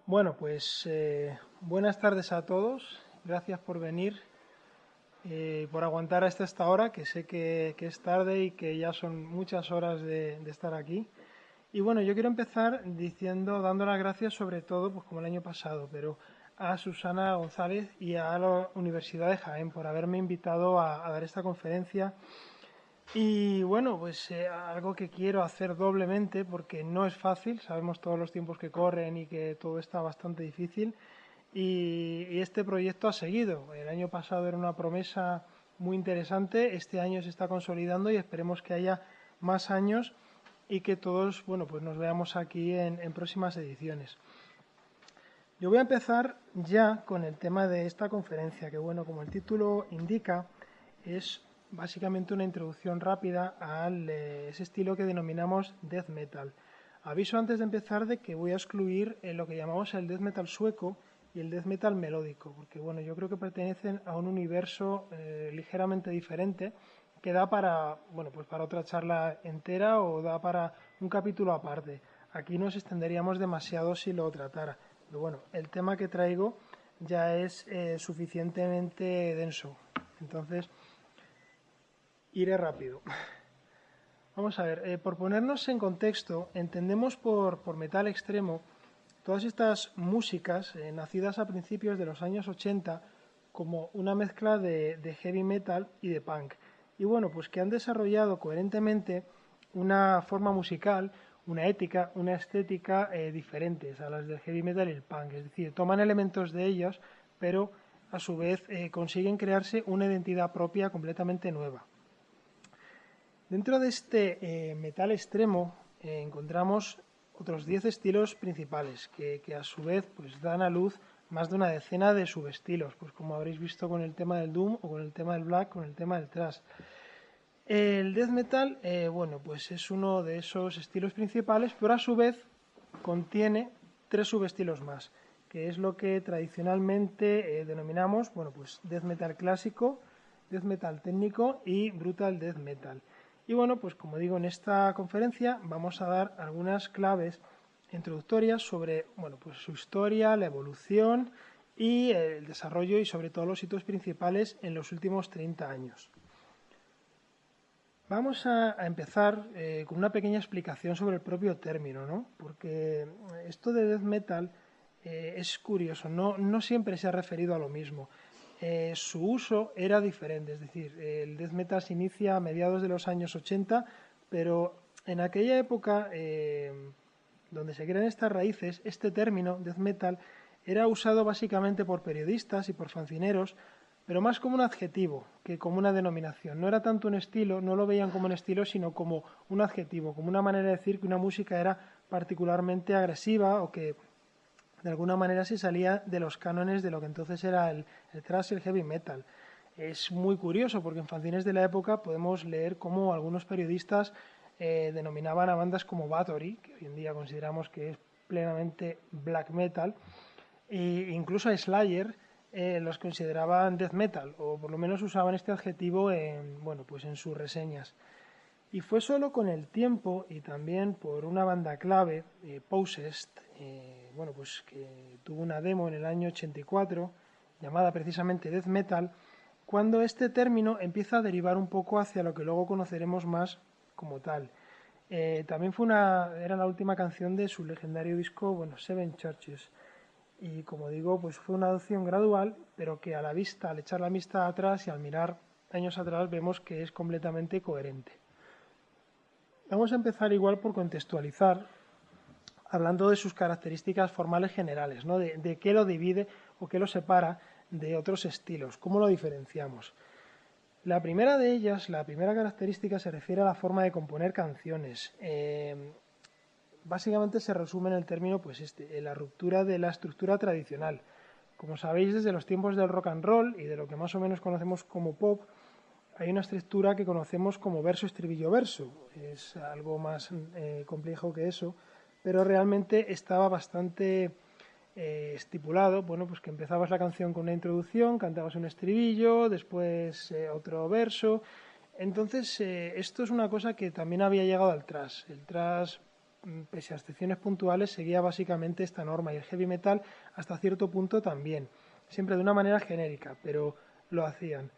Bueno, pues buenas tardes a todos. Gracias por venir, por aguantar hasta esta hora, que sé que es tarde y que ya son muchas horas de estar aquí. Y bueno, yo quiero empezar dando las gracias sobre todo, pues como el año pasado, pero a Susana González y a la Universidad de Jaén por haberme invitado a dar esta conferencia. Y bueno, pues algo que quiero hacer doblemente porque no es fácil, sabemos todos los tiempos que corren y que todo está bastante difícil. Y este proyecto ha seguido. El año pasado era una promesa muy interesante, este año se está consolidando y esperemos que haya más años y que todos, bueno, pues nos veamos aquí en próximas ediciones. Yo voy a empezar ya con el tema de esta conferencia, que bueno, como el título indica, es básicamente una introducción rápida a ese estilo que denominamos death metal. Aviso antes de empezar de que voy a excluir lo que llamamos el death metal sueco y el death metal melódico, porque bueno, yo creo que pertenecen a un universo ligeramente diferente que da para, bueno, pues para otra charla entera o da para un capítulo aparte. Aquí nos extenderíamos demasiado si lo tratara. Pero bueno, el tema que traigo ya es suficientemente denso. Entonces, iré rápido. Vamos a ver, por ponernos en contexto, entendemos por metal extremo todas estas músicas nacidas a principios de los años 80 como una mezcla de heavy metal y de punk. Y bueno, pues que han desarrollado coherentemente una forma musical, una ética, una estética diferentes a las del heavy metal y el punk. Es decir, toman elementos de ellos, pero a su vez consiguen crearse una identidad propia completamente nueva. Dentro de este metal extremo encontramos otros 10 estilos principales que a su vez pues, dan a luz más de una decena de subestilos, pues como habréis visto con el tema del Doom o con el tema del Black, con el tema del Thrash. El death metal, bueno, pues es uno de esos estilos principales, pero a su vez contiene tres subestilos más, que es lo que tradicionalmente denominamos, bueno, pues death metal clásico, death metal técnico y brutal death metal. Y bueno, pues como digo, en esta conferencia vamos a dar algunas claves introductorias sobre, bueno, pues su historia, la evolución y el desarrollo y sobre todo los hitos principales en los últimos 30 años. Vamos a empezar con una pequeña explicación sobre el propio término, ¿no? Porque esto de death metal es curioso, no siempre se ha referido a lo mismo. Su uso era diferente, es decir, el death metal se inicia a mediados de los años 80, pero en aquella época donde se crean estas raíces, este término, death metal, era usado básicamente por periodistas y por fancineros, pero más como un adjetivo que como una denominación. No era tanto un estilo, no lo veían como un estilo, sino como un adjetivo, como una manera de decir que una música era particularmente agresiva o que de alguna manera se salía de los cánones de lo que entonces era el thrash y el heavy metal. Es muy curioso porque en fanzines de la época podemos leer cómo algunos periodistas denominaban a bandas como Bathory, que hoy en día consideramos que es plenamente black metal, e incluso a Slayer los consideraban death metal, o por lo menos usaban este adjetivo en, bueno, pues en sus reseñas. Y fue solo con el tiempo y también por una banda clave, Possessed, bueno, pues que tuvo una demo en el año 84 llamada precisamente death metal, cuando este término empieza a derivar un poco hacia lo que luego conoceremos más como tal. También era la última canción de su legendario disco, bueno, Seven Churches. Y como digo, pues fue una adopción gradual, pero que a la vista, al echar la vista atrás y al mirar años atrás, vemos que es completamente coherente. Vamos a empezar igual por contextualizar, hablando de sus características formales generales, ¿no? de qué lo divide o qué lo separa de otros estilos, cómo lo diferenciamos. La primera de ellas, la primera característica, se refiere a la forma de componer canciones. Básicamente se resume en el término, pues la ruptura de la estructura tradicional. Como sabéis, desde los tiempos del rock and roll y de lo que más o menos conocemos como pop, hay una estructura que conocemos como verso, estribillo, verso. Es algo más complejo que eso, pero realmente estaba bastante estipulado. Bueno, pues que empezabas la canción con una introducción, cantabas un estribillo, después otro verso. Entonces, esto es una cosa que también había llegado al thrash. El thrash pese a excepciones puntuales, seguía básicamente esta norma y el heavy metal hasta cierto punto también, siempre de una manera genérica, pero lo hacían.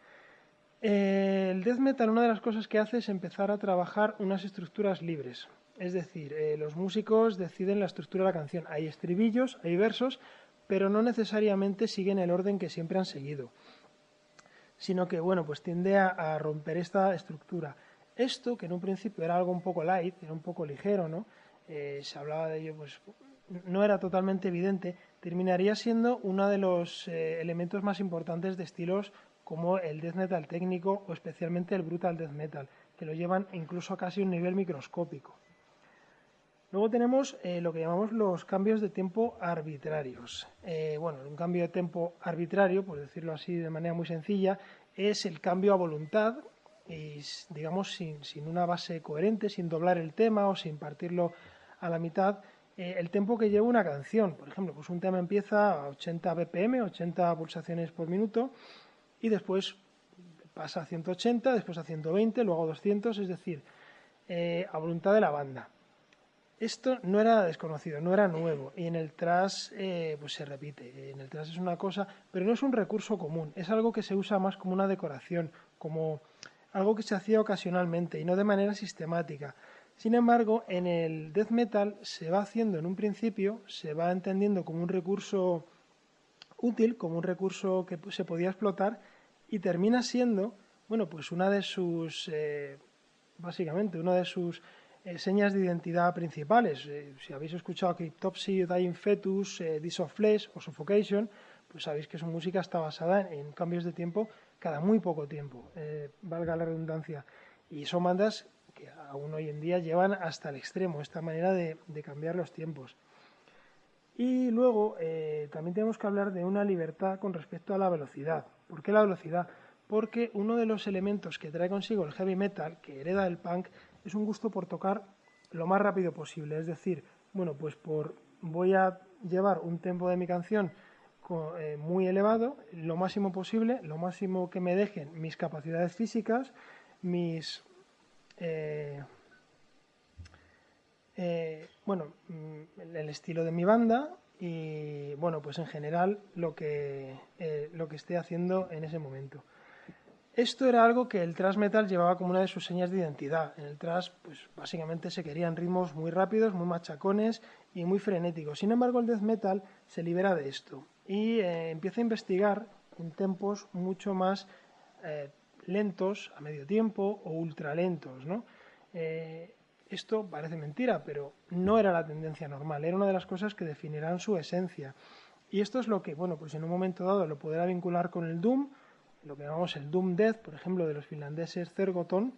El death metal, una de las cosas que hace es empezar a trabajar unas estructuras libres. Es decir, los músicos deciden la estructura de la canción. Hay estribillos, hay versos, pero no necesariamente siguen el orden que siempre han seguido, sino que, bueno, pues tiende a romper esta estructura. Esto, que en un principio era algo un poco light, era un poco ligero, ¿no? Se hablaba de ello, pues no era totalmente evidente, terminaría siendo uno de los elementos más importantes de estilos como el death metal técnico o especialmente el brutal death metal, que lo llevan incluso a casi un nivel microscópico. Luego tenemos lo que llamamos los cambios de tiempo arbitrarios. Bueno, un cambio de tiempo arbitrario, por decirlo así de manera muy sencilla, es el cambio a voluntad y, digamos, sin una base coherente, sin doblar el tema o sin partirlo a la mitad, el tiempo que lleva una canción. Por ejemplo, pues un tema empieza a 80 BPM, 80 pulsaciones por minuto, y después pasa a 180, después a 120, luego a 200, es decir, a voluntad de la banda. Esto no era desconocido, no era nuevo, y en el thrash pues se repite. En el thrash es una cosa, pero no es un recurso común, es algo que se usa más como una decoración, como algo que se hacía ocasionalmente y no de manera sistemática. Sin embargo, en el death metal se va haciendo en un principio, se va entendiendo como un recurso útil, como un recurso que se podía explotar, y termina siendo, bueno, pues una de sus, básicamente, una de sus señas de identidad principales. Si habéis escuchado Cryptopsy, Dying Fetus, Dish of Flesh o Suffocation, pues sabéis que su música está basada en cambios de tiempo cada muy poco tiempo, valga la redundancia. Y son bandas que aún hoy en día llevan hasta el extremo esta manera de cambiar los tiempos. Y luego también tenemos que hablar de una libertad con respecto a la velocidad. ¿Por qué la velocidad? Porque uno de los elementos que trae consigo el heavy metal, que hereda del punk, es un gusto por tocar lo más rápido posible. Es decir, bueno, pues voy a llevar un tempo de mi canción muy elevado, lo máximo posible, lo máximo que me dejen mis capacidades físicas, mis... bueno, el estilo de mi banda y, bueno, pues en general lo que esté haciendo en ese momento. Esto era algo que el thrash metal llevaba como una de sus señas de identidad. En el thrash, pues básicamente se querían ritmos muy rápidos, muy machacones y muy frenéticos. Sin embargo, el death metal se libera de esto y empieza a investigar en tempos mucho más lentos, a medio tiempo o ultralentos, ¿no? Esto parece mentira, pero no era la tendencia normal, era una de las cosas que definirán su esencia. Y esto es lo que, bueno, pues en un momento dado lo podrá vincular con el Doom, lo que llamamos el Doom Death, por ejemplo, de los finlandeses Thergoton,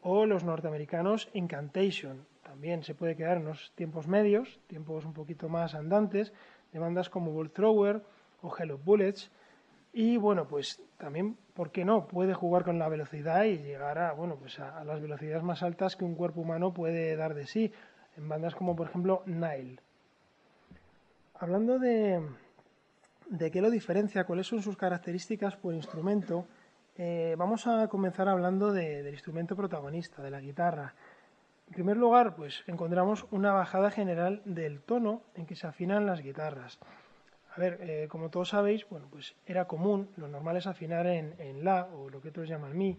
o los norteamericanos Incantation. También se puede quedar en unos tiempos medios, tiempos un poquito más andantes, de bandas como Bolt Thrower o Hell of Bullets. Y bueno, pues también, ¿por qué no? Puede jugar con la velocidad y llegar a, bueno, pues a las velocidades más altas que un cuerpo humano puede dar de sí, en bandas como por ejemplo Nile. Hablando de qué lo diferencia, cuáles son sus características por instrumento, vamos a comenzar hablando del instrumento protagonista, de la guitarra. En primer lugar, pues encontramos una bajada general del tono en que se afinan las guitarras. A ver, como todos sabéis, bueno, pues era común, lo normal es afinar en la, o lo que otros llaman mi,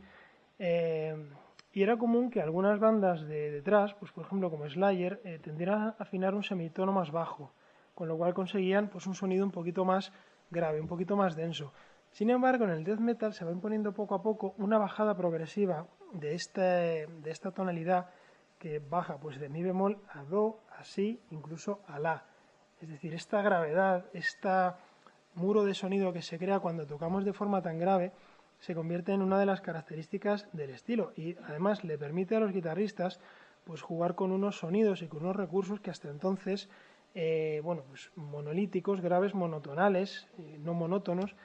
y era común que algunas bandas de detrás, pues por ejemplo como Slayer, tendieran a afinar un semitono más bajo, con lo cual conseguían pues un sonido un poquito más grave, un poquito más denso. Sin embargo, en el death metal se va imponiendo poco a poco una bajada progresiva de esta tonalidad que baja pues de mi bemol a do, a si, incluso a la. Es decir, esta gravedad, este muro de sonido que se crea cuando tocamos de forma tan grave, se convierte en una de las características del estilo y además le permite a los guitarristas pues jugar con unos sonidos y con unos recursos que hasta entonces, bueno, pues monolíticos, graves, monotonales, no monótonos,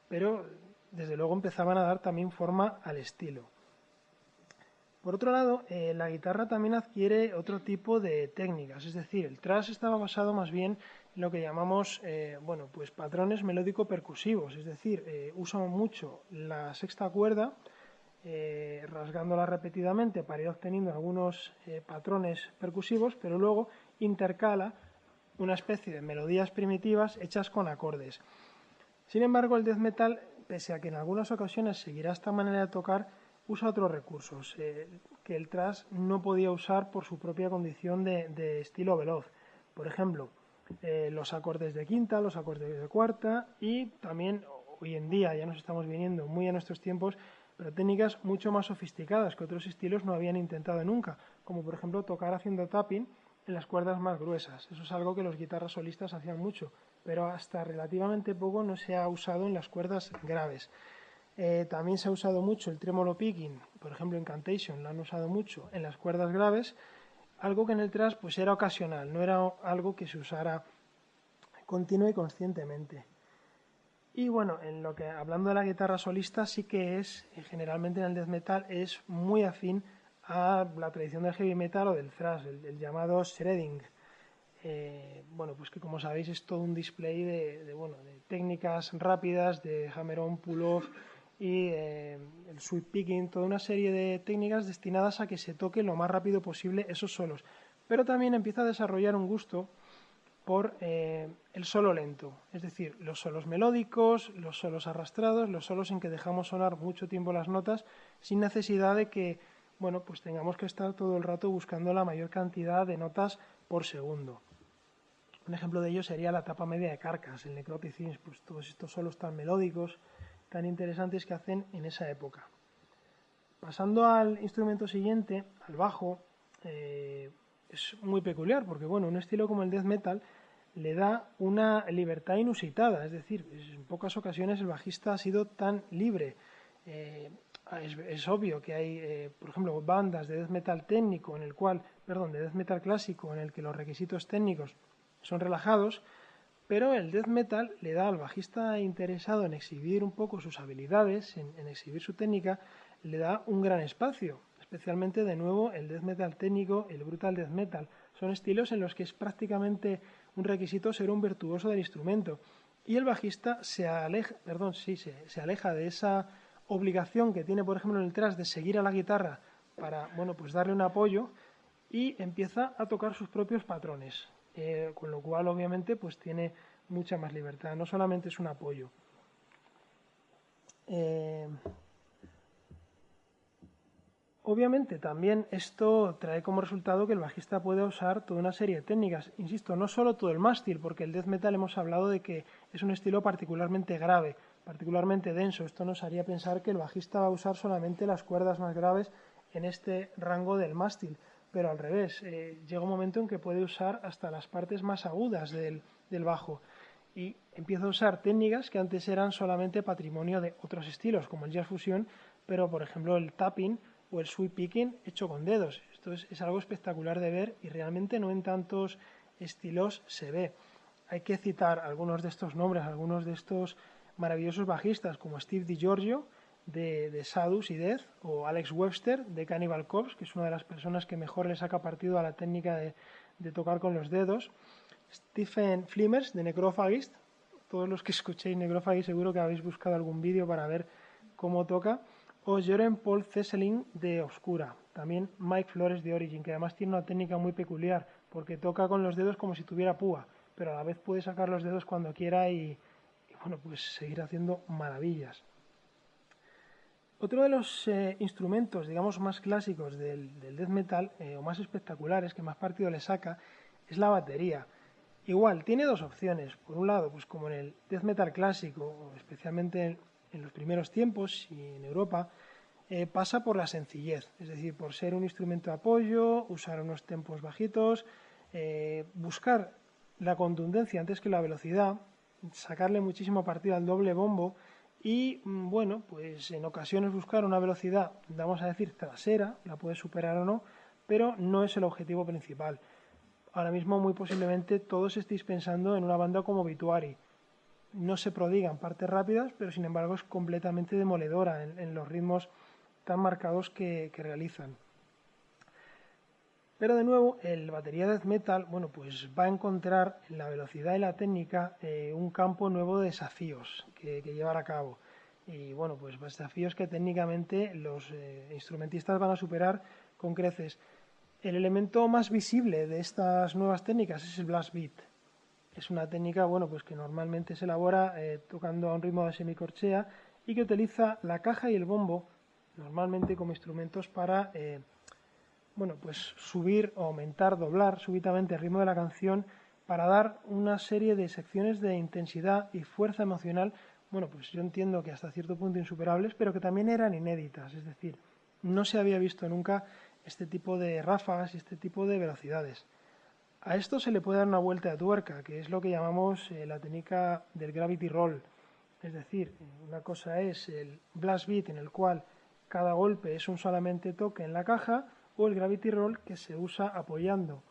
pero desde luego empezaban a dar también forma al estilo. Por otro lado, la guitarra también adquiere otro tipo de técnicas, es decir, el thrash estaba basado más bien en lo que llamamos, bueno, pues patrones melódico-percusivos, es decir, usan mucho la sexta cuerda, rasgándola repetidamente para ir obteniendo algunos patrones percusivos, pero luego intercala una especie de melodías primitivas hechas con acordes. Sin embargo, el death metal, pese a que en algunas ocasiones seguirá esta manera de tocar, usa otros recursos que el thrash no podía usar por su propia condición de estilo veloz. Por ejemplo, los acordes de quinta, los acordes de cuarta y también hoy en día, ya nos estamos viniendo muy a nuestros tiempos, pero técnicas mucho más sofisticadas que otros estilos no habían intentado nunca, como por ejemplo tocar haciendo tapping en las cuerdas más gruesas. Eso es algo que los guitarras solistas hacían mucho, pero hasta relativamente poco no se ha usado en las cuerdas graves. También se ha usado mucho el tremolo picking, por ejemplo Incantation lo han usado mucho en las cuerdas graves, algo que en el thrash pues era ocasional, no era algo que se usara continua y conscientemente. Y bueno, en lo que hablando de la guitarra solista sí que es, generalmente en el death metal es muy afín a la tradición del heavy metal o del thrash, el llamado shredding. Bueno, pues que como sabéis es todo un display de técnicas rápidas, de hammer-on, pull-off y el sweep picking, toda una serie de técnicas destinadas a que se toque lo más rápido posible esos solos. Pero también empieza a desarrollar un gusto por el solo lento, es decir, los solos melódicos, los solos arrastrados, los solos en que dejamos sonar mucho tiempo las notas sin necesidad de que pues tengamos que estar todo el rato buscando la mayor cantidad de notas por segundo. Un ejemplo de ello sería la tapa media de Carcass, el Necrotic, pues todos estos solos tan melódicos, tan interesantes que hacen en esa época. Pasando al instrumento siguiente, al bajo, es muy peculiar porque un estilo como el death metal le da una libertad inusitada, es decir, en pocas ocasiones el bajista ha sido tan libre. Es obvio que hay, por ejemplo, bandas de death metal técnico de death metal clásico en el que los requisitos técnicos son relajados, pero el death metal le da al bajista interesado en exhibir un poco sus habilidades, en exhibir su técnica, le da un gran espacio, especialmente de nuevo el death metal técnico, el brutal death metal. Son estilos en los que es prácticamente un requisito ser un virtuoso del instrumento. Y el bajista se aleja de esa obligación que tiene, por ejemplo, en el thrash de seguir a la guitarra para pues darle un apoyo y empieza a tocar sus propios patrones. Con lo cual, obviamente, pues tiene mucha más libertad. No solamente es un apoyo. Obviamente también esto trae como resultado que el bajista puede usar toda una serie de técnicas. Insisto, no solo todo el mástil, porque el death metal hemos hablado de que es un estilo particularmente grave, particularmente denso. Esto nos haría pensar que el bajista va a usar solamente las cuerdas más graves en este rango del mástil, pero al revés, llega un momento en que puede usar hasta las partes más agudas del bajo y empieza a usar técnicas que antes eran solamente patrimonio de otros estilos, como el jazz fusión, pero por ejemplo el tapping o el sweep picking hecho con dedos. Esto es algo espectacular de ver y realmente no en tantos estilos se ve. Hay que citar algunos de estos nombres, algunos de estos maravillosos bajistas como Steve DiGiorgio de Sadus y Death o Alex Webster de Cannibal Corpse, que es una de las personas que mejor le saca partido a la técnica de tocar con los dedos. Stephen Flimmers de Necrophagist. Todos los que escuchéis Necrophagist seguro que habéis buscado algún vídeo para ver cómo toca. O Joren Paul Cesselin de Obscura. También Mike Flores de Origin, que además tiene una técnica muy peculiar, porque toca con los dedos como si tuviera púa, pero a la vez puede sacar los dedos cuando quiera y pues seguir haciendo maravillas. Otro de los instrumentos, digamos, más clásicos del death metal, o más espectaculares, que más partido le saca, es la batería. Igual, tiene dos opciones. Por un lado, pues como en el death metal clásico, especialmente en los primeros tiempos y en Europa, pasa por la sencillez, es decir, por ser un instrumento de apoyo, usar unos tempos bajitos, buscar la contundencia antes que la velocidad, sacarle muchísimo partido al doble bombo y, pues en ocasiones buscar una velocidad, vamos a decir, trasera, la puede superar o no, pero no es el objetivo principal. Ahora mismo muy posiblemente todos estéis pensando en una banda como Obituary. No se prodigan partes rápidas, pero sin embargo es completamente demoledora en los ritmos tan marcados que realizan. Pero de nuevo, el batería death metal, pues va a encontrar en la velocidad y la técnica un campo nuevo de desafíos que llevar a cabo. Y pues desafíos que técnicamente los instrumentistas van a superar con creces. El elemento más visible de estas nuevas técnicas es el blast beat. Es una técnica, bueno, pues que normalmente se elabora tocando a un ritmo de semicorchea y que utiliza la caja y el bombo normalmente como instrumentos para bueno, pues subir o aumentar, doblar súbitamente el ritmo de la canción para dar una serie de secciones de intensidad y fuerza emocional, bueno, pues yo entiendo que hasta cierto punto insuperables, pero que también eran inéditas, es decir, no se había visto nunca este tipo de ráfagas y este tipo de velocidades. A esto se le puede dar una vuelta de tuerca, que es lo que llamamos la técnica del gravity roll. Es decir, una cosa es el blast beat en el cual cada golpe es un solamente toque en la caja, o el gravity roll que se usa apoyando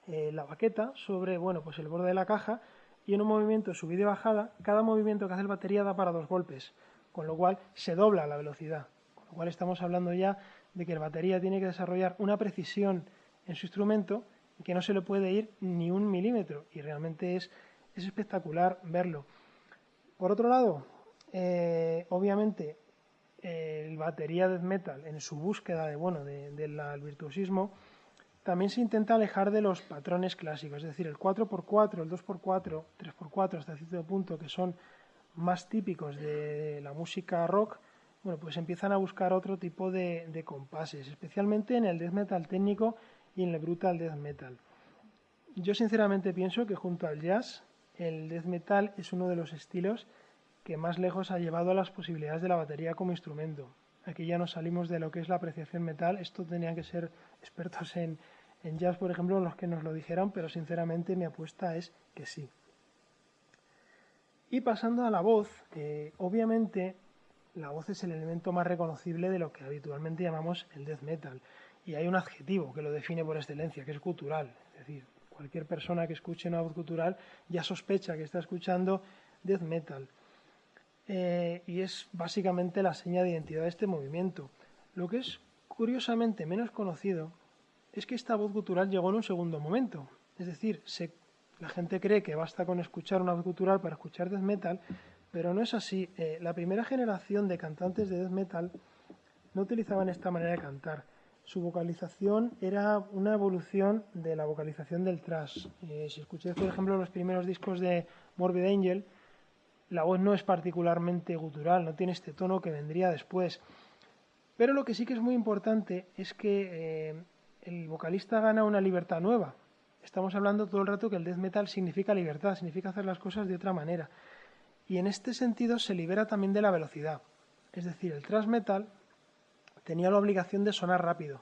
la baqueta sobre bueno, pues el borde de la caja y en un movimiento de subida y bajada, cada movimiento que hace el batería da para 2 golpes, con lo cual se dobla la velocidad. Con lo cual estamos hablando ya de que el batería tiene que desarrollar una precisión en su instrumento y que no se le puede ir ni un milímetro y realmente es espectacular verlo. Por otro lado, obviamente el batería death metal en su búsqueda de bueno del virtuosismo también se intenta alejar de los patrones clásicos, es decir, el 4x4, el 2x4, 3x4 hasta cierto punto que son más típicos de la música rock, bueno, pues empiezan a buscar otro tipo de compases, especialmente en el death metal técnico y en el brutal death metal. Yo sinceramente pienso que junto al jazz, el death metal es uno de los estilos que más lejos ha llevado a las posibilidades de la batería como instrumento. Aquí ya nos salimos de lo que es la apreciación metal, esto tenían que ser expertos en jazz, por ejemplo, los que nos lo dijeran, pero sinceramente mi apuesta es que sí. Y pasando a la voz, obviamente la voz es el elemento más reconocible de lo que habitualmente llamamos el death metal. Y hay un adjetivo que lo define por excelencia, que es gutural. Es decir, cualquier persona que escuche una voz gutural ya sospecha que está escuchando death metal. Y es básicamente la seña de identidad de este movimiento. Lo que es curiosamente menos conocido es que esta voz gutural llegó en un segundo momento. Es decir, la gente cree que basta con escuchar una voz gutural para escuchar death metal, pero no es así. La primera generación de cantantes de death metal no utilizaban esta manera de cantar. Su vocalización era una evolución de la vocalización del thrash. Si escucháis, por ejemplo, los primeros discos de Morbid Angel, la voz no es particularmente gutural, no tiene este tono que vendría después. Pero lo que sí que es muy importante es que el vocalista gana una libertad nueva. Estamos hablando todo el rato que el death metal significa libertad, significa hacer las cosas de otra manera. Y en este sentido se libera también de la velocidad. Es decir, el thrash metal tenía la obligación de sonar rápido.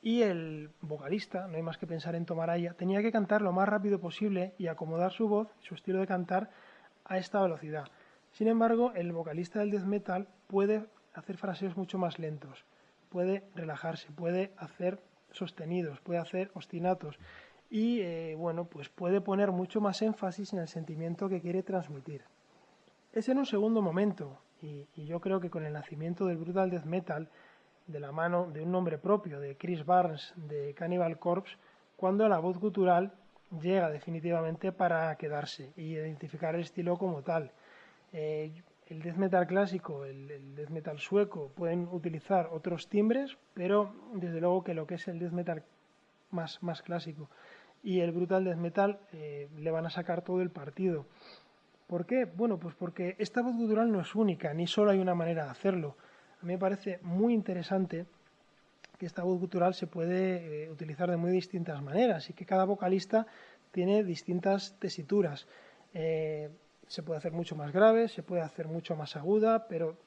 Y el vocalista, no hay más que pensar en Tomaraya, tenía que cantar lo más rápido posible y acomodar su voz, su estilo de cantar, a esta velocidad. Sin embargo, el vocalista del death metal puede hacer fraseos mucho más lentos, puede relajarse, puede hacer sostenidos, puede hacer ostinatos y bueno, pues puede poner mucho más énfasis en el sentimiento que quiere transmitir. Es en un segundo momento y yo creo que con el nacimiento del brutal death metal de la mano de un nombre propio de Chris Barnes de Cannibal Corpse, cuando la voz gutural llega definitivamente para quedarse y identificar el estilo como tal. El death metal clásico, el death metal sueco pueden utilizar otros timbres, pero desde luego que lo que es el death metal más clásico y el brutal death metal le van a sacar todo el partido. ¿Por qué? Bueno, pues porque esta voz gutural no es única, ni solo hay una manera de hacerlo. A mí me parece muy interesante que esta voz gutural se puede utilizar de muy distintas maneras y que cada vocalista tiene distintas tesituras. Se puede hacer mucho más grave, se puede hacer mucho más aguda, pero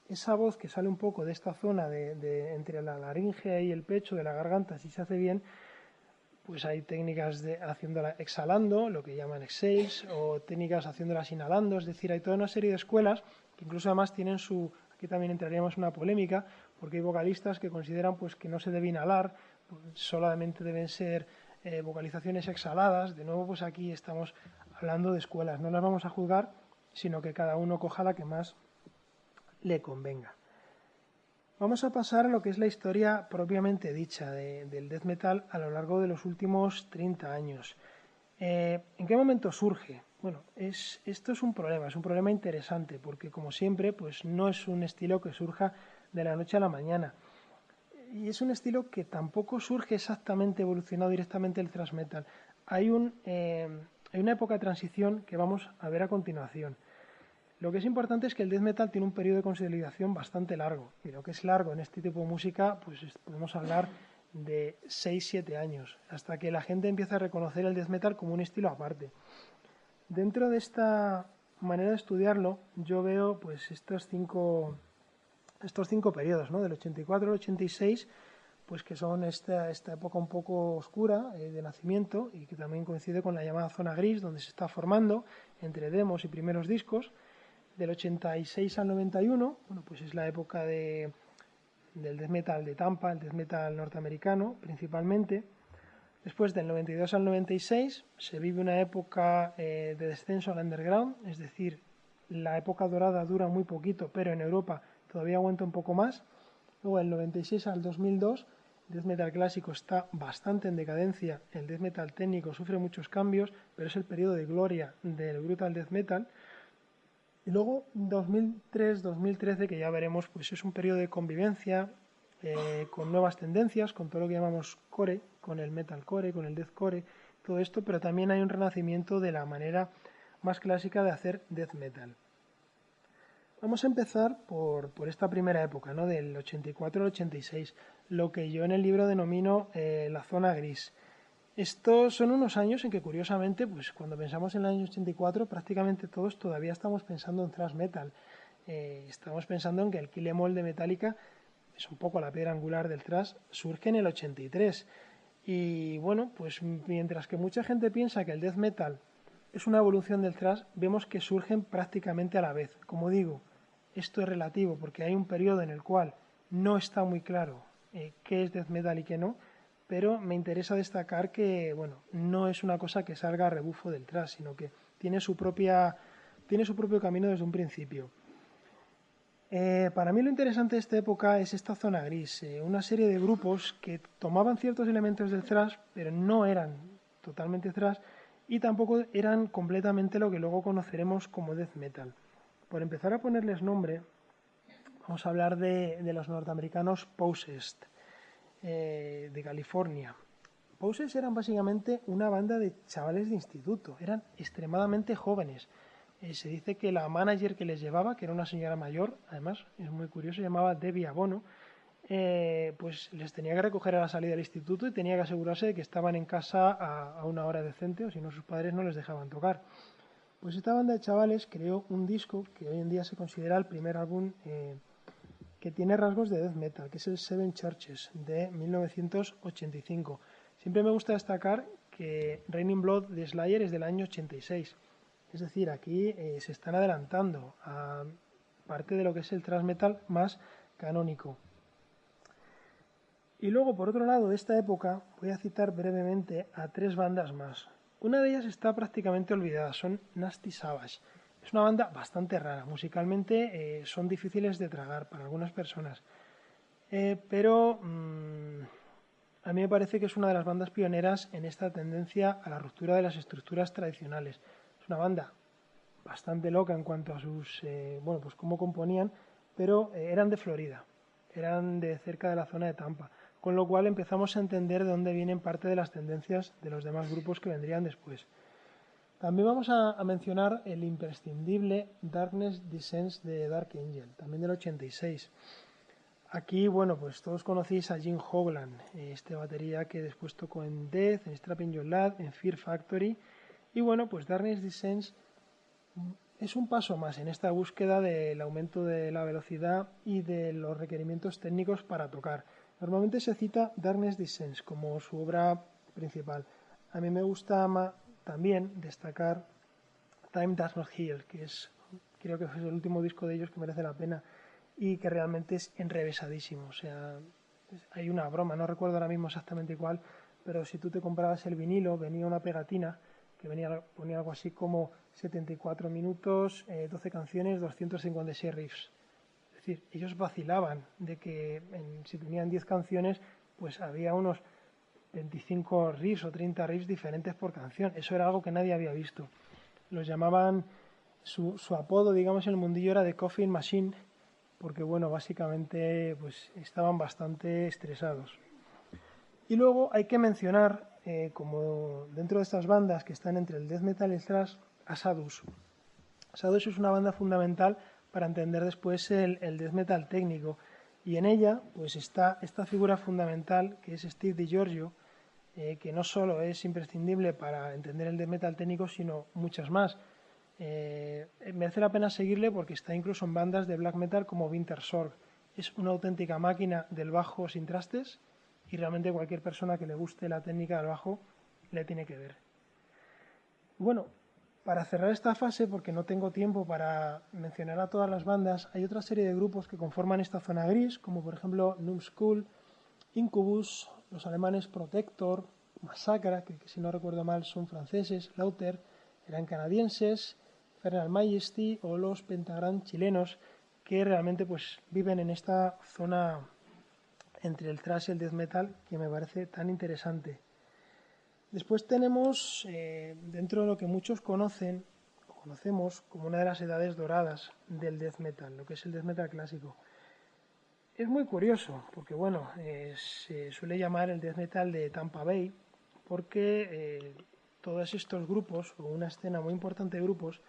esa voz que sale un poco de esta zona entre la laringe y el pecho, de la garganta, si se hace bien, pues hay técnicas de haciéndola exhalando, lo que llaman exhales, o técnicas haciéndolas inhalando, es decir, hay toda una serie de escuelas que incluso además tienen aquí también entraríamos en una polémica, porque hay vocalistas que consideran pues que no se debe inhalar, pues, solamente deben ser vocalizaciones exhaladas. De nuevo, pues aquí estamos hablando de escuelas, no las vamos a juzgar, sino que cada uno coja la que más le convenga. Vamos a pasar a lo que es la historia propiamente dicha del death metal a lo largo de los últimos 30 años. ¿En qué momento surge? Bueno, esto es un problema interesante, porque como siempre, pues no es un estilo que surja de la noche a la mañana. y es un estilo que tampoco surge exactamente evolucionado directamente del thrash metal. Hay una época de transición que vamos a ver a continuación. Lo que es importante es que el death metal tiene un periodo de consolidación bastante largo. Y lo que es largo en este tipo de música, pues podemos hablar de 6-7 años, hasta que la gente empieza a reconocer el death metal como un estilo aparte. Dentro de esta manera de estudiarlo, yo veo pues estos cinco periodos, ¿no? Del 84 al 86, pues que son esta época un poco oscura de nacimiento y que también coincide con la llamada zona gris, donde se está formando entre demos y primeros discos. Del 86 al 91, bueno, pues es la época del death metal de Tampa, el death metal norteamericano principalmente. Después del 92 al 96 se vive una época de descenso al underground, es decir, la época dorada dura muy poquito, pero en Europa todavía aguanta un poco más. Luego del 96 al 2002 el death metal clásico está bastante en decadencia, el death metal técnico sufre muchos cambios, pero es el periodo de gloria del brutal death metal. Y luego 2003-2013, que ya veremos, pues es un periodo de convivencia con nuevas tendencias, con todo lo que llamamos core, con el metalcore, con el deathcore, todo esto, pero también hay un renacimiento de la manera más clásica de hacer death metal. Vamos a empezar por esta primera época, ¿no? Del 84 al 86, lo que yo en el libro denomino la zona gris. Estos son unos años en que, curiosamente, pues cuando pensamos en el año 84, prácticamente todos todavía estamos pensando en thrash metal. Estamos pensando en que el Kill 'Em All de Metallica es un poco la piedra angular del thrash, surge en el 83. Y bueno, pues mientras que mucha gente piensa que el death metal es una evolución del thrash, vemos que surgen prácticamente a la vez. Como digo, esto es relativo porque hay un periodo en el cual no está muy claro qué es death metal y qué no, pero me interesa destacar que, bueno, no es una cosa que salga a rebufo del thrash, sino que tiene su propio camino desde un principio. Para mí lo interesante de esta época es esta zona gris, una serie de grupos que tomaban ciertos elementos del thrash, pero no eran totalmente thrash y tampoco eran completamente lo que luego conoceremos como death metal. Por empezar a ponerles nombre, vamos a hablar de los norteamericanos Possessed, de California. Possessed eran básicamente una banda de chavales de instituto, eran extremadamente jóvenes. Se dice que la manager que les llevaba, que era una señora mayor, además es muy curioso, se llamaba Debbie Abono, pues les tenía que recoger a la salida del instituto y tenía que asegurarse de que estaban en casa a una hora decente, o si no sus padres no les dejaban tocar. Pues esta banda de chavales creó un disco que hoy en día se considera el primer álbum que tiene rasgos de death metal, que es el Seven Churches de 1985. Siempre me gusta destacar que Raining Blood de Slayer es del año 86. Es decir, aquí se están adelantando a parte de lo que es el thrash metal más canónico. Y luego, por otro lado, de esta época, voy a citar brevemente a tres bandas más. Una de ellas está prácticamente olvidada, son Nasty Savage. Es una banda bastante rara, musicalmente son difíciles de tragar para algunas personas, pero a mí me parece que es una de las bandas pioneras en esta tendencia a la ruptura de las estructuras tradicionales. Es una banda bastante loca en cuanto a sus, bueno, pues cómo componían, pero eran de Florida, eran de cerca de la zona de Tampa, con lo cual empezamos a entender de dónde vienen parte de las tendencias de los demás grupos que vendrían después. También vamos a mencionar el imprescindible Darkness Descends de Dark Angel, también del 86. Aquí, bueno, pues todos conocéis a Jim Hoglan, este batería que después tocó en Death, en Strapping Your Lad, en Fear Factory. Y bueno, pues Darkness Descends es un paso más en esta búsqueda del aumento de la velocidad y de los requerimientos técnicos para tocar. Normalmente se cita Darkness Descends como su obra principal. A mí me gusta también destacar Time Does Not Heal, creo que es el último disco de ellos que merece la pena y que realmente es enrevesadísimo. O sea, hay una broma, no recuerdo ahora mismo exactamente cuál, pero si tú te comprabas el vinilo, venía una pegatina que ponía algo así como 74 minutos, 12 canciones, 256 riffs. Es decir, ellos vacilaban de que si tenían 10 canciones, pues había unos 25 riffs o 30 riffs diferentes por canción. Eso era algo que nadie había visto. Los llamaban, su apodo, digamos, en el mundillo era The Coffin Machine, porque bueno, básicamente pues estaban bastante estresados. Y luego hay que mencionar, como dentro de estas bandas que están entre el death metal y el thrash, a Sadus. Sadus es una banda fundamental para entender después el death metal técnico, y en ella pues está esta figura fundamental que es Steve DiGiorgio, que no solo es imprescindible para entender el death metal técnico, sino muchas más. Merece la pena seguirle porque está incluso en bandas de black metal como Winter Sorg. Es una auténtica máquina del bajo sin trastes, y realmente cualquier persona que le guste la técnica del bajo le tiene que ver. Bueno, para cerrar esta fase, porque no tengo tiempo para mencionar a todas las bandas, hay otra serie de grupos que conforman esta zona gris, como por ejemplo Numbskull, Incubus, los alemanes Protector, Massacra, que si no recuerdo mal son franceses, Lauter, eran canadienses, Infernal Majesty o los Pentagram chilenos, que realmente pues viven en esta zona entre el thrash y el death metal, que me parece tan interesante. Después tenemos, dentro de lo que muchos conocemos como una de las edades doradas del death metal, lo que es el death metal clásico. Es muy curioso, porque bueno, se suele llamar el death metal de Tampa Bay, porque todos estos grupos, o una escena muy importante de grupos,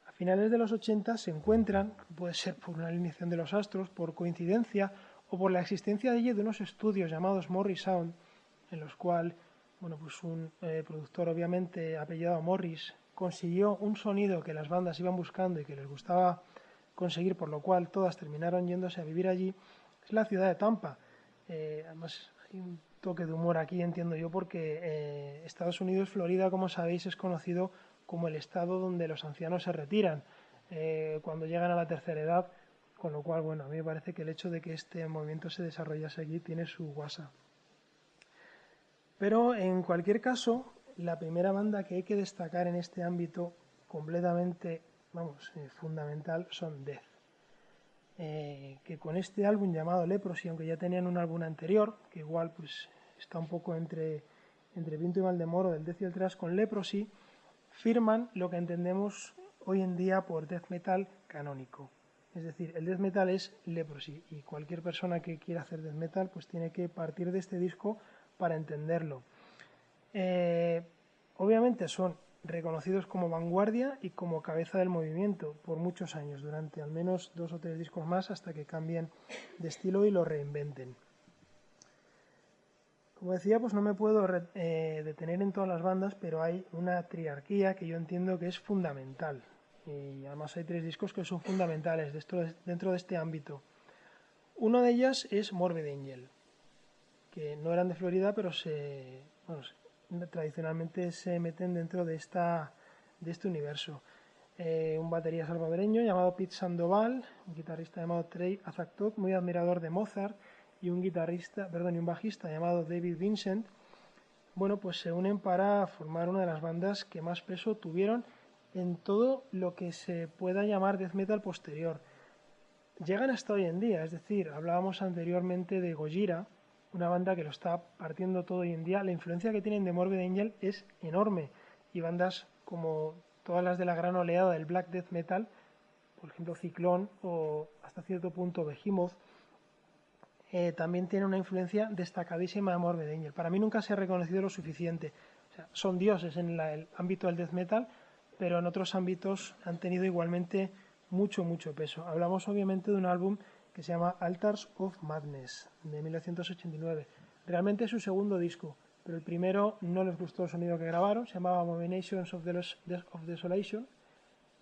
a finales de los 80 se encuentran, puede ser por una alineación de los astros, por coincidencia, o por la existencia de ello de unos estudios llamados Morris Sound, en los cuales bueno, pues un productor obviamente apellidado Morris consiguió un sonido que las bandas iban buscando y que les gustaba conseguir, por lo cual todas terminaron yéndose a vivir allí. Es la ciudad de Tampa. Además hay un toque de humor aquí, entiendo yo, porque Estados Unidos, Florida, como sabéis, es conocido como el estado donde los ancianos se retiran cuando llegan a la tercera edad, con lo cual, bueno, a mí me parece que el hecho de que este movimiento se desarrollase allí tiene su guasa. Pero en cualquier caso, la primera banda que hay que destacar en este ámbito completamente, fundamental, son Death. Que con este álbum llamado Leprosy, aunque ya tenían un álbum anterior, que igual pues está un poco entre Pinto y Valdemoro, del Death y el Thrash, con Leprosy, firman lo que entendemos hoy en día por Death Metal canónico. Es decir, el Death Metal es Leprosy, y cualquier persona que quiera hacer Death Metal pues tiene que partir de este disco para entenderlo. Obviamente son reconocidos como vanguardia y como cabeza del movimiento por muchos años, durante al menos 2 o 3 discos más, hasta que cambien de estilo y lo reinventen. Como decía, pues no me puedo detener en todas las bandas, pero hay una triarquía que yo entiendo que es fundamental, y además hay 3 discos que son fundamentales dentro de este ámbito. Uno de ellas es Morbid Angel, que no eran de Florida, pero tradicionalmente se meten dentro de este universo. Un batería salvadoreño llamado Pete Sandoval, un guitarrista llamado Trey Azagtok, muy admirador de Mozart, y un bajista llamado David Vincent, bueno, pues se unen para formar una de las bandas que más peso tuvieron en todo lo que se pueda llamar death metal posterior. Llegan hasta hoy en día, es decir, hablábamos anteriormente de Gojira, una banda que lo está partiendo todo hoy en día. La influencia que tienen de Morbid Angel es enorme, y bandas como todas las de la gran oleada del black death metal, por ejemplo Ciclón o hasta cierto punto Behemoth, también tienen una influencia destacadísima de Morbid Angel. Para mí nunca se ha reconocido lo suficiente. O sea, son dioses en el ámbito del death metal, pero en otros ámbitos han tenido igualmente mucho peso. Hablamos obviamente de un álbum que se llama Altars of Madness, de 1989. Realmente es su segundo disco, pero el primero no les gustó el sonido que grabaron, se llamaba Abominations of Desolation.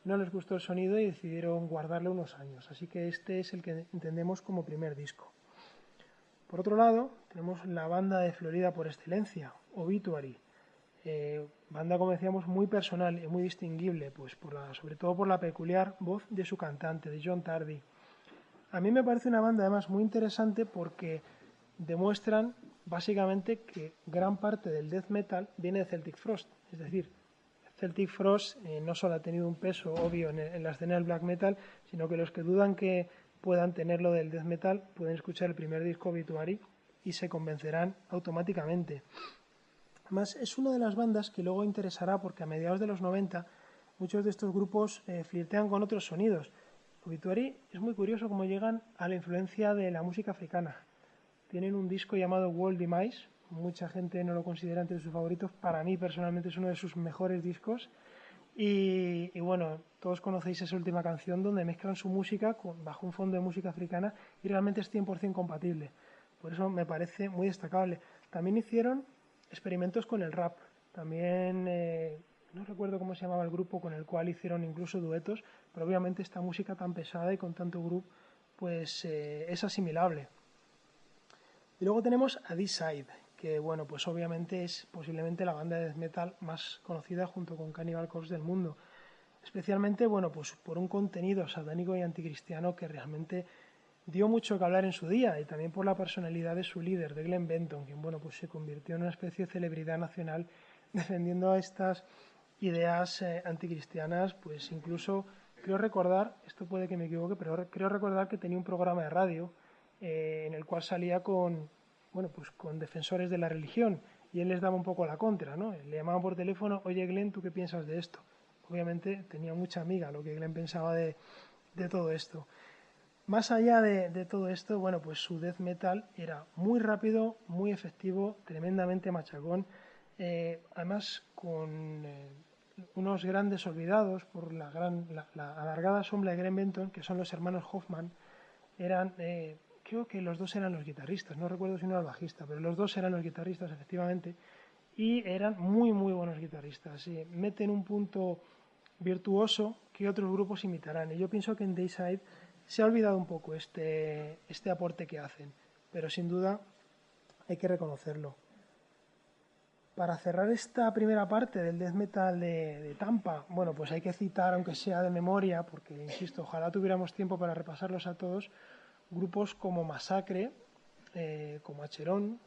No les gustó el sonido y decidieron guardarle unos años, así que este es el que entendemos como primer disco. Por otro lado, tenemos la banda de Florida por excelencia, Obituary. Banda, como decíamos, muy personal y muy distinguible, pues sobre todo por la peculiar voz de su cantante, de John Tardy. A mí me parece una banda además muy interesante porque demuestran básicamente que gran parte del death metal viene de Celtic Frost. Es decir, Celtic Frost no solo ha tenido un peso obvio en la escena del black metal, sino que los que dudan que puedan tenerlo del death metal pueden escuchar el primer disco Obituary y se convencerán automáticamente. Además, es una de las bandas que luego interesará porque a mediados de los 90 muchos de estos grupos flirtean con otros sonidos. Obituary es muy curioso cómo llegan a la influencia de la música africana. Tienen un disco llamado World Demise, mucha gente no lo considera entre sus favoritos, para mí personalmente es uno de sus mejores discos. Y bueno, todos conocéis esa última canción donde mezclan su música bajo un fondo de música africana y realmente es 100% compatible. Por eso me parece muy destacable. También hicieron experimentos con el rap. También, no recuerdo cómo se llamaba el grupo con el cual hicieron incluso duetos, pero obviamente esta música tan pesada y con tanto groove, pues es asimilable. Y luego tenemos a D-Side, que bueno, pues obviamente es posiblemente la banda de death metal más conocida junto con Cannibal Corpse del mundo. Especialmente, bueno, pues por un contenido satánico y anticristiano que realmente dio mucho que hablar en su día y también por la personalidad de su líder, de Glenn Benton, quien, bueno, pues se convirtió en una especie de celebridad nacional defendiendo estas ideas anticristianas, pues incluso creo recordar, esto puede que me equivoque, pero creo recordar que tenía un programa de radio en el cual salía con, bueno, pues con defensores de la religión y él les daba un poco la contra, ¿no? Le llamaban por teléfono, oye Glenn, ¿tú qué piensas de esto? Obviamente tenía mucha amiga lo que Glenn pensaba de todo esto. Más allá de todo esto, bueno, pues su death metal era muy rápido, muy efectivo, tremendamente machacón, además con unos grandes olvidados por la alargada sombra de Glenn Benton, que son los hermanos Hoffman, eran, creo que los dos eran los guitarristas, no recuerdo si uno era el bajista, pero los dos eran los guitarristas efectivamente, y eran muy muy buenos guitarristas, meten un punto virtuoso que otros grupos imitarán, y yo pienso que en Dayside se ha olvidado un poco este aporte que hacen, pero sin duda hay que reconocerlo. Para cerrar esta primera parte del death metal de Tampa, bueno, pues hay que citar, aunque sea de memoria, porque, insisto, ojalá tuviéramos tiempo para repasarlos a todos, grupos como Massacre, como Acheron,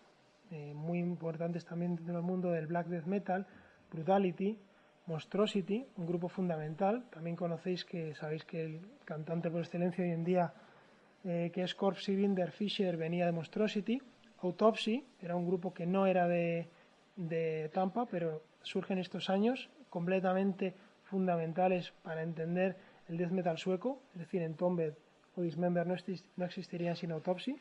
muy importantes también dentro del mundo del black death metal, Brutality, Monstrosity, un grupo fundamental. También conocéis que sabéis que el cantante por excelencia hoy en día, que es Corpse Cylinder Fisher, venía de Monstrosity. Autopsy era un grupo que no era de Tampa, pero surge en estos años, completamente fundamentales para entender el death metal sueco, es decir, Entombed o Dismember no existirían sin Autopsy.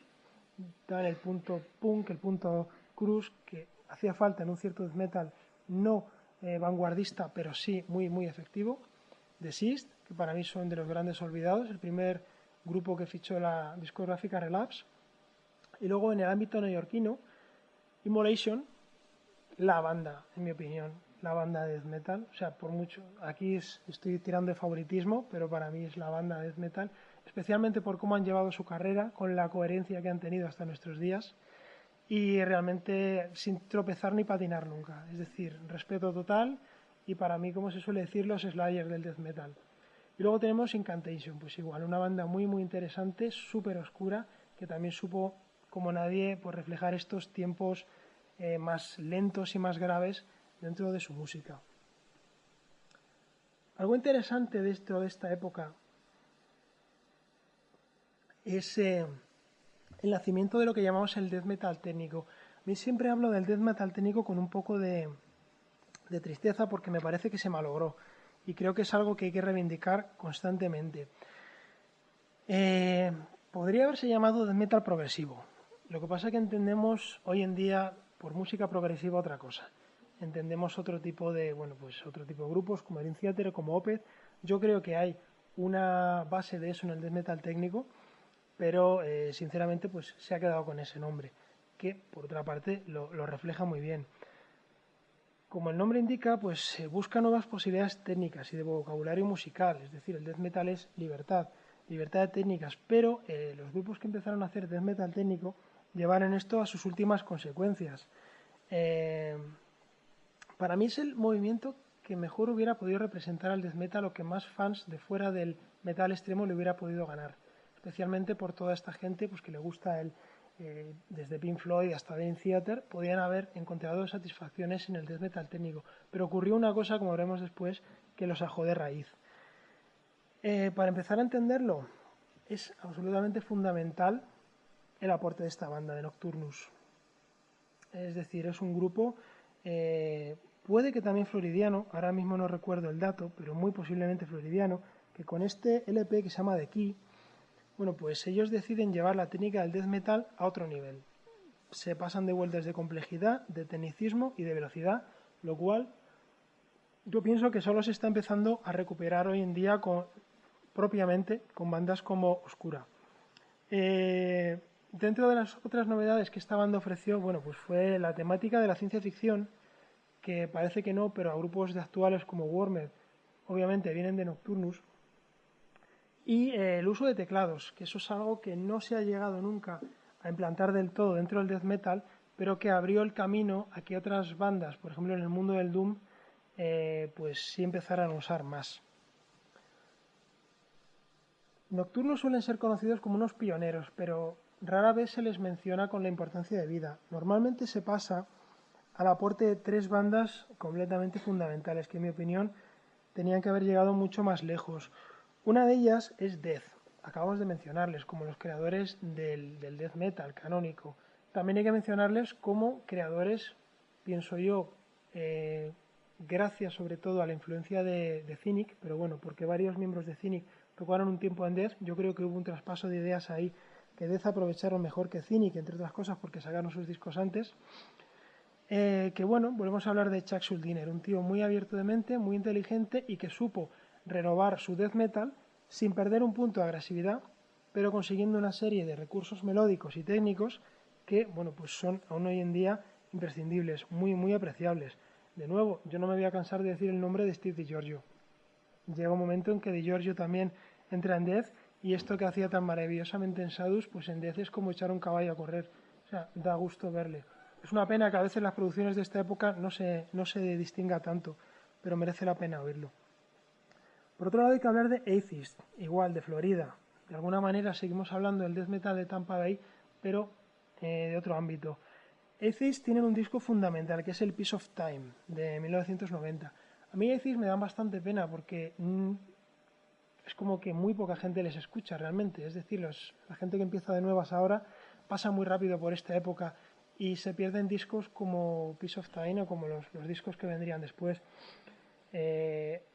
Dan el punto punk, el punto cruz que hacía falta en un cierto death metal no vanguardista, pero sí muy muy efectivo. Deceased, que para mí son de los grandes olvidados, el primer grupo que fichó la discográfica Relapse. Y luego en el ámbito neoyorquino, Immolation, la banda, en mi opinión, la banda de death metal, o sea, por mucho, aquí estoy tirando de favoritismo, pero para mí es la banda de death metal, especialmente por cómo han llevado su carrera, con la coherencia que han tenido hasta nuestros días y realmente sin tropezar ni patinar nunca, es decir, respeto total y para mí, como se suele decir, los Slayers del death metal. Y luego tenemos Incantation, pues igual, una banda muy muy interesante, súper oscura, que también supo, como nadie, pues reflejar estos tiempos más lentos y más graves dentro de su música. Algo interesante de esta época es el nacimiento de lo que llamamos el death metal técnico. A mí siempre hablo del death metal técnico con un poco de tristeza porque me parece que se malogró y creo que es algo que hay que reivindicar constantemente. Podría haberse llamado death metal progresivo. Lo que pasa es que entendemos hoy en día por música progresiva otra cosa. Entendemos otro tipo de, bueno, pues otro tipo de grupos como Dream Theater, como Opeth. Yo creo que hay una base de eso en el death metal técnico, pero sinceramente pues se ha quedado con ese nombre, que por otra parte lo refleja muy bien. Como el nombre indica, pues se busca nuevas posibilidades técnicas y de vocabulario musical, es decir, el death metal es libertad de técnicas, pero los grupos que empezaron a hacer death metal técnico llevaron esto a sus últimas consecuencias. Para mí es el movimiento que mejor hubiera podido representar al death metal o que más fans de fuera del metal extremo le hubiera podido ganar, especialmente por toda esta gente pues, que le gusta desde Pink Floyd hasta Dream Theater, podían haber encontrado satisfacciones en el death metal técnico, pero ocurrió una cosa, como veremos después, que los ajó de raíz. Para empezar a entenderlo, es absolutamente fundamental el aporte de esta banda, de Nocturnus. Es decir, es un grupo, puede que también floridiano, ahora mismo no recuerdo el dato, pero muy posiblemente floridiano, que con este LP que se llama The Key, bueno, pues ellos deciden llevar la técnica del death metal a otro nivel. Se pasan de vueltas de complejidad, de tecnicismo y de velocidad, lo cual yo pienso que solo se está empezando a recuperar hoy en día propiamente con bandas como Oscura. Dentro de las otras novedades que esta banda ofreció, bueno, pues fue la temática de la ciencia ficción, que parece que no, pero a grupos de actuales como Wormed, obviamente vienen de Nocturnus, y el uso de teclados, que eso es algo que no se ha llegado nunca a implantar del todo dentro del death metal, pero que abrió el camino a que otras bandas, por ejemplo en el mundo del Doom, pues sí empezaran a usar más. Nocturnos suelen ser conocidos como unos pioneros, pero rara vez se les menciona con la importancia de vida. Normalmente se pasa al aporte de tres bandas completamente fundamentales, que en mi opinión tenían que haber llegado mucho más lejos. Una de ellas es Death, acabamos de mencionarles como los creadores del death metal canónico. También hay que mencionarles como creadores, pienso yo, gracias sobre todo a la influencia de Cynic, pero bueno, porque varios miembros de Cynic tocaron un tiempo en Death, yo creo que hubo un traspaso de ideas ahí que Death aprovecharon mejor que Cynic, entre otras cosas porque sacaron sus discos antes. Que bueno, volvemos a hablar de Chuck Schuldiner, un tío muy abierto de mente, muy inteligente y que supo renovar su death metal sin perder un punto de agresividad, pero consiguiendo una serie de recursos melódicos y técnicos que, bueno, pues son aún hoy en día imprescindibles, muy apreciables. De nuevo, yo no me voy a cansar de decir el nombre de Steve DiGiorgio. Llega un momento en que DiGiorgio también entra en Death y esto que hacía tan maravillosamente en Sadus, pues en Death es como echar un caballo a correr. O sea, da gusto verle. Es una pena que a veces las producciones de esta época no se distinga tanto, pero merece la pena oírlo. Por otro lado hay que hablar de Atheist, igual, de Florida. De alguna manera seguimos hablando del death metal de Tampa Bay, pero de otro ámbito. Atheist tienen un disco fundamental, que es el Piece of Time, de 1990. A mí Atheist me dan bastante pena porque es como que muy poca gente les escucha realmente. Es decir, la gente que empieza de nuevas ahora pasa muy rápido por esta época y se pierden discos como Piece of Time o como los discos que vendrían después.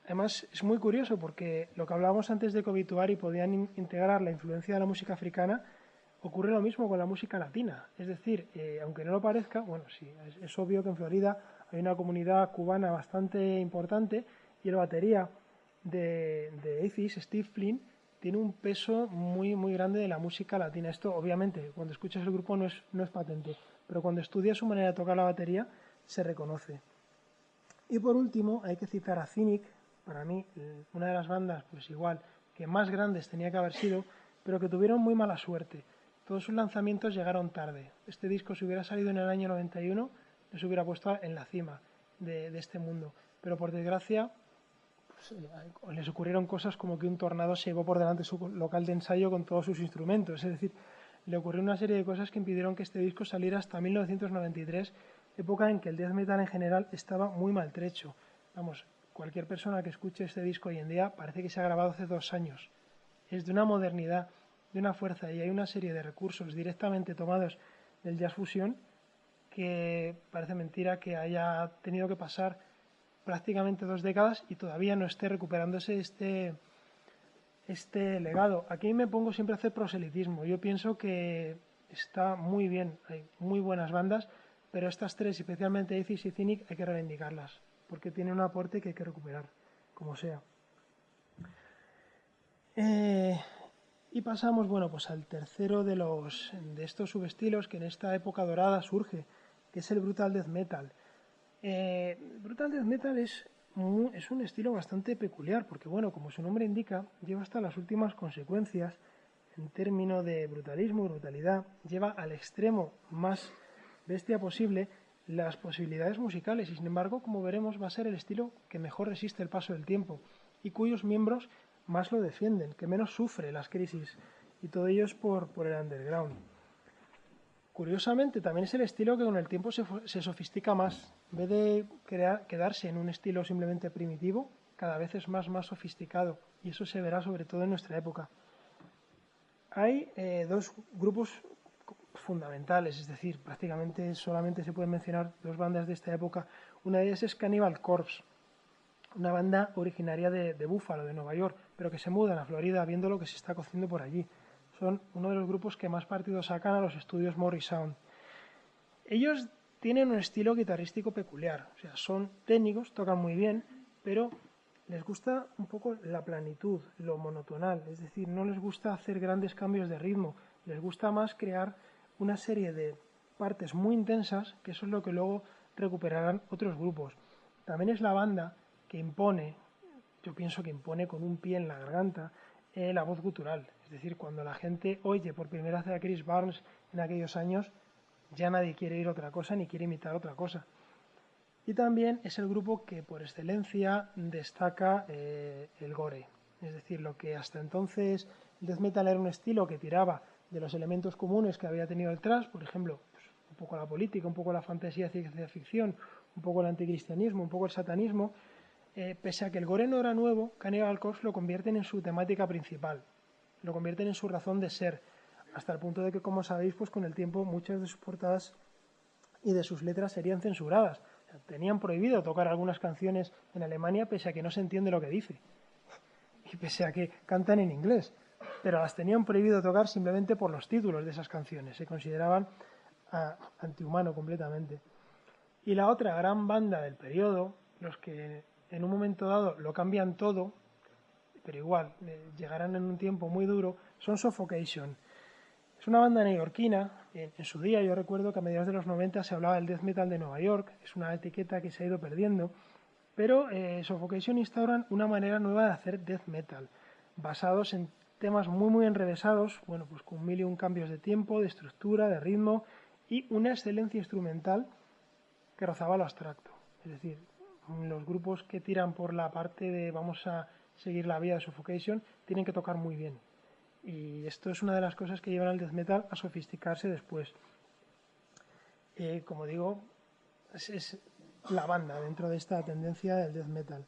Además es muy curioso porque lo que hablábamos antes de que Obituary podían integrar la influencia de la música africana, ocurre lo mismo con la música latina. Es decir, aunque no lo parezca, bueno, sí, es obvio que en Florida hay una comunidad cubana bastante importante y el batería de Atheist, Steve Flynn, tiene un peso muy grande de la música latina. Esto, obviamente, cuando escuchas el grupo no es patente, pero cuando estudias su manera de tocar la batería, se reconoce. Y por último, hay que citar a Cynic, para mí, una de las bandas, pues igual, que más grandes tenía que haber sido, pero que tuvieron muy mala suerte. Todos sus lanzamientos llegaron tarde. Este disco, si hubiera salido en el año 91, les hubiera puesto en la cima de este mundo. Pero por desgracia, pues, les ocurrieron cosas como que un tornado se llevó por delante su local de ensayo con todos sus instrumentos. Es decir, le ocurrió una serie de cosas que impidieron que este disco saliera hasta 1993, época en que el death metal en general estaba muy maltrecho. Vamos, cualquier persona que escuche este disco hoy en día parece que se ha grabado hace 2 años. Es de una modernidad, de una fuerza, y hay una serie de recursos directamente tomados del jazz fusión que parece mentira que haya tenido que pasar prácticamente 2 décadas y todavía no esté recuperándose este legado. Aquí me pongo siempre a hacer proselitismo. Yo pienso que está muy bien, hay muy buenas bandas, pero estas tres, especialmente Atheist y Cynic, hay que reivindicarlas, porque tienen un aporte que hay que recuperar, como sea. Y pasamos, bueno, pues al tercero de estos subestilos que en esta época dorada surge, que es el Brutal Death Metal. Brutal Death Metal es un estilo bastante peculiar, porque bueno, como su nombre indica, lleva hasta las últimas consecuencias en términos de brutalismo y brutalidad, lleva al extremo más bestia posible las posibilidades musicales y sin embargo, como veremos, va a ser el estilo que mejor resiste el paso del tiempo y cuyos miembros más lo defienden, que menos sufre las crisis, y todo ello es por el underground. Curiosamente, también es el estilo que con el tiempo se sofistica más. En vez de quedarse en un estilo simplemente primitivo, cada vez es más sofisticado, y eso se verá sobre todo en nuestra época. Hay 2 grupos fundamentales, es decir, prácticamente solamente se pueden mencionar 2 bandas de esta época. Una de ellas es Cannibal Corpse. una banda originaria de Buffalo, de Nueva York, pero que se mudan a Florida viendo lo que se está cociendo por allí. Son uno de los grupos que más partidos sacan a los estudios Morrisound. Ellos tienen un estilo guitarrístico peculiar, o sea, son técnicos, tocan muy bien, pero les gusta un poco la planitud, lo monotonal, es decir, no les gusta hacer grandes cambios de ritmo, les gusta más crear una serie de partes muy intensas, que eso es lo que luego recuperarán otros grupos. También es la banda que impone, yo pienso que impone con un pie en la garganta, la voz gutural. Es decir, cuando la gente oye por primera vez a Chris Barnes en aquellos años, ya nadie quiere oír otra cosa ni quiere imitar otra cosa. Y también es el grupo que por excelencia destaca el gore. Es decir, lo que hasta entonces el death metal era un estilo que tiraba de los elementos comunes que había tenido el thrash, por ejemplo, pues, un poco la política, un poco la fantasía, ciencia ficción, un poco el anticristianismo, un poco el satanismo. Pese a que el gore no era nuevo, Cannibal Corpse lo convierten en su temática principal, lo convierten en su razón de ser, hasta el punto de que, como sabéis, pues con el tiempo muchas de sus portadas y de sus letras serían censuradas. O sea, tenían prohibido tocar algunas canciones en Alemania pese a que no se entiende lo que dice y pese a que cantan en inglés, pero las tenían prohibido tocar simplemente por los títulos de esas canciones, se consideraban antihumano completamente. Y la otra gran banda del periodo, los que en un momento dado lo cambian todo, pero igual llegarán en un tiempo muy duro, son Suffocation. Es una banda neoyorquina. En su día yo recuerdo que a mediados de los 90 se hablaba del death metal de Nueva York, es una etiqueta que se ha ido perdiendo, pero Suffocation instauran una manera nueva de hacer death metal, basados en temas muy enrevesados, bueno, pues con mil y un cambios de tiempo, de estructura, de ritmo y una excelencia instrumental que rozaba lo abstracto. Es decir, los grupos que tiran por la parte de vamos a seguir la vía de Suffocation tienen que tocar muy bien. Y esto es una de las cosas que llevan al death metal a sofisticarse después. Como digo, es la banda dentro de esta tendencia del death metal.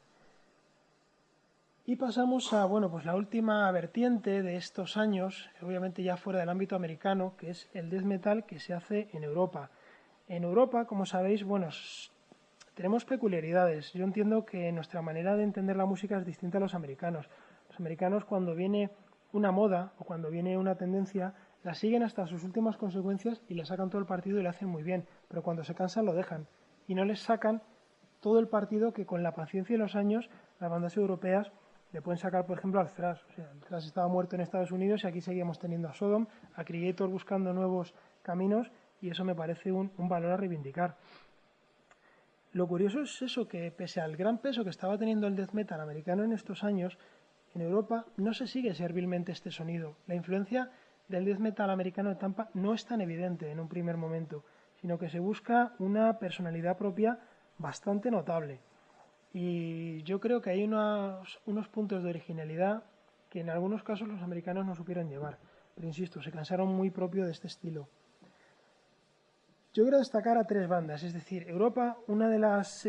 Y pasamos a, bueno, pues la última vertiente de estos años, obviamente ya fuera del ámbito americano, que es el death metal que se hace en Europa. En Europa, como sabéis, bueno, tenemos peculiaridades. Yo entiendo que nuestra manera de entender la música es distinta a los americanos. Los americanos, cuando viene una moda o cuando viene una tendencia, la siguen hasta sus últimas consecuencias y le sacan todo el partido y lo hacen muy bien. Pero cuando se cansan lo dejan y no les sacan todo el partido que con la paciencia y los años las bandas europeas le pueden sacar, por ejemplo, al thrash. O sea, el thrash estaba muerto en Estados Unidos y aquí seguimos teniendo a Sodom, a Creator buscando nuevos caminos y eso me parece un valor a reivindicar. Lo curioso es eso, que pese al gran peso que estaba teniendo el death metal americano en estos años, en Europa no se sigue servilmente este sonido. La influencia del death metal americano de Tampa no es tan evidente en un primer momento, sino que se busca una personalidad propia bastante notable. Y yo creo que hay unos puntos de originalidad que en algunos casos los americanos no supieron llevar. Pero insisto, se cansaron muy propio de este estilo. Yo quiero destacar a tres bandas, es decir, Europa, una de las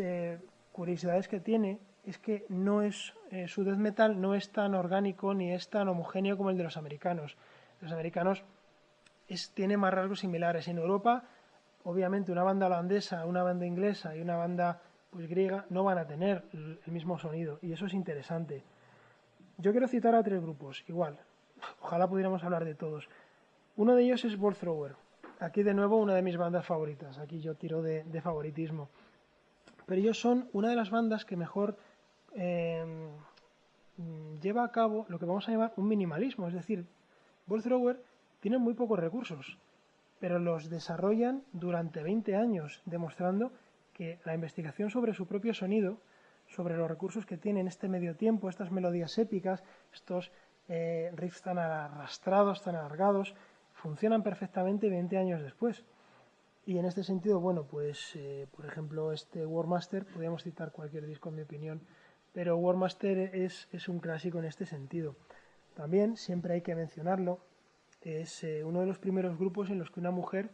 curiosidades que tiene es que no es su death metal no es tan orgánico ni es tan homogéneo como el de los americanos. Los americanos tiene más rasgos similares. En Europa, obviamente, una banda holandesa, una banda inglesa y una banda pues griega no van a tener el mismo sonido y eso es interesante. Yo quiero citar a tres grupos, igual. Ojalá pudiéramos hablar de todos. Uno de ellos es Ball Thrower. Aquí de nuevo una de mis bandas favoritas. Aquí yo tiro de favoritismo. Pero ellos son una de las bandas que mejor lleva a cabo lo que vamos a llamar un minimalismo. Es decir, Ball Thrower tienen muy pocos recursos, pero los desarrollan durante 20 años, demostrando que la investigación sobre su propio sonido, sobre los recursos que tienen este medio tiempo, estas melodías épicas, estos riffs tan arrastrados, tan alargados, funcionan perfectamente 20 años después. Y en este sentido, bueno, pues por ejemplo este War Master, podríamos citar cualquier disco en mi opinión, pero War Master es un clásico en este sentido. También, siempre hay que mencionarlo, es uno de los primeros grupos en los que una mujer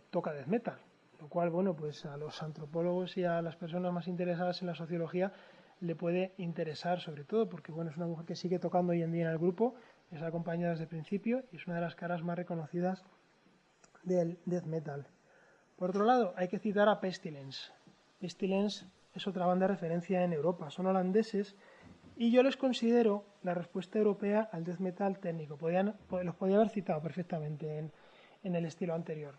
toca death metal, lo cual, bueno, pues a los antropólogos y a las personas más interesadas en la sociología le puede interesar sobre todo porque, bueno, es una mujer que sigue tocando hoy en día en el grupo, es acompañada desde el principio y es una de las caras más reconocidas del death metal. Por otro lado, hay que citar a Pestilence. Pestilence es otra banda de referencia en Europa. Son holandeses y yo les considero la respuesta europea al death metal técnico. Los podía haber citado perfectamente en el estilo anterior,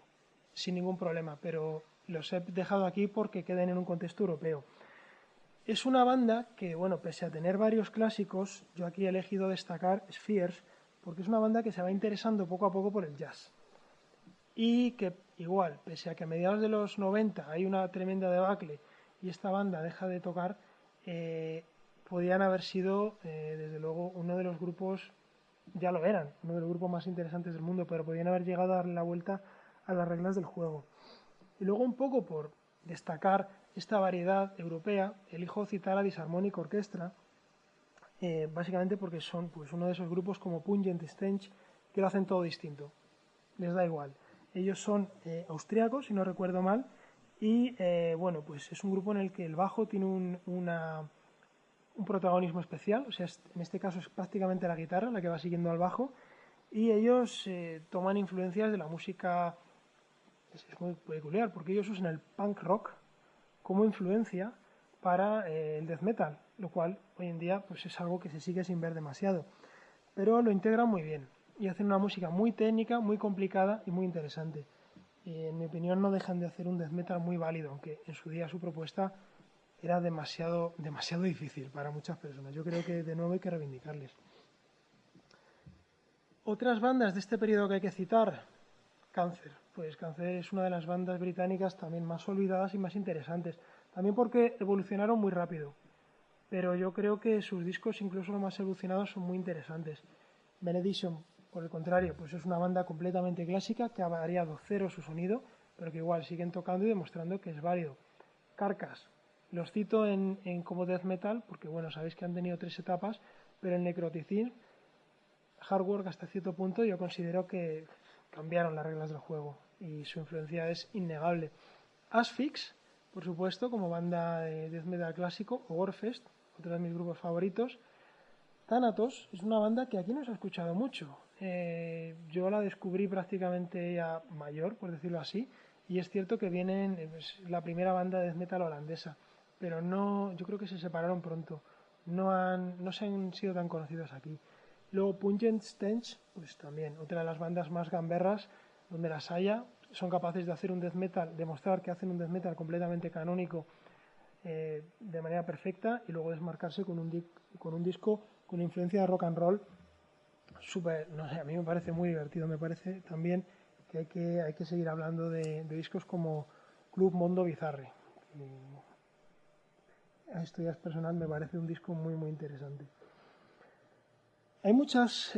sin ningún problema, pero los he dejado aquí porque queden en un contexto europeo. Es una banda que, bueno, pese a tener varios clásicos, yo aquí he elegido destacar Spheres, porque es una banda que se va interesando poco a poco por el jazz. Y que igual, pese a que a mediados de los 90 hay una tremenda debacle y esta banda deja de tocar, podían haber sido, desde luego, uno de los grupos, ya lo eran, uno de los grupos más interesantes del mundo, pero podían haber llegado a darle la vuelta a las reglas del juego. Y luego, un poco por destacar esta variedad europea, elijo citar a Disharmonic Orchestra, básicamente porque son pues uno de esos grupos como Pungent Stench que lo hacen todo distinto, les da igual. Ellos son austriacos, si no recuerdo mal, y bueno, pues es un grupo en el que el bajo tiene un protagonismo especial, o sea, en este caso es prácticamente la guitarra la que va siguiendo al bajo, y ellos toman influencias de la música, es muy peculiar, porque ellos usan el punk rock como influencia para el death metal, lo cual hoy en día pues es algo que se sigue sin ver demasiado, pero lo integran muy bien y hacen una música muy técnica, muy complicada y muy interesante. En mi opinión no dejan de hacer un death metal muy válido, aunque en su día su propuesta era demasiado difícil para muchas personas. Yo creo que de nuevo hay que reivindicarles. Otras bandas de este periodo que hay que citar, Cáncer. Pues Cáncer es una de las bandas británicas también más olvidadas y más interesantes. También porque evolucionaron muy rápido. Pero yo creo que sus discos, incluso los más evolucionados, son muy interesantes. Benediction, por el contrario, pues es una banda completamente clásica que ha variado cero su sonido, pero que igual siguen tocando y demostrando que es válido. Carcass, los cito en como death metal, porque bueno, sabéis que han tenido 3 etapas, pero el Necroticism, hard work hasta cierto punto, yo considero que cambiaron las reglas del juego y su influencia es innegable. Asphyx, por supuesto, como banda de death metal clásico, o Warfest, otro de mis grupos favoritos. Thanatos es una banda que aquí no se ha escuchado mucho. Yo la descubrí prácticamente ya mayor, por decirlo así, y es cierto que vienen, es la primera banda de death metal holandesa, pero no, yo creo que se separaron pronto. No se han sido tan conocidos aquí. Luego Pungent Stench, pues también, otra de las bandas más gamberras, donde las haya, son capaces de hacer un death metal, demostrar que hacen un death metal completamente canónico de manera perfecta y luego desmarcarse con un disco con influencia de rock and roll súper, no sé, a mí me parece muy divertido. Me parece también que hay que seguir hablando de discos como Club Mondo Bizarre. Esto ya es personal, me parece un disco muy muy interesante. Hay muchas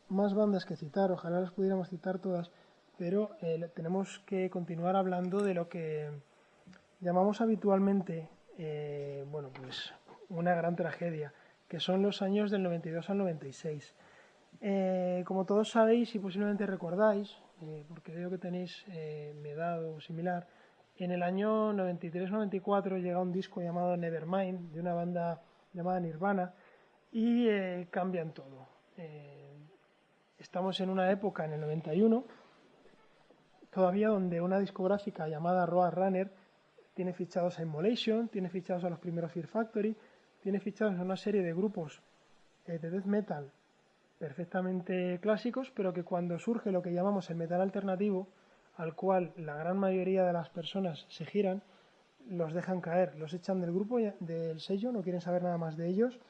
más bandas que citar, ojalá las pudiéramos citar todas, pero tenemos que continuar hablando de lo que llamamos habitualmente, bueno, pues una gran tragedia, que son los años del 92 al 96. Como todos sabéis y posiblemente recordáis, porque veo que tenéis mi edad o similar, en el año 93-94 llega un disco llamado Nevermind, de una banda llamada Nirvana, y cambian todo. Estamos en una época, en el 91, todavía donde una discográfica llamada Roadrunner tiene fichados a Immolation, tiene fichados a los primeros Fear Factory, tiene fichados a una serie de grupos de death metal perfectamente clásicos, pero que cuando surge lo que llamamos el metal alternativo, al cual la gran mayoría de las personas se giran, los dejan caer, los echan del grupo, del sello, no quieren saber nada más de ellos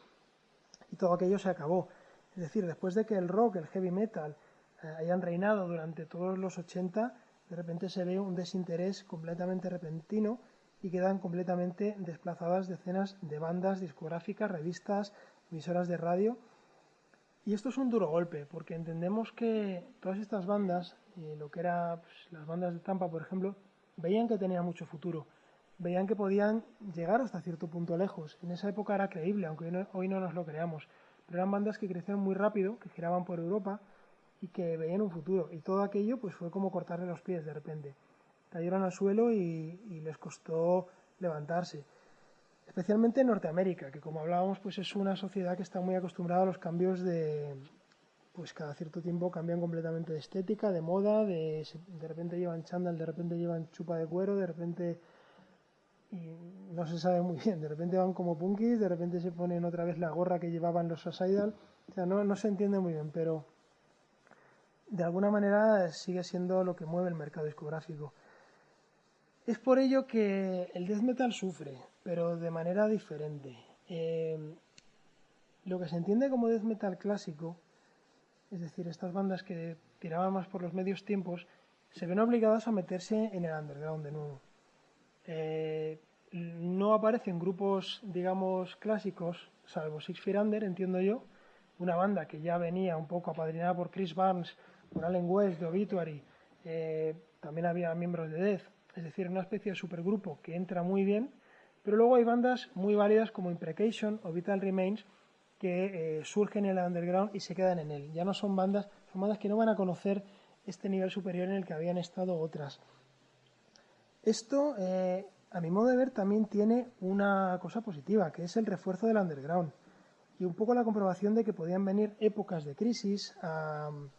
y todo aquello se acabó. Es decir, después de que el rock, el heavy metal hayan reinado durante todos los 80, de repente se ve un desinterés completamente repentino y quedan completamente desplazadas decenas de bandas discográficas, revistas, emisoras de radio. Y esto es un duro golpe, porque entendemos que todas estas bandas, lo que eran pues, las bandas de Tampa, por ejemplo, veían que tenía mucho futuro, veían que podían llegar hasta cierto punto lejos. En esa época era creíble, aunque hoy no nos lo creamos, pero eran bandas que crecieron muy rápido, que giraban por Europa y que veían un futuro. Y todo aquello pues fue como cortarle los pies de repente. Cayeron al suelo y les costó levantarse. Especialmente en Norteamérica, que como hablábamos, pues es una sociedad que está muy acostumbrada a los cambios pues cada cierto tiempo cambian completamente de estética, de moda, de repente llevan chándal, de repente llevan chupa de cuero, de repente y no se sabe muy bien. De repente van como punkis, de repente se ponen otra vez la gorra que llevaban los Suicidal. O sea, no se entiende muy bien, pero de alguna manera sigue siendo lo que mueve el mercado discográfico. Es por ello que el death metal sufre, pero de manera diferente. Lo que se entiende como death metal clásico, es decir, estas bandas que tiraban más por los medios tiempos, se ven obligadas a meterse en el underground de nuevo. No aparecen grupos, digamos, clásicos, salvo Six Feet Under, entiendo yo, una banda que ya venía un poco apadrinada por Chris Barnes, por Allen West de Obituary, también había miembros de Death, es decir, una especie de supergrupo que entra muy bien, pero luego hay bandas muy válidas como Imprecation o Vital Remains que surgen en el underground y se quedan en él. Ya no son bandas, son bandas que no van a conocer este nivel superior en el que habían estado otras. Esto, a mi modo de ver, también tiene una cosa positiva, que es el refuerzo del underground y un poco la comprobación de que podían venir épocas de crisis al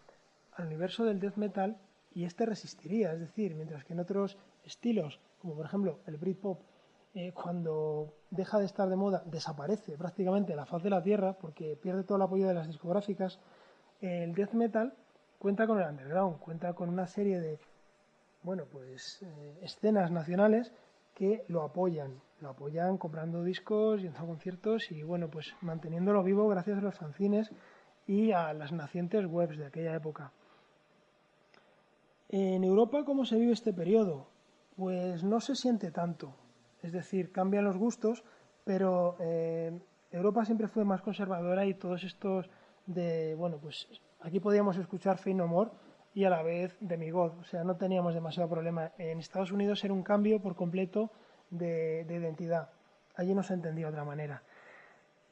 universo del death metal y este resistiría. Es decir, mientras que en otros estilos, como por ejemplo el Britpop, cuando deja de estar de moda, desaparece prácticamente de la faz de la tierra porque pierde todo el apoyo de las discográficas, el death metal cuenta con el underground, cuenta con una serie de escenas nacionales que lo apoyan comprando discos, yendo a conciertos y bueno, pues manteniéndolo vivo gracias a los fanzines y a las nacientes webs de aquella época. En Europa, ¿cómo se vive este periodo? Pues no se siente tanto, es decir, cambian los gustos, pero Europa siempre fue más conservadora y todos estos pues aquí podíamos escuchar Faith No More y a la vez Demigod, o sea, no teníamos demasiado problema. En Estados Unidos era un cambio por completo de identidad, allí no se entendía de otra manera.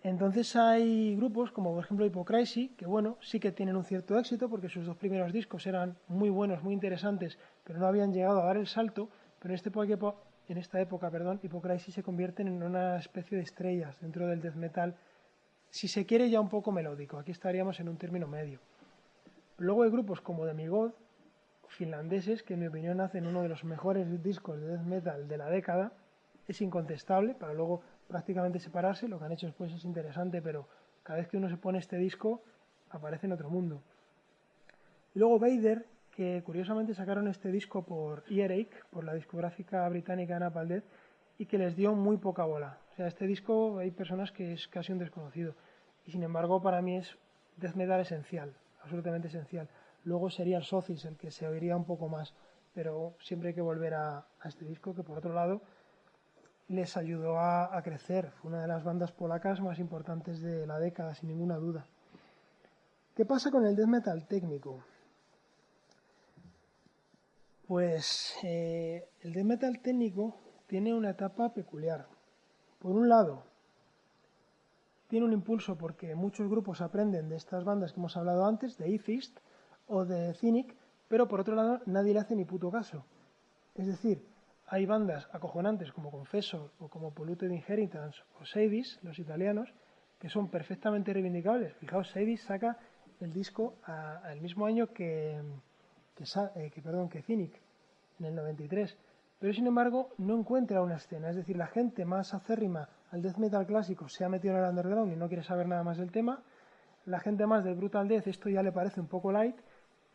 Entonces hay grupos como por ejemplo Hypocrisy, que bueno, sí que tienen un cierto éxito porque sus dos primeros discos eran muy buenos, muy interesantes, pero no habían llegado a dar el salto, pero en esta época, Hypocrisy se convierten en una especie de estrellas dentro del death metal, si se quiere ya un poco melódico, aquí estaríamos en un término medio. Luego hay grupos como Demigod, finlandeses, que en mi opinión hacen uno de los mejores discos de death metal de la década, es incontestable, para luego prácticamente separarse, lo que han hecho después es interesante, pero cada vez que uno se pone este disco aparece en otro mundo. Y luego Vader, que curiosamente sacaron este disco por Earache, por la discográfica británica Napalm Death, y que les dio muy poca bola. O sea, este disco hay personas que es casi un desconocido, y sin embargo para mí es death metal esencial, absolutamente esencial. Luego sería el Socis el que se oiría un poco más, pero siempre hay que volver a este disco que por otro lado les ayudó a crecer. Fue una de las bandas polacas más importantes de la década, sin ninguna duda. ¿Qué pasa con el death metal técnico? Pues el death metal técnico tiene una etapa peculiar. Por un lado, tiene un impulso porque muchos grupos aprenden de estas bandas que hemos hablado antes, de Atheist o de Cynic, pero por otro lado nadie le hace ni puto caso. Es decir, hay bandas acojonantes como Confessor o como Polluted Inheritance o Sadis, los italianos, que son perfectamente reivindicables. Fijaos, Sadis saca el disco al mismo año que Cynic, en el 93. Pero sin embargo no encuentra una escena. Es decir, la gente más acérrima al death metal clásico se ha metido en el underground y no quiere saber nada más del tema. La gente más del brutal death esto ya le parece un poco light.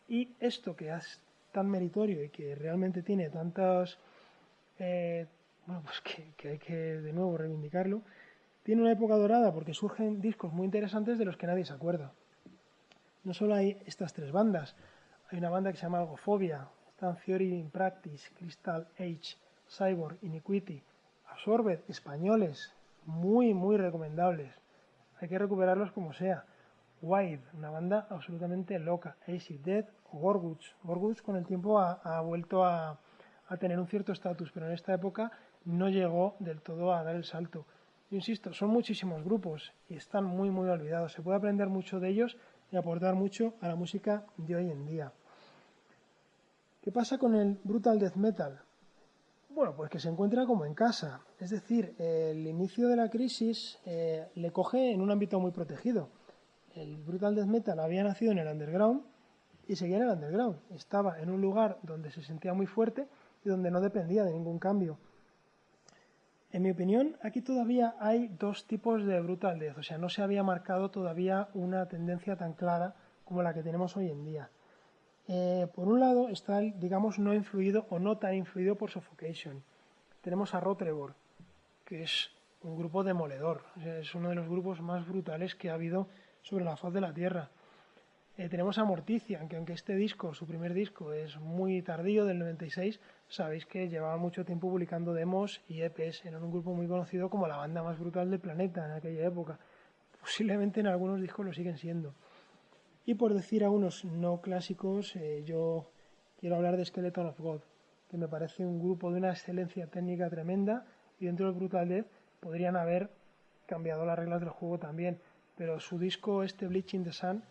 Y esto que es tan meritorio y que realmente tiene tantos que hay que de nuevo reivindicarlo, tiene una época dorada porque surgen discos muy interesantes de los que nadie se acuerda. No solo hay estas tres bandas, hay una banda que se llama Algofobia, están Theory in Practice, Crystal Age, Cyborg, Iniquity, Absorbed, españoles, muy recomendables. Hay que recuperarlos como sea. Wide, una banda absolutamente loca. Acid Death o Gorguts. Gorguts con el tiempo ha vuelto a tener un cierto estatus, pero en esta época no llegó del todo a dar el salto. Yo insisto, son muchísimos grupos y están muy olvidados. Se puede aprender mucho de ellos y aportar mucho a la música de hoy en día. ¿Qué pasa con el brutal death metal? Bueno, pues que se encuentra como en casa. Es decir, el inicio de la crisis le coge en un ámbito muy protegido. El brutal death metal había nacido en el underground y seguía en el underground. Estaba en un lugar donde se sentía muy fuerte y donde no dependía de ningún cambio. En mi opinión, aquí todavía hay dos tipos de brutal death, o sea, no se había marcado todavía una tendencia tan clara como la que tenemos hoy en día. Por un lado está el, digamos, no influido o no tan influido por Suffocation. Tenemos a Rotrevor, que es un grupo demoledor, o sea, es uno de los grupos más brutales que ha habido sobre la faz de la Tierra. Tenemos a Mortician, que aunque este disco, su primer disco, es muy tardío, del 96, sabéis que llevaba mucho tiempo publicando demos y EPs. Eran un grupo muy conocido como la banda más brutal del planeta en aquella época. Posiblemente en algunos discos lo siguen siendo. Y por decir a unos no clásicos, yo quiero hablar de Skeleton of God, que me parece un grupo de una excelencia técnica tremenda, y dentro del Brutal Death podrían haber cambiado las reglas del juego también, pero su disco, este Bleaching the Sun,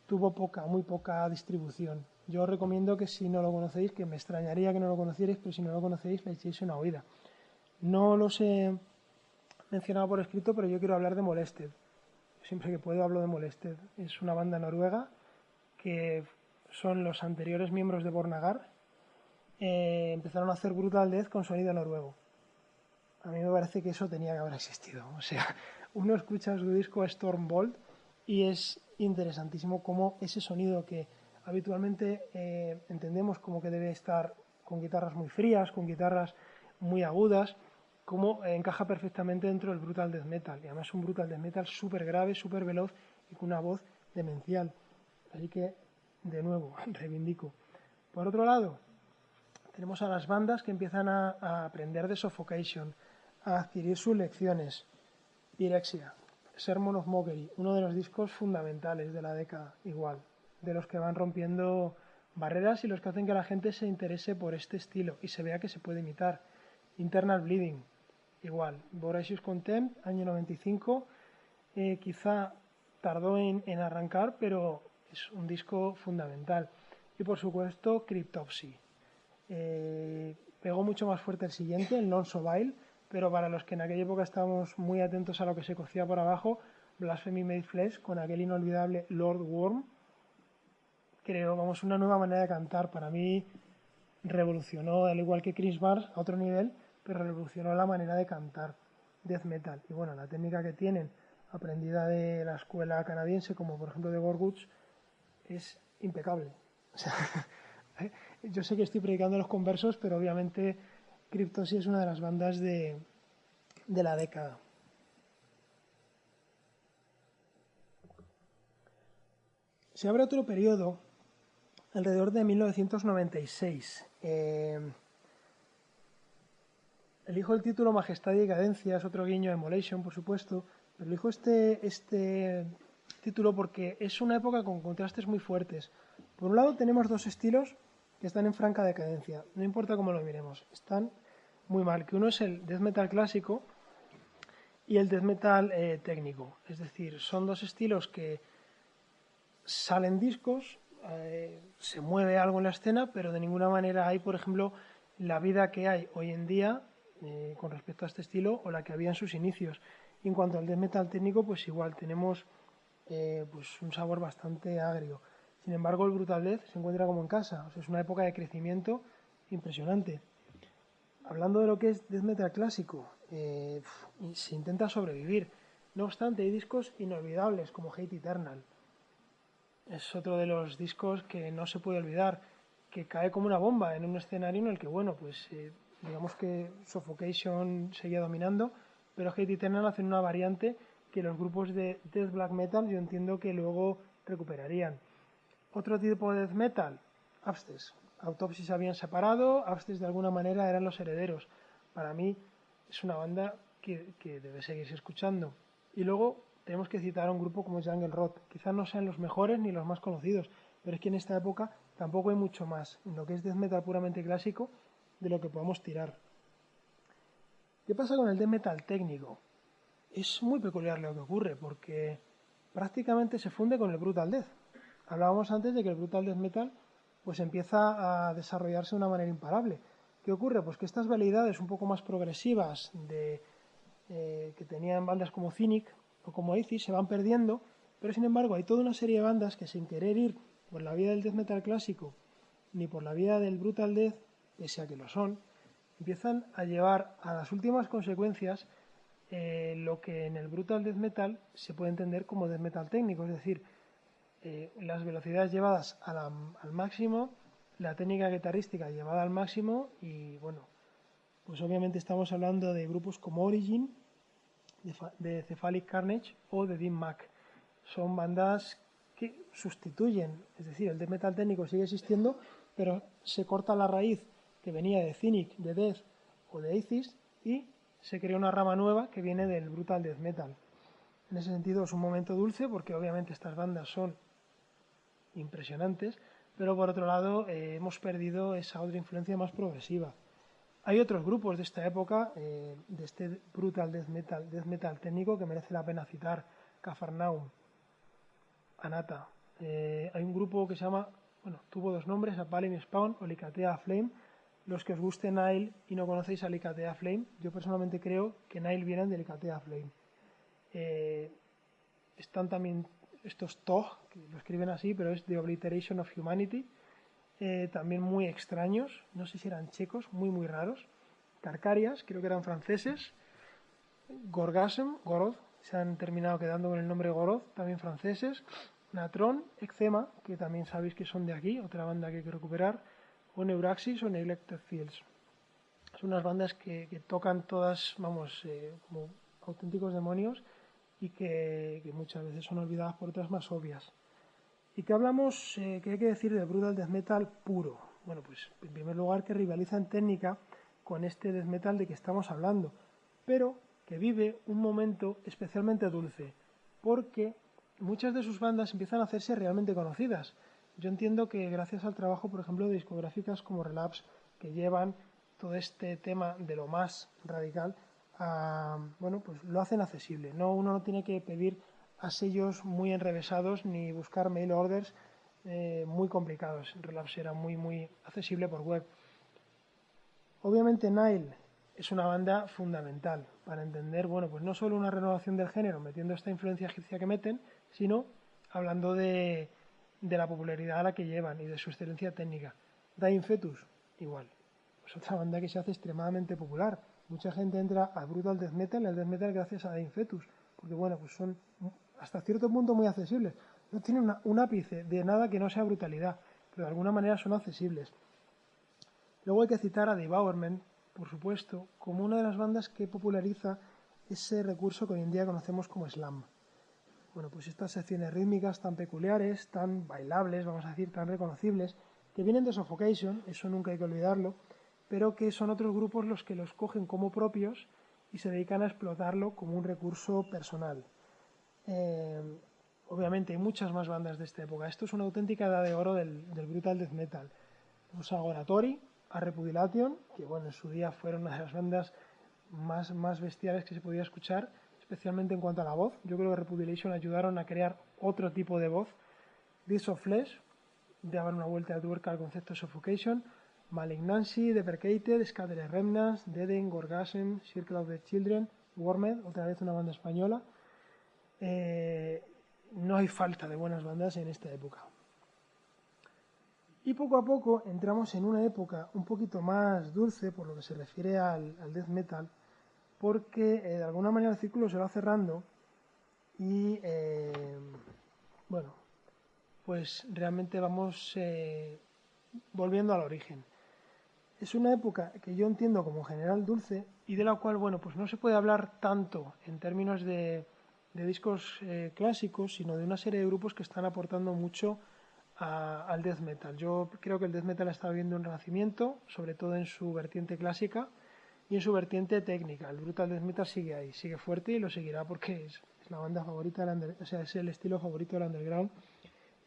tuvo muy poca distribución. Yo os recomiendo que si no lo conocéis, que me extrañaría que no lo conocierais, pero si no lo conocéis, le echéis una oída. No los he mencionado por escrito, pero yo quiero hablar de Molested. Siempre que puedo hablo de Molested. Es una banda noruega que son los anteriores miembros de Bornagar. Empezaron a hacer Brutal Death con sonido noruego. A mí me parece que eso tenía que haber existido. O sea, uno escucha su disco Stormbolt y es interesantísimo cómo ese sonido que habitualmente entendemos como que debe estar con guitarras muy frías, con guitarras muy agudas, cómo encaja perfectamente dentro del Brutal Death Metal. Y además es un Brutal Death Metal súper grave, súper veloz y con una voz demencial. Así que, de nuevo, reivindico. Por otro lado, tenemos a las bandas que empiezan a aprender de Suffocation, a adquirir sus lecciones. Pyrexia, Sermon of Mockery, uno de los discos fundamentales de la década, igual, de los que van rompiendo barreras y los que hacen que la gente se interese por este estilo y se vea que se puede imitar. Internal Bleeding, igual. Voracious Contempt, año 95, quizá tardó en arrancar, pero es un disco fundamental. Y por supuesto, Cryptopsy. Pegó mucho más fuerte el siguiente, el Non So Vile, pero para los que en aquella época estábamos muy atentos a lo que se cocía por abajo, Blasphemy Made Flesh, con aquel inolvidable Lord Worm, creo, vamos, una nueva manera de cantar. Para mí revolucionó, al igual que Chris Barnes, a otro nivel, pero revolucionó la manera de cantar death metal. Y bueno, la técnica que tienen, aprendida de la escuela canadiense, como por ejemplo de Gorguts, es impecable. O sea, yo sé que estoy predicando a los conversos, pero obviamente Cryptopsy es una de las bandas de la década. Se abre otro periodo, alrededor de 1996. Elijo el título Majestad y Decadencia, es otro guiño a Immolation, por supuesto, pero elijo este título porque es una época con contrastes muy fuertes. Por un lado tenemos dos estilos que están en franca decadencia, no importa cómo lo miremos, están muy mal, que uno es el death metal clásico y el death metal técnico, es decir, son dos estilos que salen discos, se mueve algo en la escena, pero de ninguna manera hay, por ejemplo, la vida que hay hoy en día con respecto a este estilo o la que había en sus inicios. Y en cuanto al death metal técnico, pues igual tenemos pues un sabor bastante agrio. Sin embargo, el Brutal Death se encuentra como en casa, o sea, es una época de crecimiento impresionante. Hablando de lo que es death metal clásico, se intenta sobrevivir. No obstante, hay discos inolvidables como Hate Eternal. Es otro de los discos que no se puede olvidar, que cae como una bomba en un escenario en el que, bueno, pues digamos que Suffocation seguía dominando, pero Hate Eternal hacen una variante que los grupos de death black metal yo entiendo que luego recuperarían. Otro tipo de death metal, Abscess. Autopsy se habían separado, Abscess de alguna manera eran los herederos. Para mí es una banda que debe seguirse escuchando. Y luego tenemos que citar a un grupo como Jungle Rot. Quizás no sean los mejores ni los más conocidos, pero es que en esta época tampoco hay mucho más en lo que es death metal puramente clásico de lo que podamos tirar. ¿Qué pasa con el death metal técnico? Es muy peculiar lo que ocurre porque prácticamente se funde con el brutal death. Hablábamos antes de que el brutal death metal pues empieza a desarrollarse de una manera imparable. ¿Qué ocurre? Pues que estas validades un poco más progresivas que tenían bandas como Cynic o como Aethys se van perdiendo, pero sin embargo hay toda una serie de bandas que sin querer ir por la vía del death metal clásico ni por la vía del brutal death, pese a que lo son, empiezan a llevar a las últimas consecuencias lo que en el brutal death metal se puede entender como death metal técnico, es decir, las velocidades llevadas al máximo, la técnica guitarrística llevada al máximo y bueno, pues obviamente estamos hablando de grupos como Origin, de Cephalic Carnage o de Dim Mak. Son bandas que sustituyen, es decir, el death metal técnico sigue existiendo, pero se corta la raíz que venía de Cynic, de Death o de Atheist y se crea una rama nueva que viene del brutal death metal. En ese sentido es un momento dulce porque obviamente estas bandas son impresionantes, pero por otro lado hemos perdido esa otra influencia más progresiva. Hay otros grupos de esta época, de este brutal death metal técnico, que merece la pena citar: Capharnaum, Anata. Hay un grupo que se llama, bueno, tuvo dos nombres: Appalling Spawn o Lycatea Flame. Los que os guste Nile y no conocéis a Lycatea Flame, yo personalmente creo que Nile vienen de Lycatea Flame. Están también estos TOG, que lo escriben así, pero es The Obliteration of Humanity, también muy extraños, no sé si eran checos, muy raros. Carcarias, creo que eran franceses. Gorgasm, Goroth, se han terminado quedando con el nombre Goroth, también franceses. Natron, Eczema, que también sabéis que son de aquí, otra banda que hay que recuperar. O Neuraxis o Neglected Fields. Son unas bandas que tocan todas, vamos, como auténticos demonios y que muchas veces son olvidadas por otras más obvias. ¿Y qué hablamos, qué hay que decir del brutal death metal puro? Bueno, pues en primer lugar que rivaliza en técnica con este death metal de que estamos hablando, pero que vive un momento especialmente dulce, porque muchas de sus bandas empiezan a hacerse realmente conocidas. Yo entiendo que gracias al trabajo, por ejemplo, de discográficas como Relapse, que llevan todo este tema de lo más radical, bueno, pues lo hacen accesible. No, uno no tiene que pedir a sellos muy enrevesados ni buscar mail orders muy complicados. Relapse era muy accesible por web. Obviamente Nile es una banda fundamental para entender, bueno, pues no solo una renovación del género metiendo esta influencia egipcia que meten, sino hablando de la popularidad a la que llevan y de su excelencia técnica. Dying Fetus, igual. Es otra banda que se hace extremadamente popular. Mucha gente entra al brutal death metal y al death metal gracias a Dying Fetus, porque bueno, pues son hasta cierto punto muy accesibles. No tienen un ápice de nada que no sea brutalidad, pero de alguna manera son accesibles. Luego hay que citar a Devourment, por supuesto, como una de las bandas que populariza ese recurso que hoy en día conocemos como slam. Bueno, pues estas secciones rítmicas tan peculiares, tan bailables, vamos a decir, tan reconocibles, que vienen de Suffocation, eso nunca hay que olvidarlo, pero que son otros grupos los que los cogen como propios y se dedican a explotarlo como un recurso personal. Obviamente hay muchas más bandas de esta época. Esto es una auténtica edad de oro del brutal death metal. Tenemos a Goratori, a Repudilation, que bueno, en su día fueron una de las bandas más bestiales que se podía escuchar, especialmente en cuanto a la voz. Yo creo que Repudilation ayudaron a crear otro tipo de voz. Beasts of Flesh, daban una vuelta de tuerca al concepto de Suffocation. Malignancy, Deprecated, Scattered Remnants, Deaden, Gorgasm, Circle of the Children, Wormed, otra vez una banda española. No hay falta de buenas bandas en esta época. Y poco a poco entramos en una época un poquito más dulce por lo que se refiere al death metal, porque de alguna manera el círculo se va cerrando y bueno, pues realmente vamos volviendo al origen. Es una época que yo entiendo como general dulce y de la cual, bueno, pues no se puede hablar tanto en términos de discos clásicos, sino de una serie de grupos que están aportando mucho al death metal. Yo creo que el death metal está viviendo un renacimiento, sobre todo en su vertiente clásica y en su vertiente técnica. El brutal death metal sigue ahí, sigue fuerte y lo seguirá porque es la banda favorita del o sea, es el estilo favorito del underground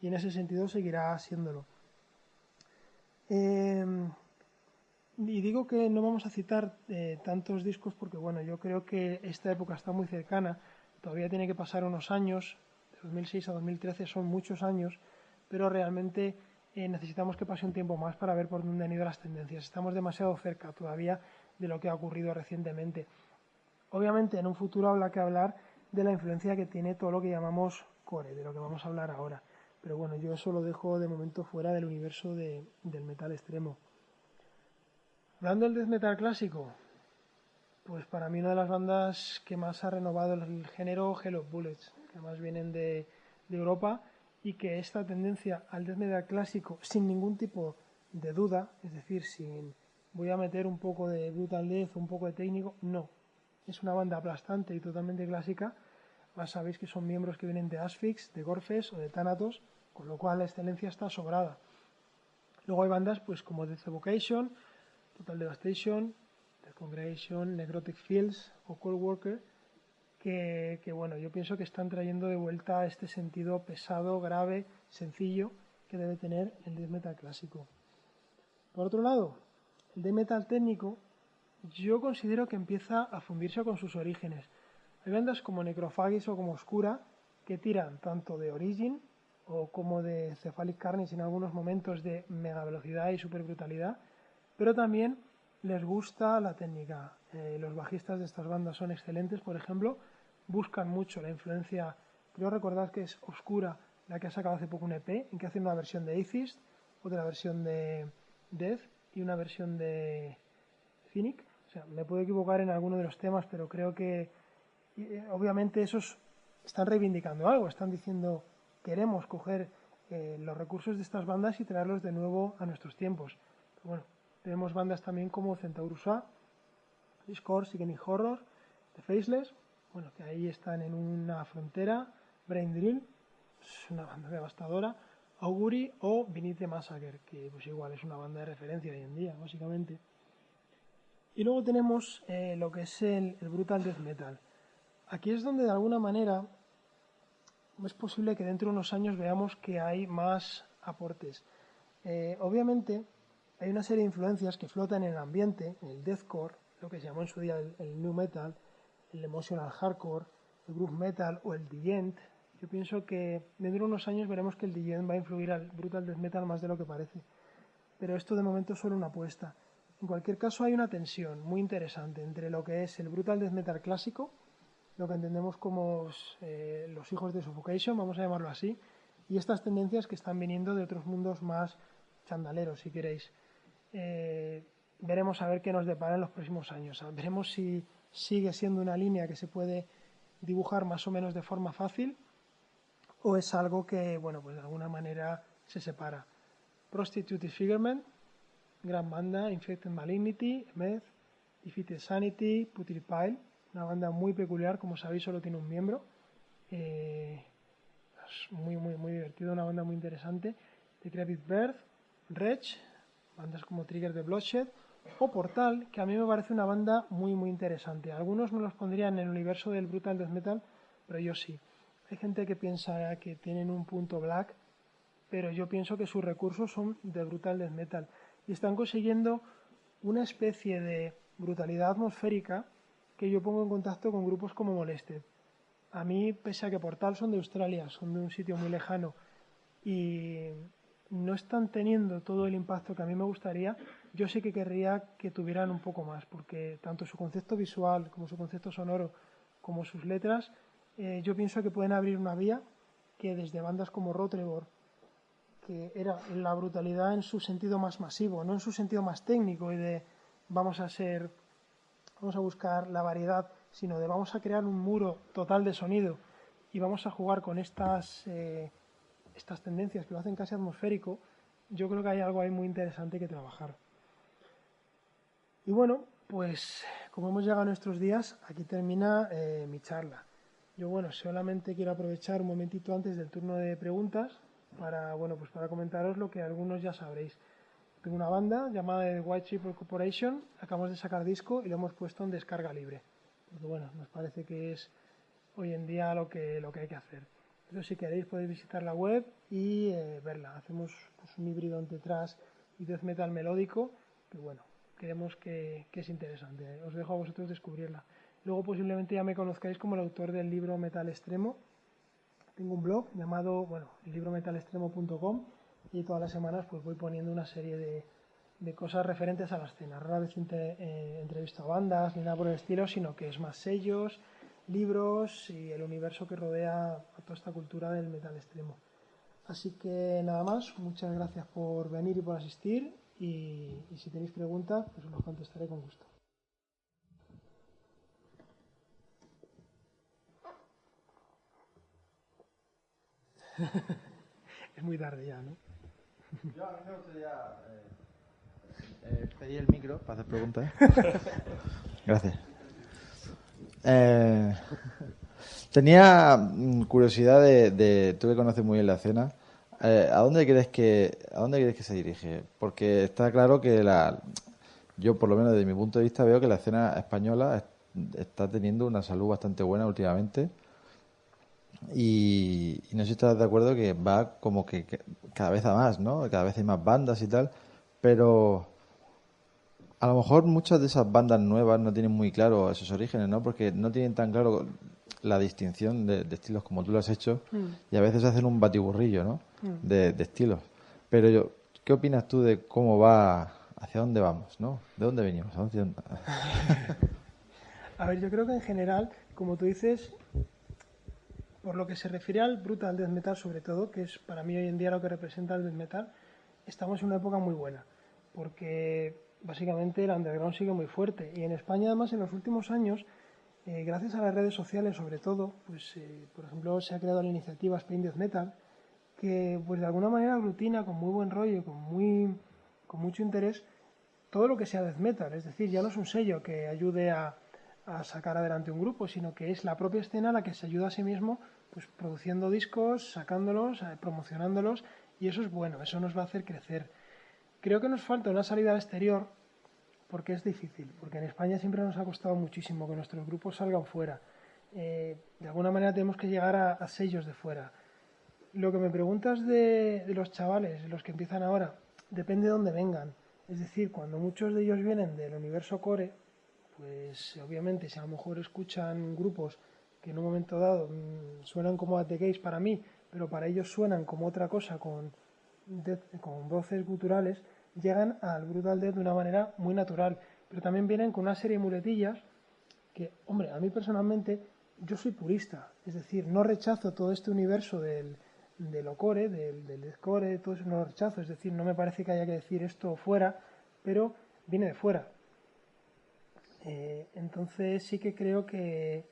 y en ese sentido seguirá siéndolo. Y digo que no vamos a citar tantos discos porque bueno, yo creo que esta época está muy cercana, todavía tiene que pasar unos años, de 2006 a 2013 son muchos años, pero realmente necesitamos que pase un tiempo más para ver por dónde han ido las tendencias. Estamos demasiado cerca todavía de lo que ha ocurrido recientemente. Obviamente en un futuro habrá que hablar de la influencia que tiene todo lo que llamamos core, de lo que vamos a hablar ahora. Pero bueno, yo eso lo dejo de momento fuera del universo del metal extremo. Hablando del death metal clásico, pues para mí una de las bandas que más ha renovado el género, Hell of Bullets, que además vienen de Europa, y que esta tendencia al death metal clásico sin ningún tipo de duda, es decir, sin voy a meter un poco de brutal death, un poco de técnico, no. Es una banda aplastante y totalmente clásica. Más sabéis que son miembros que vienen de Asphyx, de Gorfes o de Thanatos, con lo cual la excelencia está sobrada. Luego hay bandas pues como Death Evocation, Total Devastation, Death Congregation, Necrotic Fields o Cold Worker, que bueno, yo pienso que están trayendo de vuelta este sentido pesado, grave, sencillo que debe tener el death metal clásico. Por otro lado, el death metal técnico yo considero que empieza a fundirse con sus orígenes. Hay bandas como Necrophagis o como Oscura que tiran tanto de Origin o como de Cephalic Carnage en algunos momentos de mega velocidad y super brutalidad, pero también les gusta la técnica. Los bajistas de estas bandas son excelentes, por ejemplo, buscan mucho la influencia, creo recordar que es Oscura la que ha sacado hace poco un EP en que hacen una versión de Atheist, otra versión de Death y una versión de Cynic. O sea, me puedo equivocar en alguno de los temas, pero creo que obviamente esos están reivindicando algo, están diciendo queremos coger los recursos de estas bandas y traerlos de nuevo a nuestros tiempos. Pero bueno, tenemos bandas también como Centaurus A, Discord, Sickening Horror, The Faceless, bueno, que ahí están en una frontera, Brain Drill, es una banda devastadora, Augury o Beneath the Massacre, que pues igual es una banda de referencia hoy en día, básicamente. Y luego tenemos lo que es el Brutal Death Metal. Aquí es donde de alguna manera es posible que dentro de unos años veamos que hay más aportes. Obviamente hay una serie de influencias que flotan en el ambiente, en el deathcore, lo que se llamó en su día el new metal, el emotional hardcore, el groove metal o el djent. Yo pienso que dentro de unos años veremos que el djent va a influir al brutal death metal más de lo que parece. Pero esto de momento es solo una apuesta. En cualquier caso hay una tensión muy interesante entre lo que es el brutal death metal clásico, lo que entendemos como los hijos de Suffocation, vamos a llamarlo así, y estas tendencias que están viniendo de otros mundos más chandaleros, si queréis. Veremos a ver qué nos depara en los próximos años. Veremos si sigue siendo una línea que se puede dibujar más o menos de forma fácil o es algo que, bueno, pues de alguna manera se separa. Prostitute Disfigurement, gran banda, Infected Malignity, Meth, Defeated Sanity, Putrefy, una banda muy peculiar, como sabéis solo tiene un miembro, es muy divertido, una banda muy interesante. Decrepit Birth, Wretch, bandas como Trigger de Bloodshed, o Portal, que a mí me parece una banda muy interesante. Algunos me los pondrían en el universo del Brutal Death Metal, pero yo sí. Hay gente que piensa que tienen un punto black, pero yo pienso que sus recursos son de Brutal Death Metal y están consiguiendo una especie de brutalidad atmosférica que yo pongo en contacto con grupos como Molested. A mí, pese a que Portal son de Australia, son de un sitio muy lejano y no están teniendo todo el impacto que a mí me gustaría, yo sí que querría que tuvieran un poco más, porque tanto su concepto visual como su concepto sonoro como sus letras, yo pienso que pueden abrir una vía que desde bandas como Rotrebor, que era la brutalidad en su sentido más masivo, no en su sentido más técnico y de vamos a buscar la variedad, sino de vamos a crear un muro total de sonido y vamos a jugar con estas tendencias que lo hacen casi atmosférico. Yo creo que hay algo ahí muy interesante que trabajar. Y bueno, pues como hemos llegado a nuestros días, aquí termina mi charla. Yo bueno, solamente quiero aprovechar un momentito antes del turno de preguntas para comentaros lo que algunos ya sabréis. Tengo una banda llamada The White Triple Corporation, acabamos de sacar disco y lo hemos puesto en descarga libre. Porque bueno, nos parece que es hoy en día lo que hay que hacer. Pero si queréis podéis visitar la web y verla. Hacemos pues, un híbrido entre thrash y death metal melódico, que bueno, creemos que es interesante. Os dejo a vosotros descubrirla. Luego posiblemente ya me conozcáis como el autor del libro Metal Extremo. Tengo un blog llamado, librometalextremo.com y todas las semanas pues voy poniendo una serie de cosas referentes a la escena. Rara vez entrevisto a bandas ni nada por el estilo, sino que es más sellos, libros y el universo que rodea a toda esta cultura del metal extremo. Así que nada más, muchas gracias por venir y por asistir y si tenéis preguntas, pues os las contestaré con gusto. Es muy tarde ya, ¿no? Yo a mí me gustaría pedir el micro para hacer preguntas. Gracias. Tenía curiosidad de tú que conoces muy bien la escena, ¿a dónde crees que se dirige? Porque está claro que yo por lo menos desde mi punto de vista veo que la escena española está teniendo una salud bastante buena últimamente. Y no sé si estás de acuerdo que va como que cada vez a más, ¿no? Cada vez hay más bandas y tal, pero a lo mejor muchas de esas bandas nuevas no tienen muy claro esos orígenes, ¿no? Porque no tienen tan claro la distinción de estilos como tú lo has hecho y a veces hacen un batiburrillo, ¿no? De estilos. Pero ¿qué opinas tú de cómo va, hacia dónde vamos, ¿no? ¿De dónde venimos? A ver, yo creo que en general, como tú dices, por lo que se refiere al brutal death metal sobre todo, que es para mí hoy en día lo que representa el death metal, estamos en una época muy buena, porque básicamente el underground sigue muy fuerte y en España además en los últimos años, gracias a las redes sociales sobre todo, pues por ejemplo se ha creado la iniciativa Spain Death Metal, que pues de alguna manera aglutina con muy buen rollo, con mucho interés todo lo que sea death metal, es decir, ya no es un sello que ayude a sacar adelante un grupo, sino que es la propia escena la que se ayuda a sí mismo, pues produciendo discos, sacándolos, promocionándolos, y eso es bueno, eso nos va a hacer crecer. Creo que nos falta una salida al exterior, porque es difícil, porque en España siempre nos ha costado muchísimo que nuestros grupos salgan fuera. De alguna manera tenemos que llegar a sellos de fuera. Lo que me preguntas de los chavales, los que empiezan ahora, depende de dónde vengan. Es decir, cuando muchos de ellos vienen del universo core, pues obviamente si a lo mejor escuchan grupos que en un momento dado suenan como At The Gates para mí, pero para ellos suenan como otra cosa con voces guturales, llegan al Brutal Death de una manera muy natural. Pero también vienen con una serie de muletillas que, hombre, a mí personalmente yo soy purista, es decir, no rechazo todo este universo de lo core, del deathcore, todo eso no lo rechazo, es decir, no me parece que haya que decir esto fuera, pero viene de fuera. Entonces sí que creo que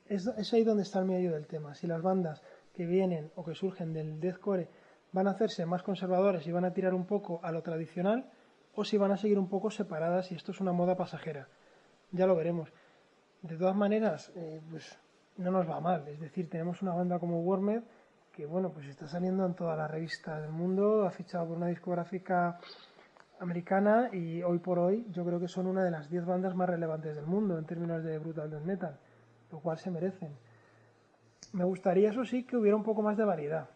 es ahí donde está el medio del tema. Si las bandas que vienen o que surgen del deathcore van a hacerse más conservadores y van a tirar un poco a lo tradicional, o si van a seguir un poco separadas y esto es una moda pasajera. Ya lo veremos. De todas maneras, pues no nos va mal. Es decir, tenemos una banda como Wormed que, bueno, pues está saliendo en todas las revistas del mundo, ha fichado por una discográfica americana y hoy por hoy yo creo que son una de las 10 bandas más relevantes del mundo en términos de brutal death metal, lo cual se merecen. Me gustaría, eso sí, que hubiera un poco más de variedad.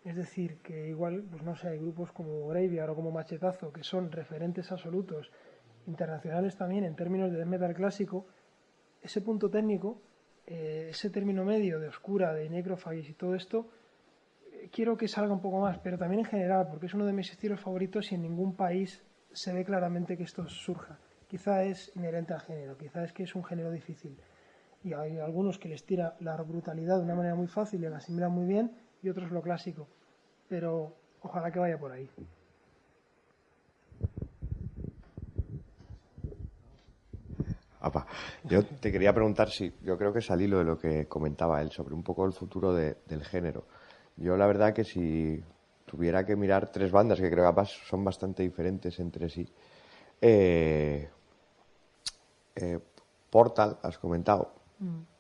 Es decir, que igual, pues no sé, hay grupos como Graveyard o como Machetazo, que son referentes absolutos, internacionales también en términos de death metal clásico, ese punto técnico, ese término medio de Oscura, de Necrophagis y todo esto, quiero que salga un poco más, pero también en general, porque es uno de mis estilos favoritos y en ningún país se ve claramente que esto surja. Quizá es inherente al género, quizá es que es un género difícil. Y hay algunos que les tira la brutalidad de una manera muy fácil y la asimilan muy bien, y otros lo clásico. Pero ojalá que vaya por ahí. Apa. Yo te quería preguntar si yo creo que es al hilo de lo que comentaba él sobre un poco el futuro del género. Yo la verdad que si tuviera que mirar tres bandas que creo que además son bastante diferentes entre sí, eh, Portal, has comentado.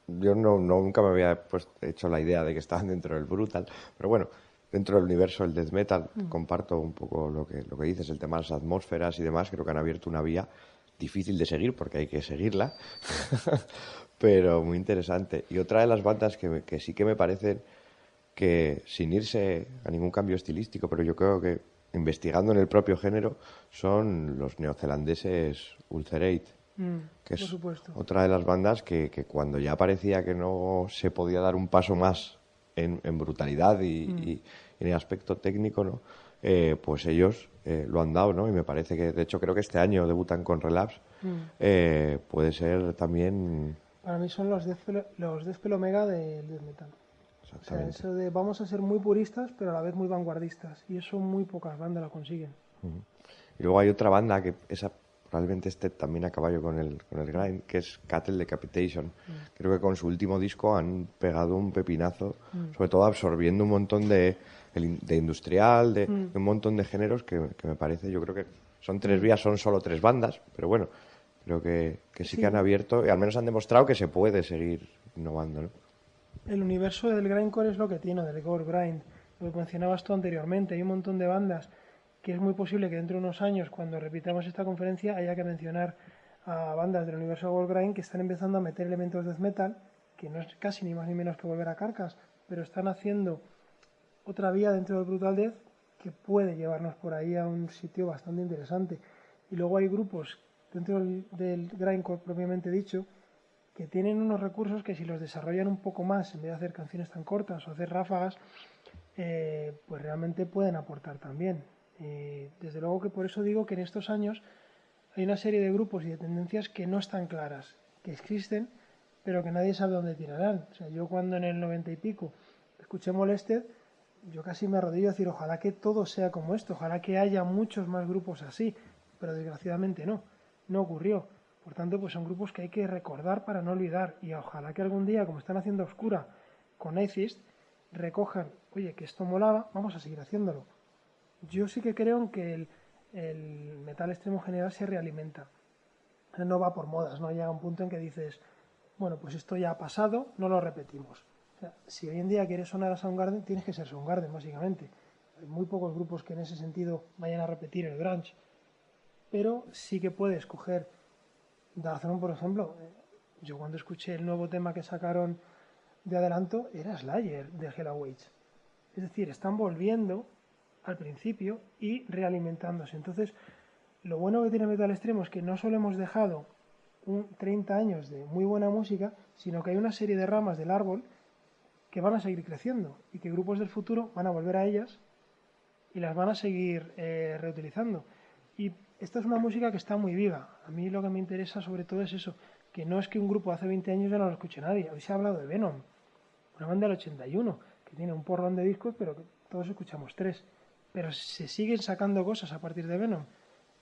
Yo nunca me había hecho la idea de que estaban dentro del Brutal, pero bueno, dentro del universo del death metal comparto un poco lo que dices, el tema de las atmósferas y demás. Creo que han abierto una vía difícil de seguir porque hay que seguirla, pero muy interesante. Y otra de las bandas que sí que me parecen que, sin irse a ningún cambio estilístico, pero yo creo que investigando en el propio género, son los neozelandeses Ulcerate, que Por es supuesto. otra de las bandas que cuando ya parecía que no se podía dar un paso más en brutalidad y en el aspecto técnico, ¿no? Pues ellos lo han dado, ¿no? Y me parece que, de hecho, creo que este año debutan con Relapse. Puede ser también... Para mí son los Deathspell Omega del death metal. O sea, Exactamente. eso de vamos a ser muy puristas, pero a la vez muy vanguardistas. Y eso muy pocas bandas lo consiguen. Y luego hay otra banda que esa probablemente esté también a caballo con el grind, que es Cattle Decapitation. Creo que con su último disco han pegado un pepinazo, sobre todo absorbiendo un montón de industrial, de un montón de géneros que me parece, yo creo que son 3 vías, son solo 3 bandas, pero bueno, creo que sí que han abierto y al menos han demostrado que se puede seguir innovando, ¿no? El universo del grindcore es lo que tiene, del core grind. Lo que mencionabas tú anteriormente, hay un montón de bandas que es muy posible que dentro de unos años, cuando repitamos esta conferencia, haya que mencionar a bandas del universo core grind que están empezando a meter elementos de death metal, que no es casi ni más ni menos que volver a Carcass, pero están haciendo otra vía dentro del Brutal Death que puede llevarnos por ahí a un sitio bastante interesante. Y luego hay grupos dentro del grindcore propiamente dicho que tienen unos recursos que si los desarrollan un poco más, en vez de hacer canciones tan cortas o hacer ráfagas, pues realmente pueden aportar también. Desde luego que por eso digo que en estos años hay una serie de grupos y de tendencias que no están claras, que existen, pero que nadie sabe dónde tirarán. O sea, yo cuando en el 90 y pico escuché Molested, yo casi me arrodillo a decir, ojalá que todo sea como esto, ojalá que haya muchos más grupos así, pero desgraciadamente no ocurrió. Por tanto, pues son grupos que hay que recordar para no olvidar, y ojalá que algún día, como están haciendo Obscura con Atheist, recojan, oye, que esto molaba, vamos a seguir haciéndolo. Yo sí que creo en que el metal extremo general se realimenta. No va por modas, no llega un punto en que dices, bueno, pues esto ya ha pasado, no lo repetimos. O sea, si hoy en día quieres sonar a Soundgarden, tienes que ser Soundgarden, básicamente. Hay muy pocos grupos que en ese sentido vayan a repetir el grunge. Pero sí que puedes coger Darkthrone, por ejemplo. Yo cuando escuché el nuevo tema que sacaron de adelanto, era Slayer de Hell Awaits. Es decir, están volviendo al principio y realimentándose. Entonces, lo bueno que tiene Metal Extremo es que no solo hemos dejado 30 años de muy buena música, sino que hay una serie de ramas del árbol que van a seguir creciendo y que grupos del futuro van a volver a ellas y las van a seguir reutilizando. Y esta es una música que está muy viva. A mí lo que me interesa sobre todo es eso, que no es que un grupo hace 20 años ya no lo escuche nadie. Hoy se ha hablado de Venom, una banda del 81, que tiene un porrón de discos, pero que todos escuchamos 3. Pero se siguen sacando cosas a partir de Venom.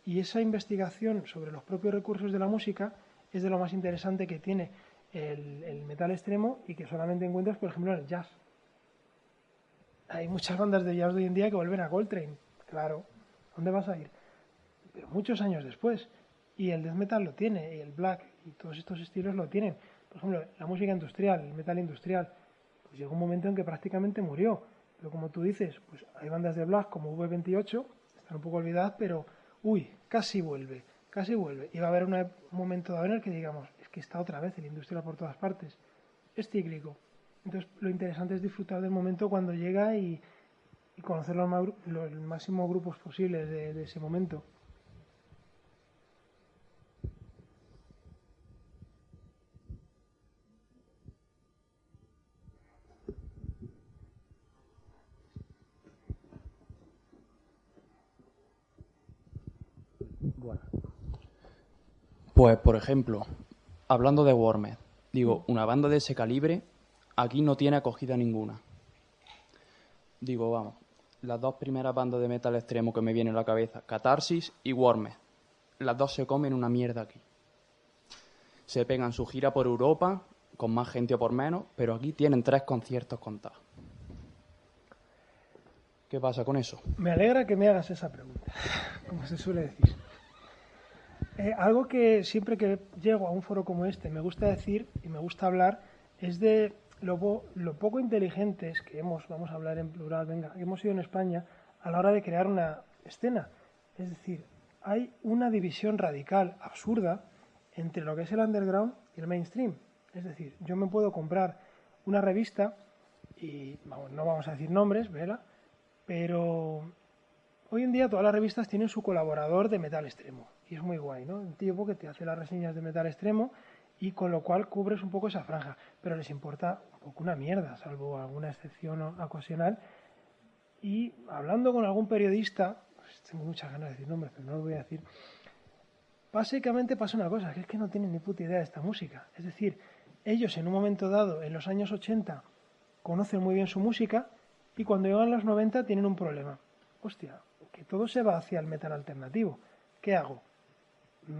Y esa investigación sobre los propios recursos de la música es de lo más interesante que tiene el metal extremo y que solamente encuentras, por ejemplo, en el jazz. Hay muchas bandas de jazz de hoy en día que vuelven a Coltrane. Claro, ¿dónde vas a ir? Pero muchos años después. Y el death metal lo tiene, y el black, y todos estos estilos lo tienen. Por ejemplo, la música industrial, el metal industrial, pues llegó un momento en que prácticamente murió. Pero como tú dices, pues hay bandas de black como V28, están un poco olvidadas, pero uy, casi vuelve, casi vuelve. Y va a haber un momento dado en el que digamos, es que está otra vez el industrial por todas partes. Es cíclico. Entonces lo interesante es disfrutar del momento cuando llega y conocer los máximos grupos posibles de ese momento. Bueno. Pues, por ejemplo, hablando de Wormed, digo, una banda de ese calibre aquí no tiene acogida ninguna. Digo, vamos, las 2 primeras bandas de metal extremo que me vienen a la cabeza, Catarsis y Wormed, las 2 se comen una mierda aquí. Se pegan su gira por Europa, con más gente o por menos, pero aquí tienen 3 conciertos contados. ¿Qué pasa con eso? Me alegra que me hagas esa pregunta, como se suele decir. Algo que siempre que llego a un foro como este me gusta decir y me gusta hablar es de lo poco inteligentes que vamos a hablar en plural, venga, hemos sido en España a la hora de crear una escena. Es decir, hay una división radical, absurda, entre lo que es el underground y el mainstream. Es decir, yo me puedo comprar una revista y no vamos a decir nombres, ¿verdad? Pero hoy en día todas las revistas tienen su colaborador de metal extremo y es muy guay, ¿no? Un tío que te hace las reseñas de metal extremo y con lo cual cubres un poco esa franja, pero les importa un poco una mierda, salvo alguna excepción ocasional. Y hablando con algún periodista, pues tengo muchas ganas de decir nombres, pero no lo voy a decir, básicamente pasa una cosa, que es que no tienen ni puta idea de esta música. Es decir, ellos en un momento dado, en los años 80, conocen muy bien su música y cuando llegan los 90 tienen un problema. Hostia, que todo se va hacia el metal alternativo. ¿Qué hago?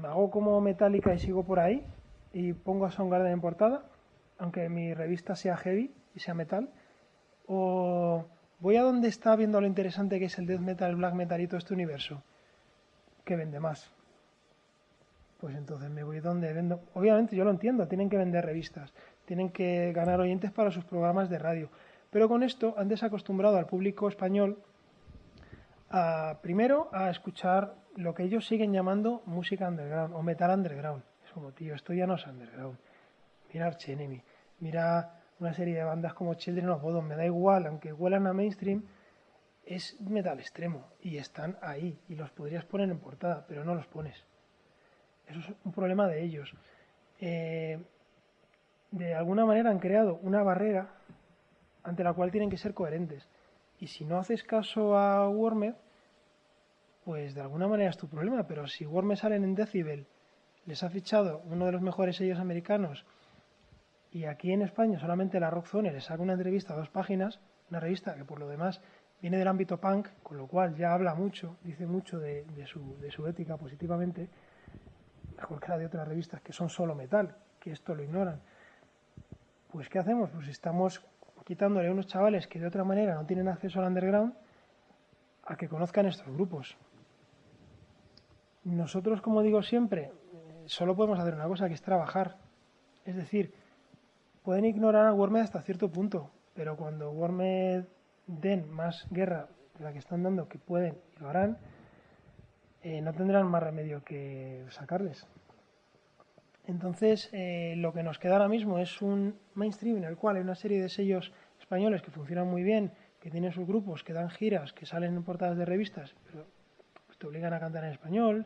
¿Hago como Metallica y sigo por ahí y pongo a Soundgarden en portada, aunque mi revista sea heavy y sea metal? ¿O voy a donde está viendo lo interesante que es el death metal, el black metal y todo este universo? ¿Qué vende más? Pues entonces me voy donde vendo. Obviamente yo lo entiendo, tienen que vender revistas, tienen que ganar oyentes para sus programas de radio, pero con esto han desacostumbrado al público español primero a escuchar lo que ellos siguen llamando música underground o metal underground. Es como, tío, esto ya no es underground. Mira Arch Enemy, mira una serie de bandas como Children of Bodom, me da igual, aunque huelan a mainstream, es metal extremo y están ahí y los podrías poner en portada, pero no los pones. Eso es un problema de ellos. De alguna manera han creado una barrera ante la cual tienen que ser coherentes. Y si no haces caso a Wormed, pues de alguna manera es tu problema. Pero si Wormed salen en Decibel, les ha fichado uno de los mejores sellos americanos, y aquí en España solamente la Rockzone les saca una entrevista a 2 páginas, una revista que por lo demás viene del ámbito punk, con lo cual ya habla mucho, dice mucho de su ética positivamente, mejor que la de otras revistas que son solo metal, que esto lo ignoran. Pues ¿qué hacemos? Pues estamos quitándole a unos chavales que de otra manera no tienen acceso al underground a que conozcan estos grupos. Nosotros, como digo siempre, solo podemos hacer una cosa, que es trabajar. Es decir, pueden ignorar a Wormed hasta cierto punto, pero cuando Wormed den más guerra de la que están dando, que pueden y lo harán, no tendrán más remedio que sacarles. Entonces, lo que nos queda ahora mismo es un mainstream en el cual hay una serie de sellos españoles que funcionan muy bien, que tienen sus grupos, que dan giras, que salen en portadas de revistas, pero pues, te obligan a cantar en español.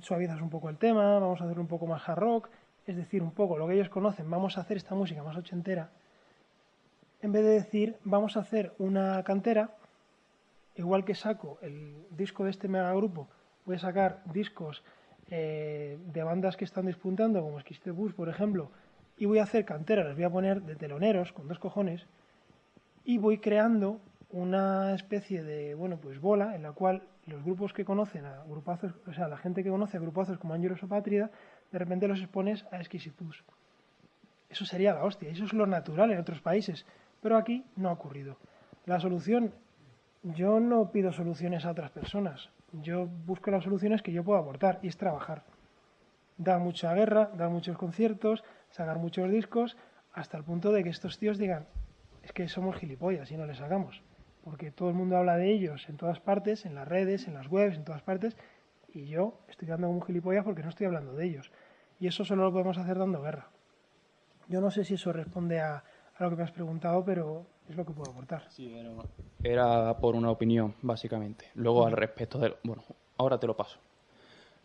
Suavizas un poco el tema, vamos a hacer un poco más hard rock, es decir, un poco lo que ellos conocen, vamos a hacer esta música más ochentera, en vez de decir, vamos a hacer una cantera, igual que saco el disco de este megagrupo, voy a sacar discos de bandas que están despuntando, como Skiste Bus, por ejemplo, y voy a hacer cantera, les voy a poner de teloneros, con 2 cojones, y voy creando una especie de, bueno, pues bola, en la cual los grupos que conocen a grupazos, o sea, la gente que conoce a grupazos como Angelus o Patria, de repente los expones a Exquisitus. Eso sería la hostia, eso es lo natural en otros países, pero aquí no ha ocurrido. La solución, yo no pido soluciones a otras personas, yo busco las soluciones que yo puedo aportar, y es trabajar. Dar mucha guerra, dar muchos conciertos, sacar muchos discos, hasta el punto de que estos tíos digan, es que somos gilipollas y no les sacamos. Porque todo el mundo habla de ellos en todas partes, en las redes, en las webs, en todas partes, y yo estoy quedando como un gilipollas porque no estoy hablando de ellos. Y eso solo lo podemos hacer dando guerra. Yo no sé si eso responde a lo que me has preguntado, pero es lo que puedo aportar. Sí, era por una opinión, básicamente. Luego, al respecto de... Bueno, ahora te lo paso.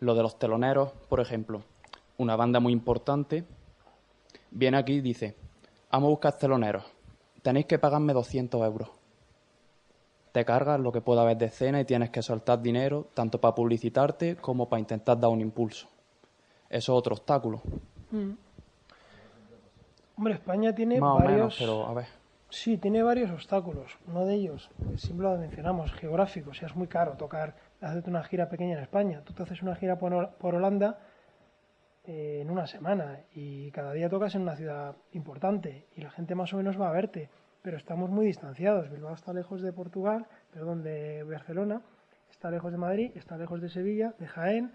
Lo de los teloneros, por ejemplo. Una banda muy importante viene aquí y dice, vamos a buscar teloneros. Tenéis que pagarme 200 euros. Te cargas lo que pueda haber de escena y tienes que soltar dinero tanto para publicitarte como para intentar dar un impulso. Eso es otro obstáculo. Hombre, España tiene Más varios... o menos, pero a ver. Sí, tiene varios obstáculos. Uno de ellos, siempre lo mencionamos, geográfico. O sea, es muy caro hacerte una gira pequeña en España. Tú te haces una gira por Holanda en una semana y cada día tocas en una ciudad importante y la gente más o menos va a verte. Pero estamos muy distanciados. Bilbao está lejos de de Barcelona, está lejos de Madrid, está lejos de Sevilla, de Jaén.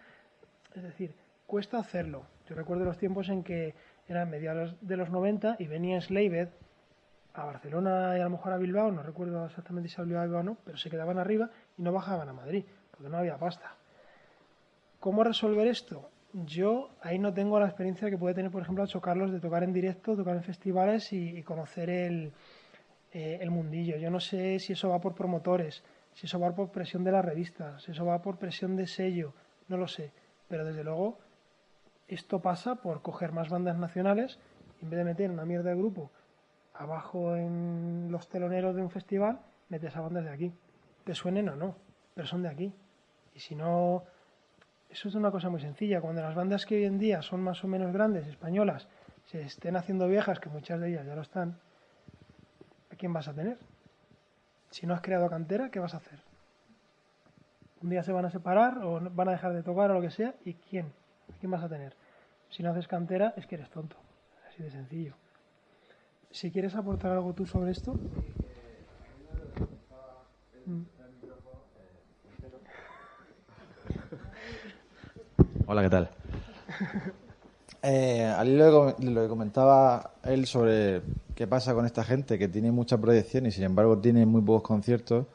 Es decir, cuesta hacerlo. Yo recuerdo los tiempos en que eran mediados de los 90 y venía Slaved a Barcelona y a lo mejor a Bilbao, no recuerdo exactamente si a Bilbao o no, pero se quedaban arriba y no bajaban a Madrid, porque no había pasta. ¿Cómo resolver esto? Yo ahí no tengo la experiencia que puede tener, por ejemplo, Nacho Carlos de tocar en directo, tocar en festivales y conocer el mundillo. Yo no sé si eso va por promotores, si eso va por presión de las revistas, si eso va por presión de sello, no lo sé. Pero desde luego esto pasa por coger más bandas nacionales, en vez de meter una mierda de grupo abajo en los teloneros de un festival, metes a bandas de aquí. Te suenen o no, pero son de aquí. Y si no, eso es una cosa muy sencilla. Cuando las bandas que hoy en día son más o menos grandes, españolas, se estén haciendo viejas, que muchas de ellas ya lo están, ¿a quién vas a tener? Si no has creado cantera, ¿qué vas a hacer? Un día se van a separar o van a dejar de tocar o lo que sea, ¿y quién? ¿Quién vas a tener? Si no haces cantera, es que eres tonto. Así de sencillo. Si quieres aportar algo tú sobre esto. Hola, ¿qué tal? Ali lo que comentaba él sobre qué pasa con esta gente que tiene mucha proyección y sin embargo tiene muy pocos conciertos.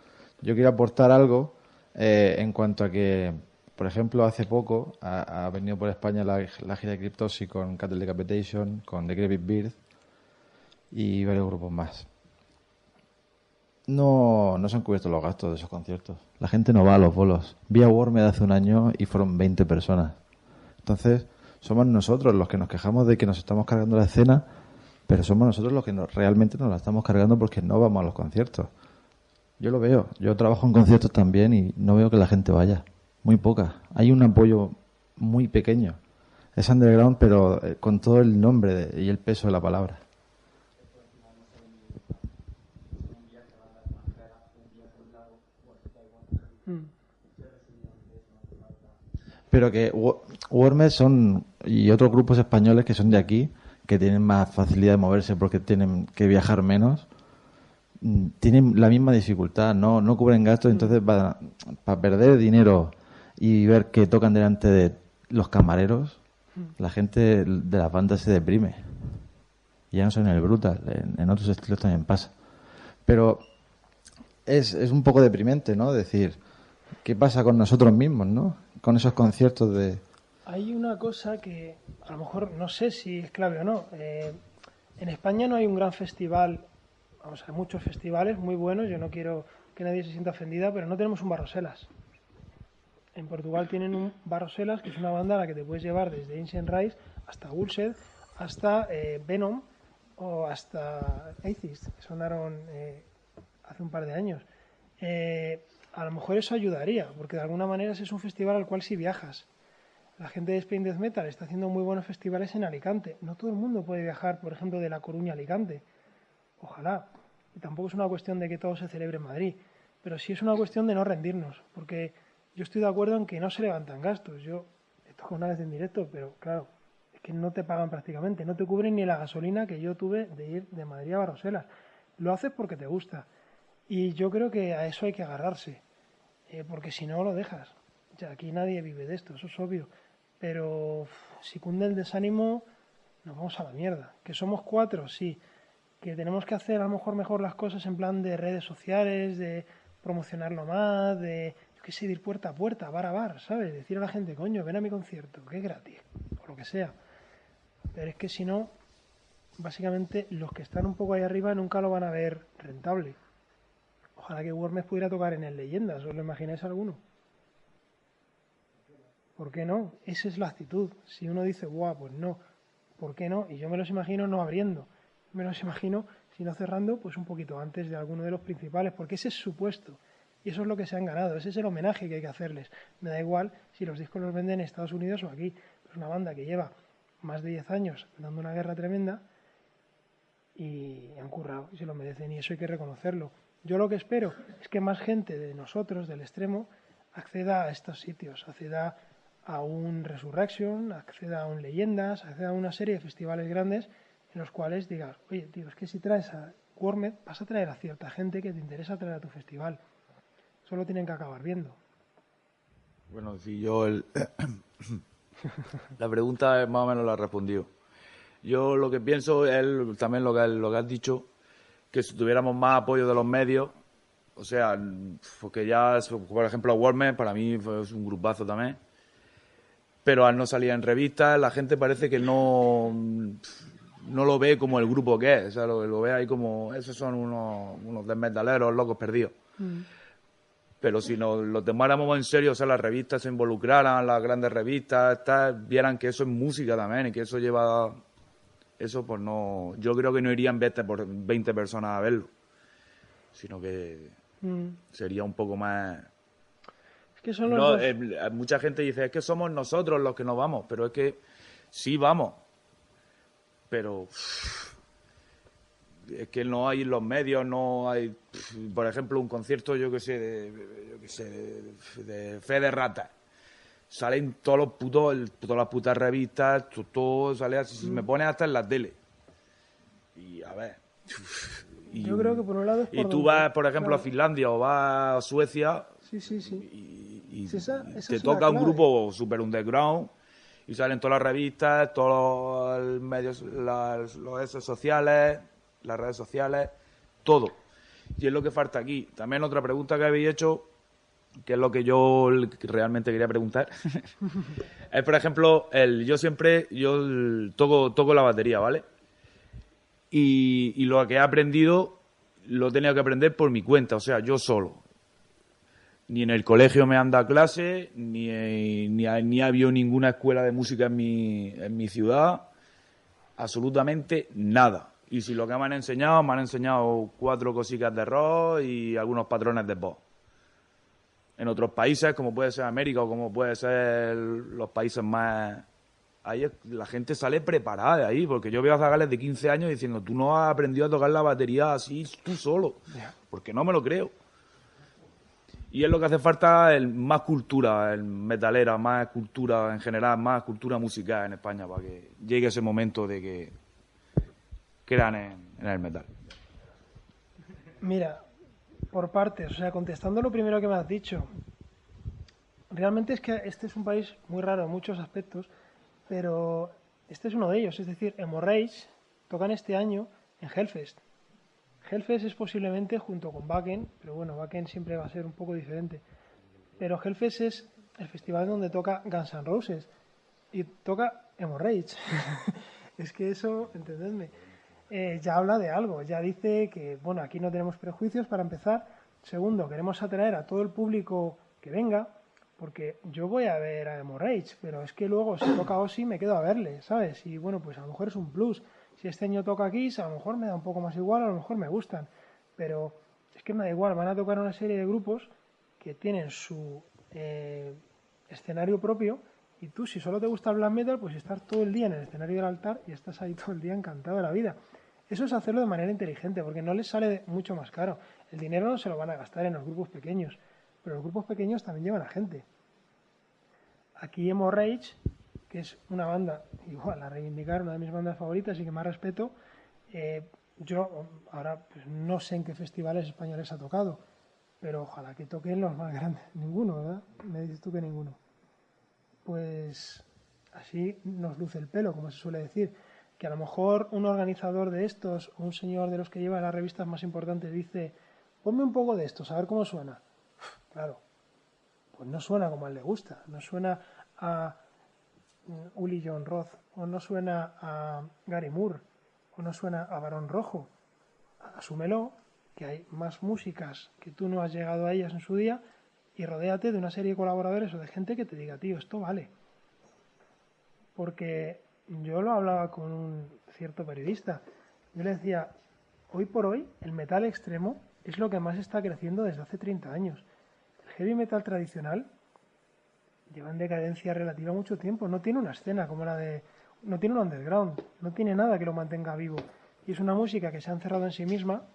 Yo quiero aportar algo en cuanto a que, por ejemplo, hace poco ha venido por España la gira de Cryptopsy con Cattle Decapitation, con Decrepit Birth y varios grupos más. No se han cubierto los gastos de esos conciertos. La gente no va a los bolos. Vi a Warmed hace un año y fueron 20 personas. Entonces, somos nosotros los que nos quejamos de que nos estamos cargando la escena, pero somos nosotros los que realmente nos la estamos cargando porque no vamos a los conciertos. Yo lo veo. Yo trabajo en conciertos también y no veo que la gente vaya. Muy poca. Hay un apoyo muy pequeño. Es underground, pero con todo el nombre y el peso de la palabra. Pero que Warmed son y otros grupos españoles que son de aquí, que tienen más facilidad de moverse porque tienen que viajar menos, tienen la misma dificultad, no cubren gastos, entonces para perder dinero y ver que tocan delante de los camareros, la gente de las bandas se deprime. Ya no solo en el Brutal, en otros estilos también pasa. Pero es un poco deprimente, ¿no? Decir, ¿qué pasa con nosotros mismos, no? Con esos conciertos de... Hay una cosa que a lo mejor no sé si es clave o no. En España no hay un gran festival, vamos, hay muchos festivales muy buenos, yo no quiero que nadie se sienta ofendida, pero no tenemos un Barroselas. En Portugal tienen un Barroselas, que es una banda a la que te puedes llevar desde Ancient Rise hasta Gulsed, hasta Venom o hasta Atheist, que sonaron hace un par de años. A lo mejor eso ayudaría, porque de alguna manera ese es un festival al cual si viajas. La gente de Spain Death Metal está haciendo muy buenos festivales en Alicante. No todo el mundo puede viajar, por ejemplo, de La Coruña a Alicante. Ojalá. Y tampoco es una cuestión de que todo se celebre en Madrid, pero sí es una cuestión de no rendirnos, porque yo estoy de acuerdo en que no se levantan gastos. Yo he tocado una vez en directo, pero claro, es que no te pagan prácticamente, no te cubren ni la gasolina que yo tuve de ir de Madrid a Barroselas. Lo haces porque te gusta. Y yo creo que a eso hay que agarrarse, porque si no lo dejas. O sea, aquí nadie vive de esto, eso es obvio. Pero si cunde el desánimo, nos vamos a la mierda. ¿Que somos 4? Sí. ¿Que tenemos que hacer a lo mejor las cosas en plan de redes sociales, de promocionarlo más, de, yo qué sé, de ir puerta a puerta, bar a bar, ¿sabes? Decir a la gente, coño, ven a mi concierto, que es gratis, o lo que sea. Pero es que si no, básicamente los que están un poco ahí arriba nunca lo van a ver rentable. Ojalá que Warmes pudiera tocar en el Leyendas, ¿os lo imagináis alguno? ¿Por qué no? Esa es la actitud. Si uno dice, guau, pues no, ¿por qué no? Y yo me los imagino no abriendo. Me los imagino, si no cerrando, pues un poquito antes de alguno de los principales, porque ese es su puesto. Y eso es lo que se han ganado. Ese es el homenaje que hay que hacerles. Me da igual si los discos los venden en Estados Unidos o aquí. Es una banda que lleva más de 10 años dando una guerra tremenda y han currado y se lo merecen. Y eso hay que reconocerlo. Yo lo que espero es que más gente de nosotros, del extremo, acceda a estos sitios, acceda a un Resurrection, acceda a un Leyendas, acceda a una serie de festivales grandes en los cuales digas, oye, tío, es que si traes a Warmed vas a traer a cierta gente que te interesa traer a tu festival. Solo tienen que acabar viendo. Bueno, si yo la pregunta más o menos la he respondido. Yo lo que pienso es también lo que has dicho, que si tuviéramos más apoyo de los medios, o sea, porque ya, por ejemplo, Warmed para mí es un grupazo también, pero al no salir en revistas, la gente parece que no lo ve como el grupo que es, o sea, lo ve ahí como, esos son unos desmetaleros locos perdidos. Pero si nos lo tomáramos en serio, o sea, las revistas se involucraran, las grandes revistas, vieran que eso es música también y que eso lleva... Eso, pues no... Yo creo que no irían 20 personas a verlo, sino que sería un poco más... Es que son los mucha gente dice, es que somos nosotros los que no vamos, pero es que sí vamos. Pero es que no hay en los medios, no hay, por ejemplo, un concierto, de Fe de Rata. Salen todos los todas las putas revistas, todo sale así, me pone hasta en la tele. Y a ver. Yo creo que por un lado es y tú vas, por ejemplo, a Finlandia o vas a Suecia. Sí. Y Esa te es toca la un clave. grupo super underground y salen todas las revistas, todos los medios, los redes sociales, todo. Y es lo que falta aquí. También otra pregunta que habéis hecho, que es lo que yo realmente quería preguntar, es, por ejemplo, yo toco la batería, ¿vale? Y lo que he aprendido lo he tenido que aprender por mi cuenta, o sea, yo solo. Ni en el colegio me han dado clase, ni ha habido ninguna escuela de música en mi ciudad, absolutamente nada. Y si lo que me han enseñado 4 cositas de rock y algunos patrones de voz. En otros países, como puede ser América o como puede ser los países más... Ahí la gente sale preparada de ahí, porque yo veo a zagales de 15 años diciendo, tú no has aprendido a tocar la batería así tú solo, porque no me lo creo. Y es lo que hace falta, más cultura, metalera, más cultura en general, más cultura musical en España, para que llegue ese momento de que crean en el metal. Mira, por partes, o sea, contestando lo primero que me has dicho, realmente es que este es un país muy raro en muchos aspectos, pero este es uno de ellos, es decir, Hemorrhage tocan este año en Hellfest. Hellfest es posiblemente junto con Wacken, pero bueno, Wacken siempre va a ser un poco diferente. Pero Hellfest es el festival donde toca Guns N' Roses y toca Hemorrhage. Es que eso, entendedme, ya habla de algo, ya dice que, bueno, aquí no tenemos prejuicios para empezar. Segundo, queremos atraer a todo el público que venga, porque yo voy a ver a Hemorrhage, pero es que luego si toca Ozzy me quedo a verle, ¿sabes? Y bueno, pues a lo mejor es un plus. Si este año toca Kiss, a lo mejor me da un poco más igual, a lo mejor me gustan. Pero es que me da igual, van a tocar una serie de grupos que tienen su escenario propio y tú, si solo te gusta el black metal, pues estar todo el día en el escenario del altar y estás ahí todo el día encantado de la vida. Eso es hacerlo de manera inteligente, porque no les sale mucho más caro. El dinero no se lo van a gastar en los grupos pequeños, pero los grupos pequeños también llevan a gente. Aquí Hemorrhage, que es una banda, igual a reivindicar, una de mis bandas favoritas y que más respeto, yo ahora pues, no sé en qué festivales españoles ha tocado, pero ojalá que toquen los más grandes. Ninguno, ¿verdad? Me dices tú que ninguno. Pues así nos luce el pelo, como se suele decir. Que a lo mejor un organizador de estos o un señor de los que lleva las revistas más importantes dice, ponme un poco de estos, a ver cómo suena. Claro, pues no suena como a él le gusta, no suena a Uli John Roth, o no suena a Gary Moore, o no suena a Barón Rojo. Asúmelo, que hay más músicas que tú no has llegado a ellas en su día, y rodéate de una serie de colaboradores o de gente que te diga, tío, esto vale. Porque yo lo hablaba con un cierto periodista. Yo le decía, hoy por hoy el metal extremo es lo que más está creciendo desde hace 30 años. El heavy metal tradicional lleva en decadencia relativa mucho tiempo. No tiene una escena como la de... No tiene un underground, no tiene nada que lo mantenga vivo. Y es una música que se ha encerrado en sí misma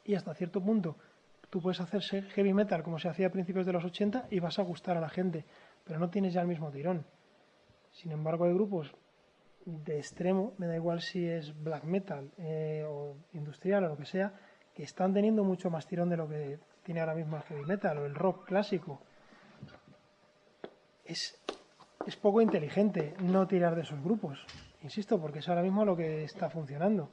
y hasta cierto punto tú puedes hacer heavy metal como se hacía a principios de los 80 y vas a gustar a la gente, pero no tienes ya el mismo tirón. Sin embargo, hay grupos de extremo, me da igual si es black metal o industrial o lo que sea, que están teniendo mucho más tirón de lo que tiene ahora mismo el heavy metal o el rock clásico. Es poco inteligente no tirar de esos grupos, insisto, porque es ahora mismo lo que está funcionando.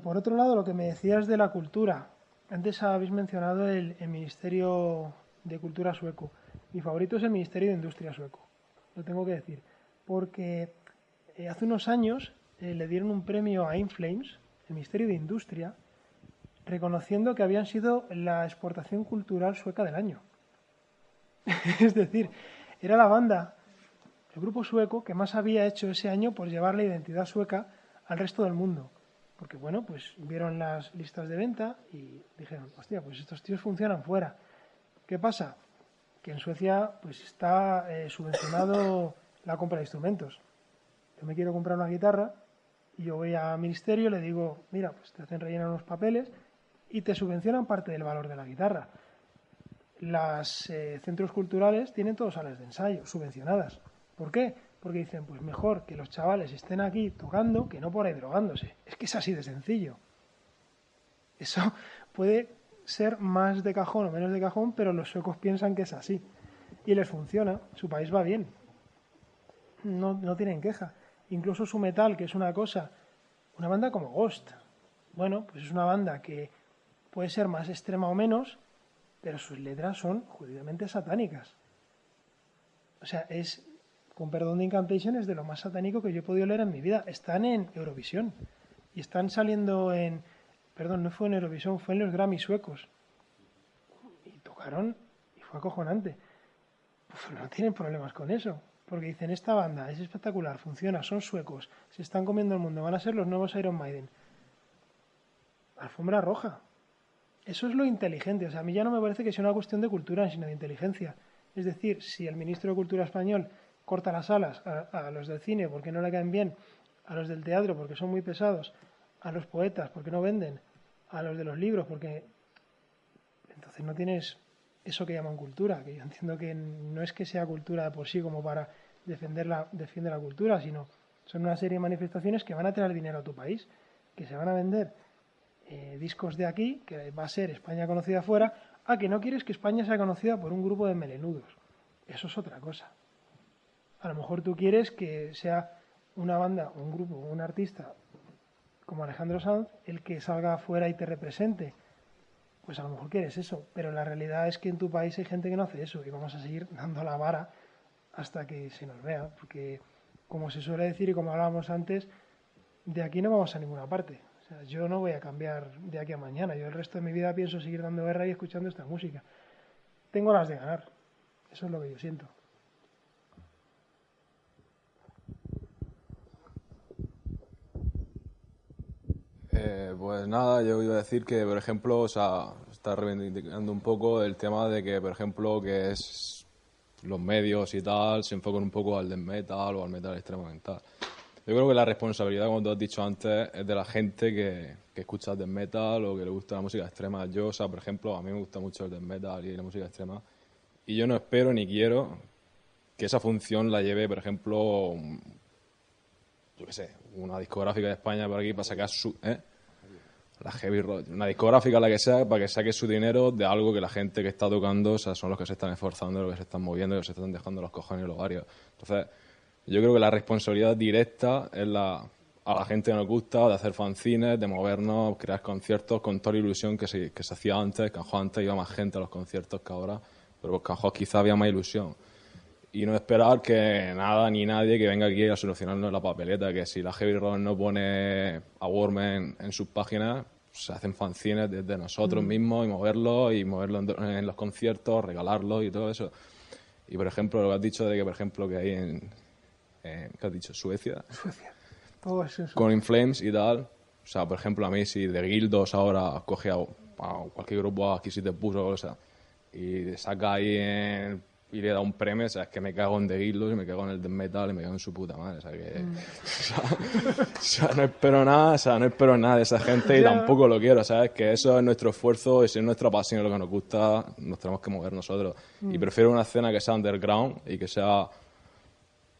Por otro lado, lo que me decías de la cultura. Antes habéis mencionado el Ministerio de Cultura sueco. Mi favorito es el Ministerio de Industria sueco, lo tengo que decir, porque hace unos años le dieron un premio a Inflames, el Ministerio de Industria, reconociendo que habían sido la exportación cultural sueca del año. Es decir, era la banda, el grupo sueco que más había hecho ese año por llevar la identidad sueca al resto del mundo. Porque bueno, pues vieron las listas de venta y dijeron, hostia, pues estos tíos funcionan fuera. ¿Qué pasa? Que en Suecia pues está subvencionado la compra de instrumentos. Yo me quiero comprar una guitarra Y yo voy al ministerio y le digo, mira, pues te hacen rellenar unos papeles y te subvencionan parte del valor de la guitarra. Los centros culturales tienen todos salas de ensayo subvencionadas. ¿Por qué? Porque dicen, pues mejor que los chavales estén aquí tocando que no por ahí drogándose. Es que es así de sencillo. Eso puede ser más de cajón o menos de cajón, pero los suecos piensan que es así. Y les funciona, su país va bien. No tienen queja. Incluso su metal, que es una banda como Ghost. Bueno, pues es una banda que puede ser más extrema o menos, pero sus letras son judicialmente satánicas. O sea, con perdón de Incantation, es de lo más satánico que yo he podido leer en mi vida. Están en Eurovisión y están saliendo perdón, no fue en Eurovisión, fue en los Grammy suecos. Y tocaron y fue acojonante. Pues no tienen problemas con eso, porque dicen, esta banda es espectacular, funciona, son suecos, se están comiendo el mundo, van a ser los nuevos Iron Maiden. Alfombra roja. Eso es lo inteligente. O sea, a mí ya no me parece que sea una cuestión de cultura, sino de inteligencia. Es decir, si el ministro de Cultura español corta las alas a los del cine porque no le caen bien, a los del teatro porque son muy pesados, a los poetas porque no venden, a los de los libros porque... Entonces no tienes eso que llaman cultura, que yo entiendo que no es que sea cultura de por sí como para defiende la cultura, sino son una serie de manifestaciones que van a traer dinero a tu país, que se van a vender discos de aquí, que va a ser España conocida afuera, a que no quieres que España sea conocida por un grupo de melenudos. Eso es otra cosa. A lo mejor tú quieres que sea una banda, un grupo, un artista como Alejandro Sanz el que salga afuera y te represente. Pues a lo mejor quieres eso, pero la realidad es que en tu país hay gente que no hace eso y vamos a seguir dando la vara hasta que se nos vea, porque como se suele decir y como hablábamos antes, de aquí no vamos a ninguna parte. O sea, yo no voy a cambiar de aquí a mañana. Yo el resto de mi vida pienso seguir dando guerra y escuchando esta música. Tengo las de ganar. Eso es lo que yo siento. Pues nada, yo iba a decir que, por ejemplo, o sea, está reivindicando un poco el tema de que, por ejemplo, que es los medios y tal se enfocan un poco al death metal o al metal extremo mental. Yo creo que la responsabilidad, como tú has dicho antes, es de la gente que escucha death metal o que le gusta la música extrema. Yo, o sea, por ejemplo, a mí me gusta mucho el death metal y la música extrema y yo no espero ni quiero que esa función la lleve, por ejemplo, yo qué sé, una discográfica de España por aquí para sacar la heavy rock, una discográfica la que sea, para que saque su dinero de algo que la gente que está tocando, o sea, son los que se están esforzando, los que se están moviendo, los que se están dejando los cojones y los ovarios. Entonces, yo creo que la responsabilidad directa es a la gente que nos gusta, de hacer fanzines, de movernos, crear conciertos con toda la ilusión que se hacía antes, que a lo mejor antes iba más gente a los conciertos que ahora, pero porque a lo mejor quizá había más ilusión. Y no esperar que nada ni nadie que venga aquí a solucionarnos la papeleta, que si la Heavy Rock no pone a Worm en sus páginas, se hacen fanzines desde nosotros mismos y moverlo en los conciertos, regalarlos y todo eso. Y por ejemplo, lo que has dicho de que, por ejemplo, que hay ¿qué has dicho? Suecia. Todo es eso. Con In Flames y tal. O sea, por ejemplo, a mí si de Guildos ahora coge a cualquier grupo aquí si te puso, o sea, y saca ahí y le da un premio, o sea, es que me cago en The Guildos y me cago en el death metal y me cago en su puta madre, o sea, que o sea, no espero nada de esa gente y tampoco lo quiero, ¿sabes? Que eso es nuestro esfuerzo y si es nuestra pasión lo que nos gusta, nos tenemos que mover nosotros. Y prefiero una escena que sea underground y que sea,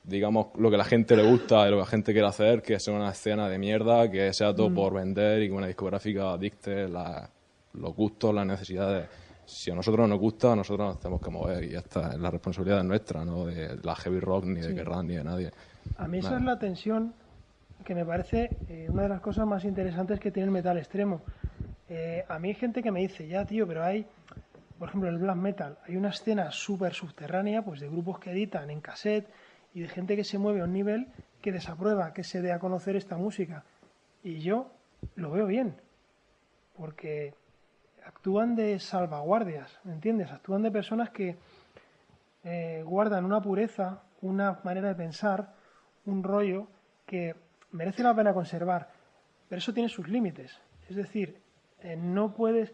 digamos, lo que a la gente le gusta y lo que la gente quiere hacer, que sea una escena de mierda, que sea todo por vender y que una discográfica dicte los gustos, las necesidades. Si a nosotros nos gusta, nosotros nos tenemos que mover y ya está. La responsabilidad es nuestra, no de la heavy rock, ni de Kerrang, ni de nadie. A mí esa es la tensión que me parece una de las cosas más interesantes que tiene el metal extremo. A mí hay gente que me dice, ya tío, pero hay, por ejemplo, el black metal, hay una escena súper subterránea, pues de grupos que editan en cassette y de gente que se mueve a un nivel que desaprueba que se dé a conocer esta música. Y yo lo veo bien, porque actúan de salvaguardias, ¿me entiendes? Actúan de personas que guardan una pureza, una manera de pensar, un rollo que merece la pena conservar, pero eso tiene sus límites. Es decir, no puedes...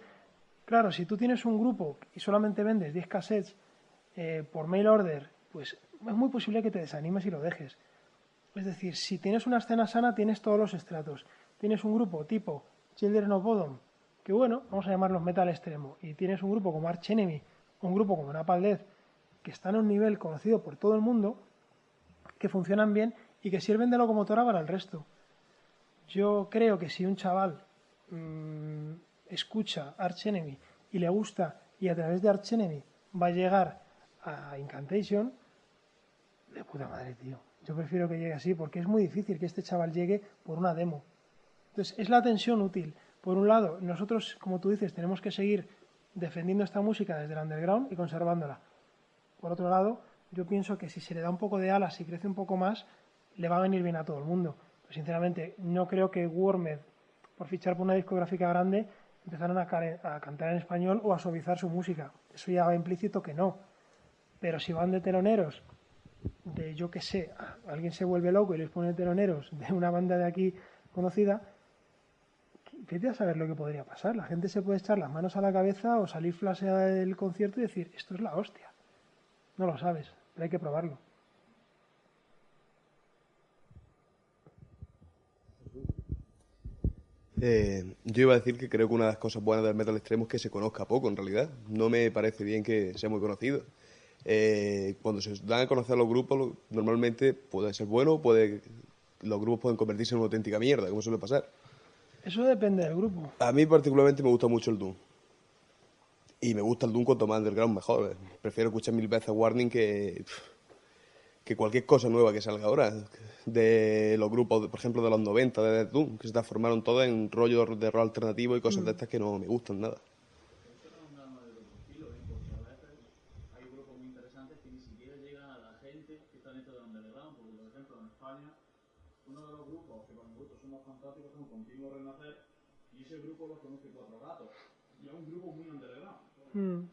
Claro, si tú tienes un grupo y solamente vendes 10 cassettes por mail order, pues es muy posible que te desanimes y lo dejes. Es decir, si tienes una escena sana, tienes todos los estratos. Tienes un grupo tipo Children of Bodom, que bueno, vamos a llamarlos metal extremo, y tienes un grupo como Arch Enemy, un grupo como Napalm Death, que están a un nivel conocido por todo el mundo, que funcionan bien y que sirven de locomotora para el resto. Yo creo que si un chaval escucha Arch Enemy y le gusta, y a través de Arch Enemy va a llegar a Incantation, de puta madre, tío. Yo prefiero que llegue así, porque es muy difícil que este chaval llegue por una demo. Entonces, es la tensión útil. Por un lado, nosotros, como tú dices, tenemos que seguir defendiendo esta música desde el underground y conservándola. Por otro lado, yo pienso que si se le da un poco de alas y crece un poco más, le va a venir bien a todo el mundo. Pero sinceramente, no creo que Wormed, por fichar por una discográfica grande, empezaran a cantar en español o a suavizar su música. Eso ya va implícito que no. Pero si van de teloneros, de yo que sé, alguien se vuelve loco y les pone teloneros de una banda de aquí conocida, vete a saber lo que podría pasar. La gente se puede echar las manos a la cabeza o salir flaseada del concierto y decir, esto es la hostia. No lo sabes, pero hay que probarlo. Yo iba a decir que creo que una de las cosas buenas del metal extremo es que se conozca poco, en realidad. No me parece bien que sea muy conocido. Cuando se dan a conocer los grupos, normalmente puede ser bueno, los grupos pueden convertirse en una auténtica mierda, como suele pasar. Eso depende del grupo. A mí particularmente me gusta mucho el Doom. Y me gusta el Doom cuanto más underground mejor. Prefiero escuchar 1000 veces Warning que cualquier cosa nueva que salga ahora. De los grupos, por ejemplo, de los 90 de Death Doom, que se transformaron todos en rollo de rol alternativo y cosas de estas que no me gustan nada. Hay grupos muy interesantes que ni siquiera llegan a la gente que está dentro de underground, porque por ejemplo en España uno de los grupos que para nosotros son más fantásticos son Continuo Renacer, y ese grupo lo conoce 4 gatos, y es un grupo muy underground.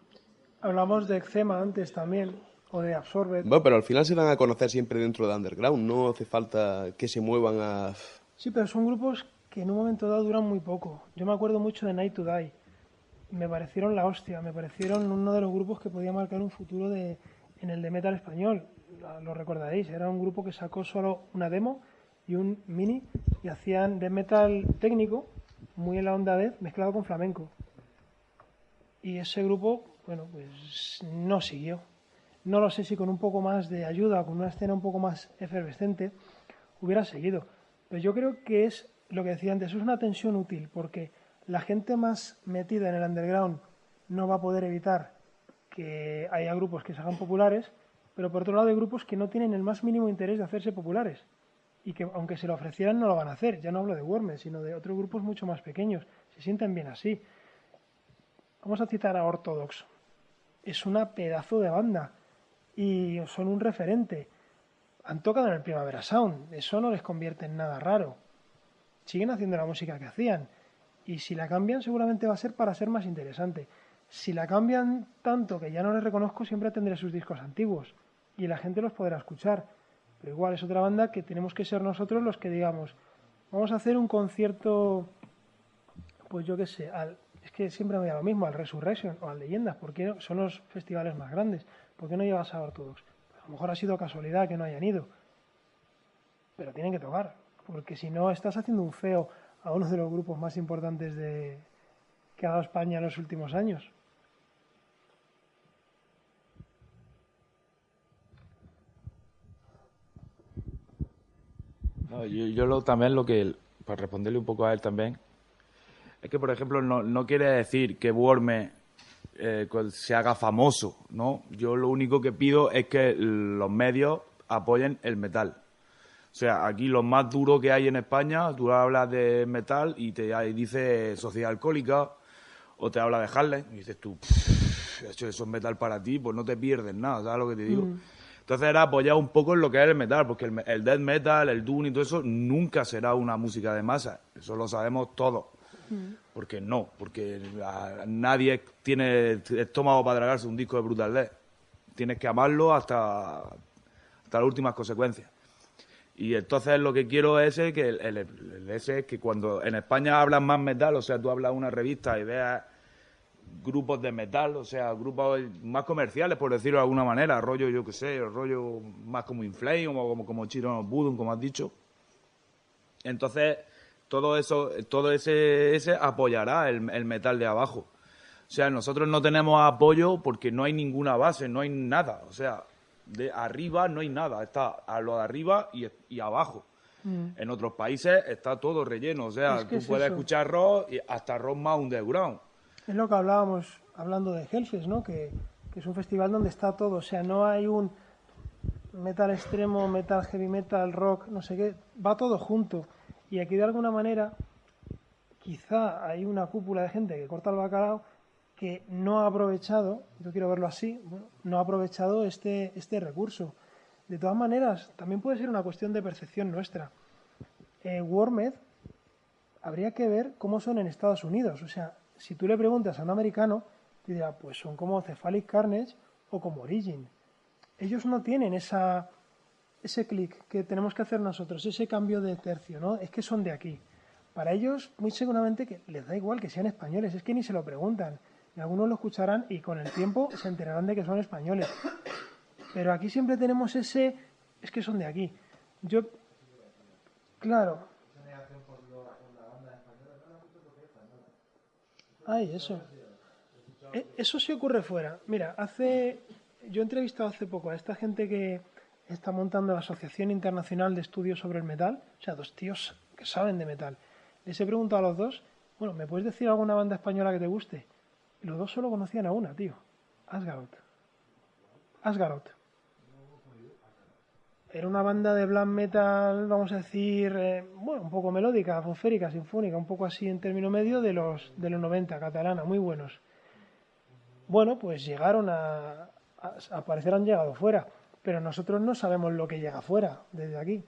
Hablamos de Eczema antes también, o de Absorbed. Bueno, pero al final se dan a conocer siempre dentro de underground, no hace falta que se muevan a... Sí, pero son grupos que en un momento dado duran muy poco. Yo me acuerdo mucho de Night to Die. Me parecieron la hostia, me parecieron uno de los grupos que podía marcar un futuro en el de metal español. Lo recordaréis, era un grupo que sacó solo una demo y un mini y hacían de metal técnico, muy en la onda death, mezclado con flamenco. Y ese grupo, bueno, pues no siguió. No lo sé si con un poco más de ayuda, con una escena un poco más efervescente, hubiera seguido. Pero yo creo que es lo que decía antes, es una tensión útil, porque la gente más metida en el underground no va a poder evitar que haya grupos que se hagan populares, pero por otro lado hay grupos que no tienen el más mínimo interés de hacerse populares y que aunque se lo ofrecieran no lo van a hacer. Ya no hablo de Wormed, sino de otros grupos mucho más pequeños. Se sienten bien así. Vamos a citar a Orthodox. Es una pedazo de banda y son un referente. Han tocado en el Primavera Sound. Eso no les convierte en nada raro. Siguen haciendo la música que hacían. Y si la cambian seguramente va a ser para ser más interesante. Si la cambian tanto que ya no les reconozco, siempre tendré sus discos antiguos. Y la gente los podrá escuchar. Pero igual es otra banda que tenemos que ser nosotros los que digamos, vamos a hacer un concierto, pues yo qué sé, es que siempre me da lo mismo, al Resurrection o al Leyendas, porque son los festivales más grandes. ¿Por qué no llevas a Orthodox? Pues a lo mejor ha sido casualidad que no hayan ido. Pero tienen que tocar, porque si no estás haciendo un feo a uno de los grupos más importantes que ha dado España en los últimos años. No, yo también lo que, para responderle un poco a él también, es que, por ejemplo, no quiere decir que Wormed se haga famoso, ¿no? Yo lo único que pido es que los medios apoyen el metal. O sea, aquí lo más duro que hay en España, tú hablas de metal y te dice Sociedad Alcohólica o te habla de Harlem y dices tú, eso es metal para ti, pues no te pierdes nada, ¿sabes lo que te digo? Entonces era apoyar un poco en lo que es el metal, porque el death metal, el doom y todo eso nunca será una música de masa, eso lo sabemos todos. Porque nadie tiene estómago para tragarse un disco de Brutal Death. Tienes que amarlo hasta las últimas consecuencias. Y entonces lo que quiero es que cuando en España hablan más metal, o sea, tú hablas una revista y veas grupos de metal, o sea, grupos más comerciales, por decirlo de alguna manera, rollo, yo qué sé, rollo más como Inflame o como Chiro Budum, como has dicho. Entonces, todo ese apoyará el metal de abajo. O sea, nosotros no tenemos apoyo porque no hay ninguna base, no hay nada. O sea, de arriba no hay nada, está a lo de arriba y abajo. En otros países está todo relleno, o sea, tú puedes escuchar rock y hasta rock más underground. Es lo que hablábamos hablando de Hellfest, ¿no? Que es un festival donde está todo, o sea, no hay un metal extremo, metal heavy metal, rock, no sé qué, va todo junto. Y aquí de alguna manera quizá hay una cúpula de gente que corta el bacalao que no ha aprovechado, yo quiero verlo así, bueno, no ha aprovechado este recurso. De todas maneras, también puede ser una cuestión de percepción nuestra. Warmed, habría que ver cómo son en Estados Unidos. O sea, si tú le preguntas a un americano, te dirá, pues son como Cephalic Carnage o como Origin. Ellos no tienen ese clic que tenemos que hacer nosotros, ese cambio de tercio, ¿no? Es que son de aquí. Para ellos, muy seguramente que les da igual que sean españoles, es que ni se lo preguntan. Y algunos lo escucharán y con el tiempo se enterarán de que son españoles. Pero aquí siempre tenemos es que son de aquí. Claro. Ay, eso. Eso sí ocurre fuera. Mira, yo he entrevistado hace poco a esta gente que está montando la Asociación Internacional de Estudios sobre el Metal, o sea, 2 tíos que saben de metal. Les he preguntado a los 2, bueno, ¿me puedes decir alguna banda española que te guste? Y los 2 solo conocían a una, tío. Asgaroth. Era una banda de black metal, vamos a decir, bueno, un poco melódica, atmosférica, sinfónica, un poco así en término medio de los 90, catalana, muy buenos. Bueno, pues llegaron a parecer han llegado fuera, pero nosotros no sabemos lo que llega fuera desde aquí.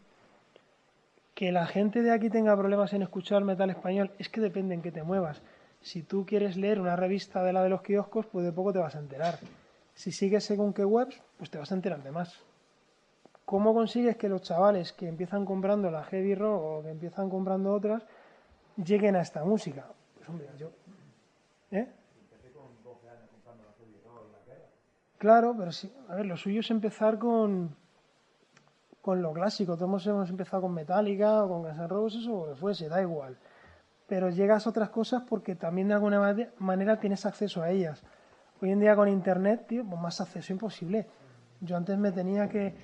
Que la gente de aquí tenga problemas en escuchar metal español es que depende en qué te muevas. Si tú quieres leer una revista de la de los kioscos, pues de poco te vas a enterar. Si sigues según qué webs, pues te vas a enterar de más. ¿Cómo consigues que los chavales que empiezan comprando la heavy rock o que empiezan comprando otras lleguen a esta música? Pues hombre, Claro, pero sí, a ver, lo suyo es empezar con lo clásico. Todos hemos empezado con Metallica o con Guns N' Roses o lo que fuese, da igual. Pero llegas a otras cosas porque también de alguna manera tienes acceso a ellas. Hoy en día con internet, tío, pues más acceso imposible. Yo antes me tenía que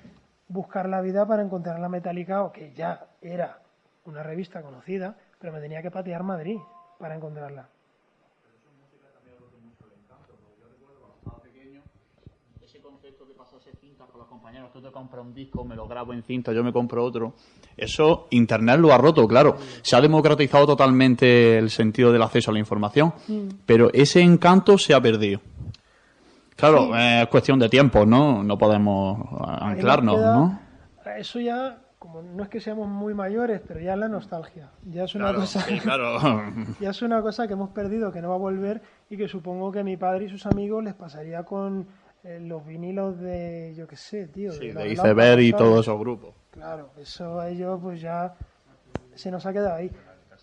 buscar la vida para encontrar la Metallica, que ya era una revista conocida, pero me tenía que patear Madrid para encontrarla. Ese concepto de pasarse cintas con los compañeros, tú te compras un disco, me lo grabo en cinta, yo me compro otro. Eso Internet lo ha roto, claro. Se ha democratizado totalmente el sentido del acceso a la información, pero ese encanto se ha perdido. Claro, sí. Es cuestión de tiempo, ¿no? No podemos anclarnos, ¿no? Eso ya, como no es que seamos muy mayores, pero ya es la nostalgia. Ya es una cosa. Sí, claro. Ya es una cosa que hemos perdido, que no va a volver y que supongo que a mi padre y sus amigos les pasaría con los vinilos de, yo qué sé, tío. Sí, de Iceberg y todos esos grupos. Claro, eso a ellos pues ya se nos ha quedado ahí.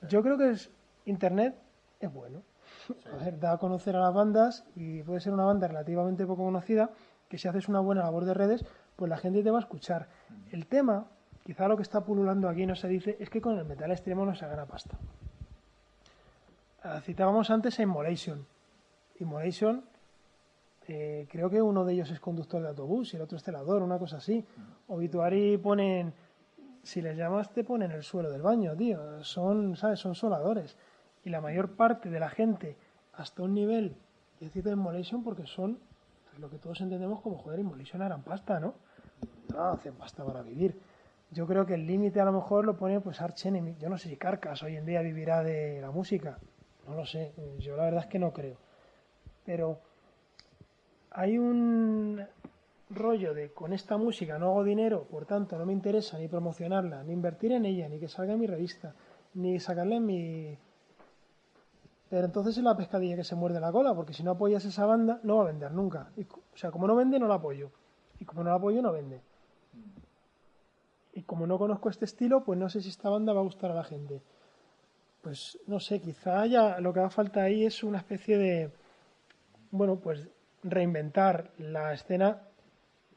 Yo creo que Internet es bueno. A ver, da a conocer a las bandas y puede ser una banda relativamente poco conocida que si haces una buena labor de redes, pues la gente te va a escuchar. El tema, quizá lo que está pululando aquí no se dice, es que con el metal extremo no se gana pasta. Citábamos antes a Immolation. Immolation, creo que uno de ellos es conductor de autobús y el otro es celador, una cosa así. Obituary ponen, si les llamas te ponen el suelo del baño, tío. Son, ¿sabes? Son soladores. Y la mayor parte de la gente, hasta un nivel, yo cito Immolation porque son lo que todos entendemos como, joder, Immolation harán pasta, ¿no? No, hacen pasta para vivir. Yo creo que el límite a lo mejor lo pone pues Arch Enemy. Yo no sé si Carcass hoy en día vivirá de la música. No lo sé. Yo la verdad es que no creo. Pero hay un rollo de con esta música no hago dinero, por tanto no me interesa ni promocionarla, ni invertir en ella, ni que salga en mi revista, ni sacarla en mi... Pero entonces es la pescadilla que se muerde la cola, porque si no apoyas esa banda, no va a vender nunca. O sea, como no vende, no la apoyo. Y como no la apoyo, no vende. Y como no conozco este estilo, pues no sé si esta banda va a gustar a la gente. Pues no sé, quizá ya lo que haga falta ahí es una especie bueno, pues reinventar la escena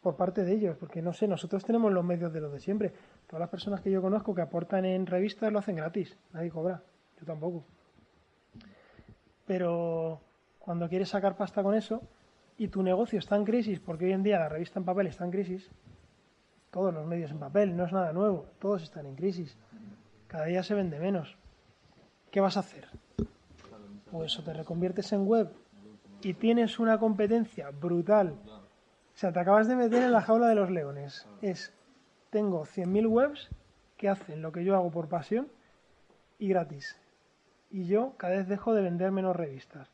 por parte de ellos, porque no sé, nosotros tenemos los medios de los de siempre. Todas las personas que yo conozco que aportan en revistas lo hacen gratis, nadie cobra, yo tampoco. Pero cuando quieres sacar pasta con eso y tu negocio está en crisis, porque hoy en día la revista en papel está en crisis, todos los medios en papel, no es nada nuevo, todos están en crisis, cada día se vende menos. ¿Qué vas a hacer? Pues o te reconviertes en web y tienes una competencia brutal. O sea, te acabas de meter en la jaula de los leones. Tengo 100.000 webs que hacen lo que yo hago por pasión y gratis. Y yo cada vez dejo de vender menos revistas.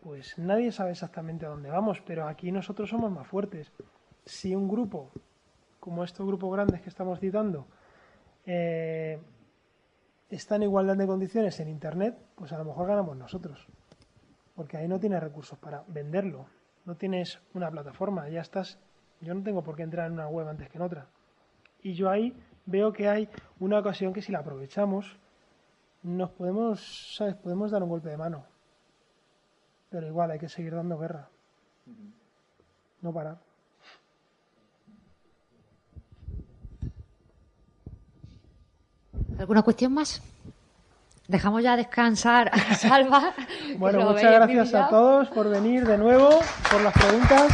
Pues nadie sabe exactamente a dónde vamos, pero aquí nosotros somos más fuertes. Si un grupo, como estos grupos grandes que estamos citando, está en igualdad de condiciones en Internet, pues a lo mejor ganamos nosotros. Porque ahí no tienes recursos para venderlo. No tienes una plataforma, ya estás. Yo no tengo por qué entrar en una web antes que en otra. Y yo ahí veo que hay una ocasión que si la aprovechamos, nos podemos dar un golpe de mano. Pero igual hay que seguir dando guerra. No parar. ¿Alguna cuestión más? Dejamos ya descansar a Salva. Bueno, muchas gracias a todos por venir de nuevo, por las preguntas.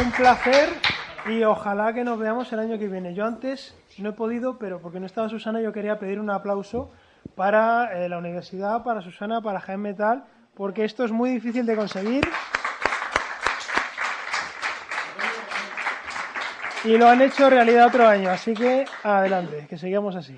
Un placer y ojalá que nos veamos el año que viene. Yo antes no he podido, pero porque no estaba Susana, yo quería pedir un aplauso para la universidad, para Susana, para Jaén Metal, porque esto es muy difícil de conseguir. Y lo han hecho realidad otro año, así que adelante, que sigamos así.